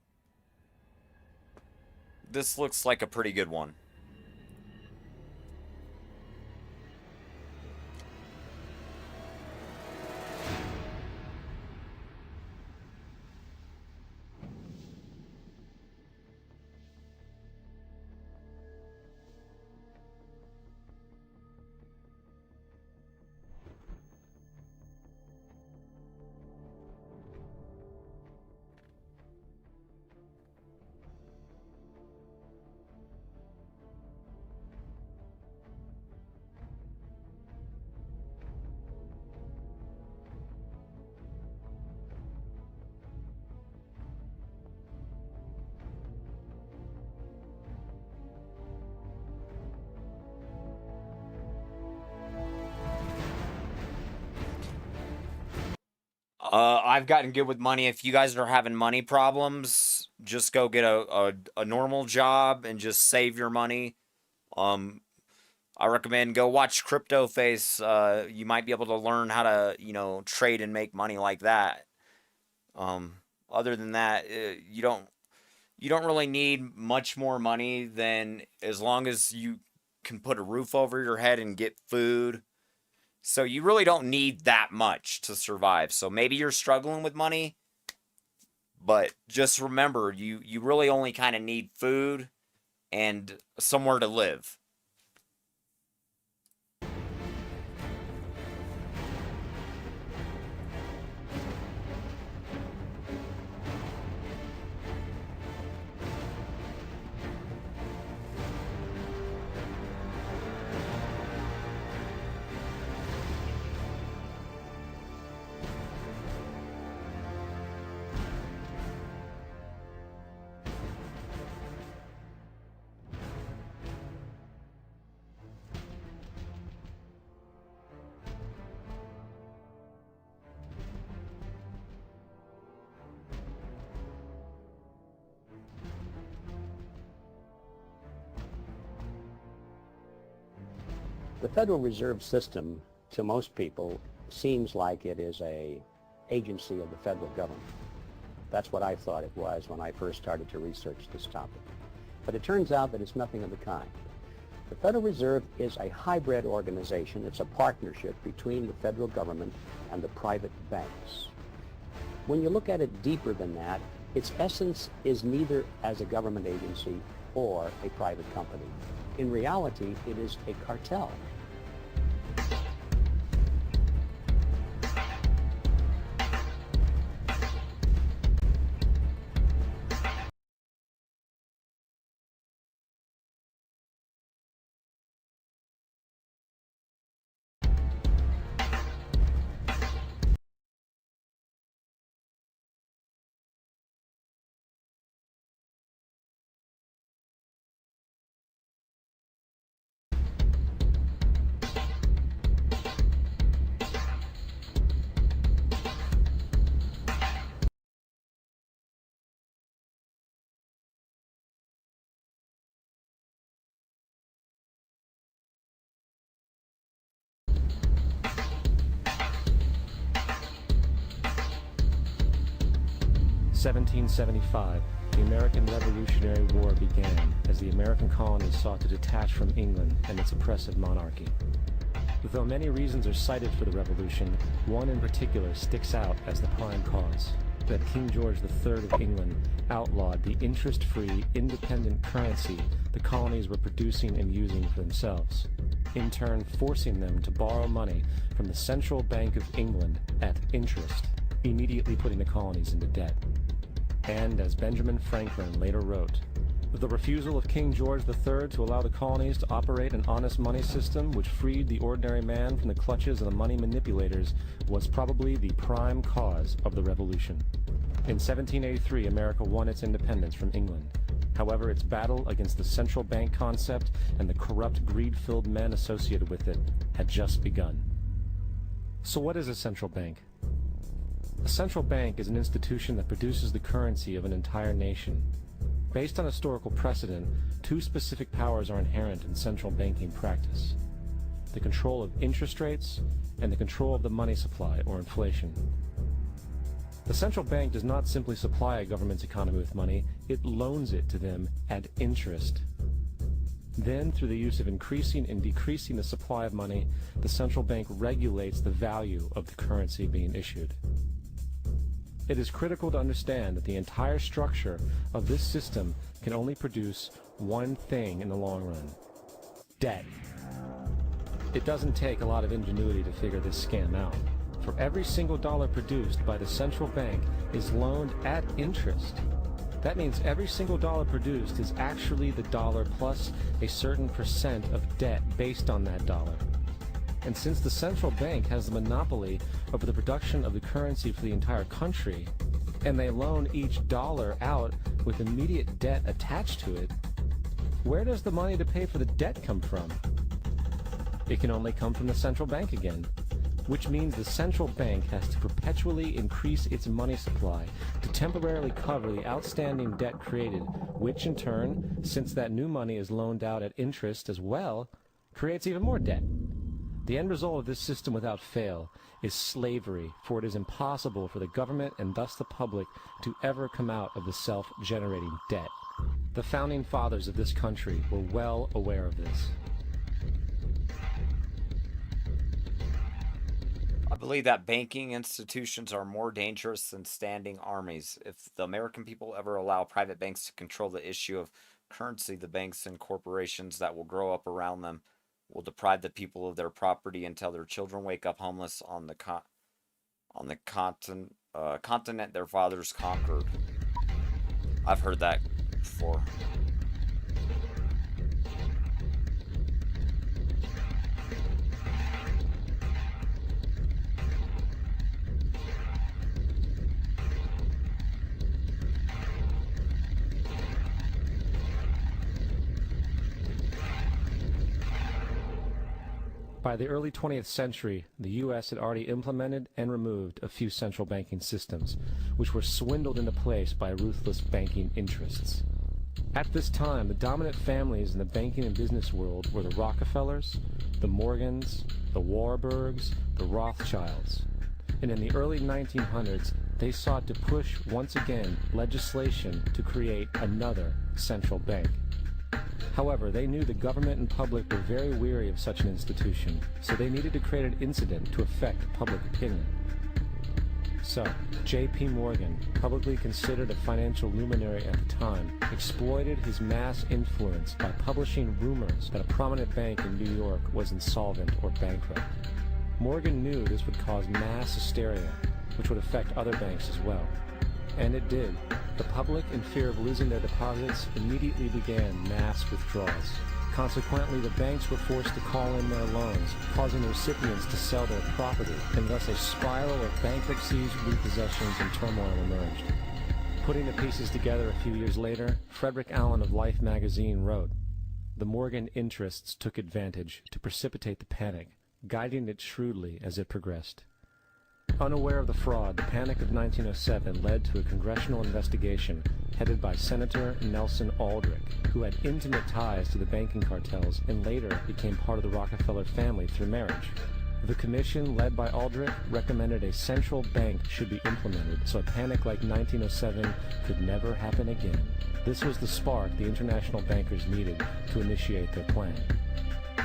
This looks like a pretty good one. I've gotten good with money. If you guys are having money problems, just go get a normal job and just save your money. I recommend go watch Crypto Face. You might be able to learn how to, trade and make money like that. Other than that, you don't really need much more money than as long as you can put a roof over your head and get food. So you really don't need that much to survive. So maybe you're struggling with money, but just remember, you really only kind of need food and somewhere to live. The Federal Reserve System, to most people, seems like it is an agency of the federal government. That's what I thought it was when I first started to research this topic. But it turns out that it's nothing of the kind. The Federal Reserve is a hybrid organization. It's a partnership between the federal government and the private banks. When you look at it deeper than that, its essence is neither as a government agency or a private company. In reality, it is a cartel. (1775), the American Revolutionary War began as the American colonies sought to detach from England and its oppressive monarchy. Though many reasons are cited for the revolution, one in particular sticks out as the prime cause: that King George III of England outlawed the interest-free, independent currency the colonies were producing and using for themselves, in turn forcing them to borrow money from the Central Bank of England at interest, immediately putting the colonies into debt. And as Benjamin Franklin later wrote, the refusal of King George III to allow the colonies to operate an honest money system which freed the ordinary man from the clutches of the money manipulators was probably the prime cause of the revolution. In 1783, America won its independence from England. However, its battle against the central bank concept and the corrupt, greed-filled men associated with it had just begun. So what is a central bank? A central bank is an institution that produces the currency of an entire nation. Based on historical precedent, two specific powers are inherent in central banking practice: the control of interest rates and the control of the money supply, or inflation. The central bank does not simply supply a government's economy with money, it loans it to them at interest. Then, through the use of increasing and decreasing the supply of money, the central bank regulates the value of the currency being issued. It is critical to understand that the entire structure of this system can only produce one thing in the long run: debt. It doesn't take a lot of ingenuity to figure this scam out. For every single dollar produced by the central bank is loaned at interest. That means every single dollar produced is actually the dollar plus a certain percent of debt based on that dollar. And since the central bank has the monopoly over the production of the currency for the entire country, and they loan each dollar out with immediate debt attached to it, where does the money to pay for the debt come from? It can only come from the central bank again. which means the central bank has to perpetually increase its money supply to temporarily cover the outstanding debt created, which in turn, since that new money is loaned out at interest as well, creates even more debt. The end result of this system without fail is slavery, for it is impossible for the government and thus the public to ever come out of the self-generating debt. The founding fathers of this country were well aware of this. I believe that banking institutions are more dangerous than standing armies. If the American people ever allow private banks to control the issue of currency, the banks and corporations that will grow up around them will deprive the people of their property until their children wake up homeless on the continent their fathers conquered. I've heard that before. By the early 20th century, the U.S. had already implemented and removed a few central banking systems, which were swindled into place by ruthless banking interests. At this time, the dominant families in the banking and business world were the Rockefellers, the Morgans, the Warburgs, the Rothschilds. And in the early 1900s, they sought to push once again legislation to create another central bank. However, they knew the government and public were very weary of such an institution, so they needed to create an incident to affect public opinion. So, J.P. Morgan, publicly considered a financial luminary at the time, exploited his mass influence by publishing rumors that a prominent bank in New York was insolvent or bankrupt. Morgan knew this would cause mass hysteria, which would affect other banks as well. And it did. The public, in fear of losing their deposits, immediately began mass withdrawals. Consequently, the banks were forced to call in their loans, causing the recipients to sell their property, and thus a spiral of bankruptcies, repossessions, and turmoil emerged. Putting the pieces together a few years later, Frederick Allen of Life magazine wrote, "The Morgan interests took advantage to precipitate the panic, guiding it shrewdly as it progressed." Unaware of the fraud, the Panic of 1907 led to a congressional investigation headed by Senator Nelson Aldrich, who had intimate ties to the banking cartels and later became part of the Rockefeller family through marriage. The commission, led by Aldrich, recommended a central bank should be implemented so a panic like 1907 could never happen again. This was the spark the international bankers needed to initiate their plan.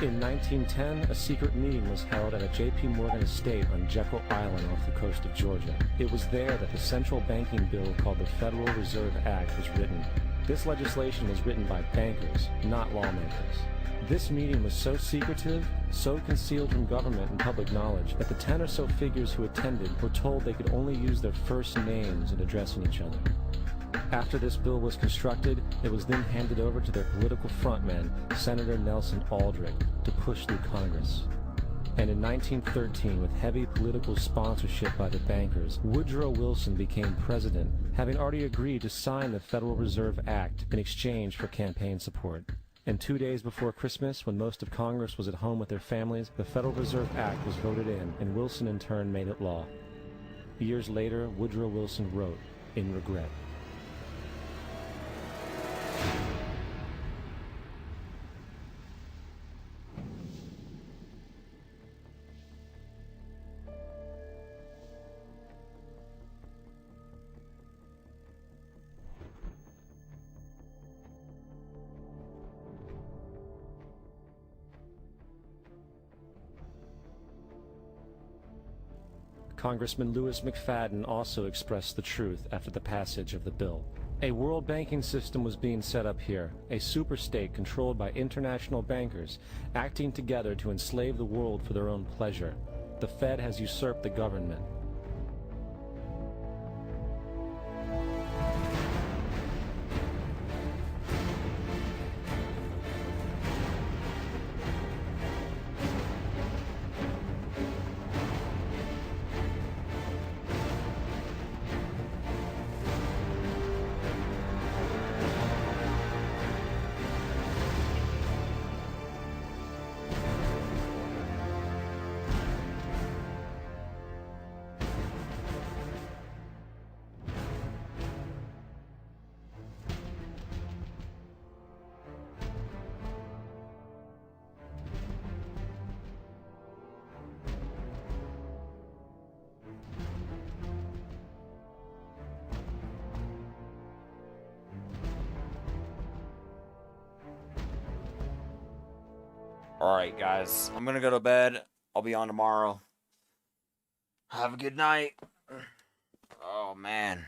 In 1910, a secret meeting was held at a J.P. Morgan estate on Jekyll Island off the coast of Georgia. It was there that the central banking bill called the Federal Reserve Act was written. This legislation was written by bankers, not lawmakers. This meeting was so secretive, so concealed from government and public knowledge, that the 10 or so figures who attended were told they could only use their first names in addressing each other. After this bill was constructed, it was then handed over to their political frontman, Senator Nelson Aldrich, to push through Congress. And in 1913, with heavy political sponsorship by the bankers, Woodrow Wilson became president, having already agreed to sign the Federal Reserve Act in exchange for campaign support. And 2 days before Christmas, when most of Congress was at home with their families, the Federal Reserve Act was voted in, and Wilson in turn made it law. Years later, Woodrow Wilson wrote, in regret, Congressman Louis McFadden also expressed the truth after the passage of the bill. A world banking system was being set up here, a superstate controlled by international bankers, acting together to enslave the world for their own pleasure. The Fed has usurped the government. Alright, guys. I'm gonna go to bed. I'll be on tomorrow. Have a good night. Oh, man.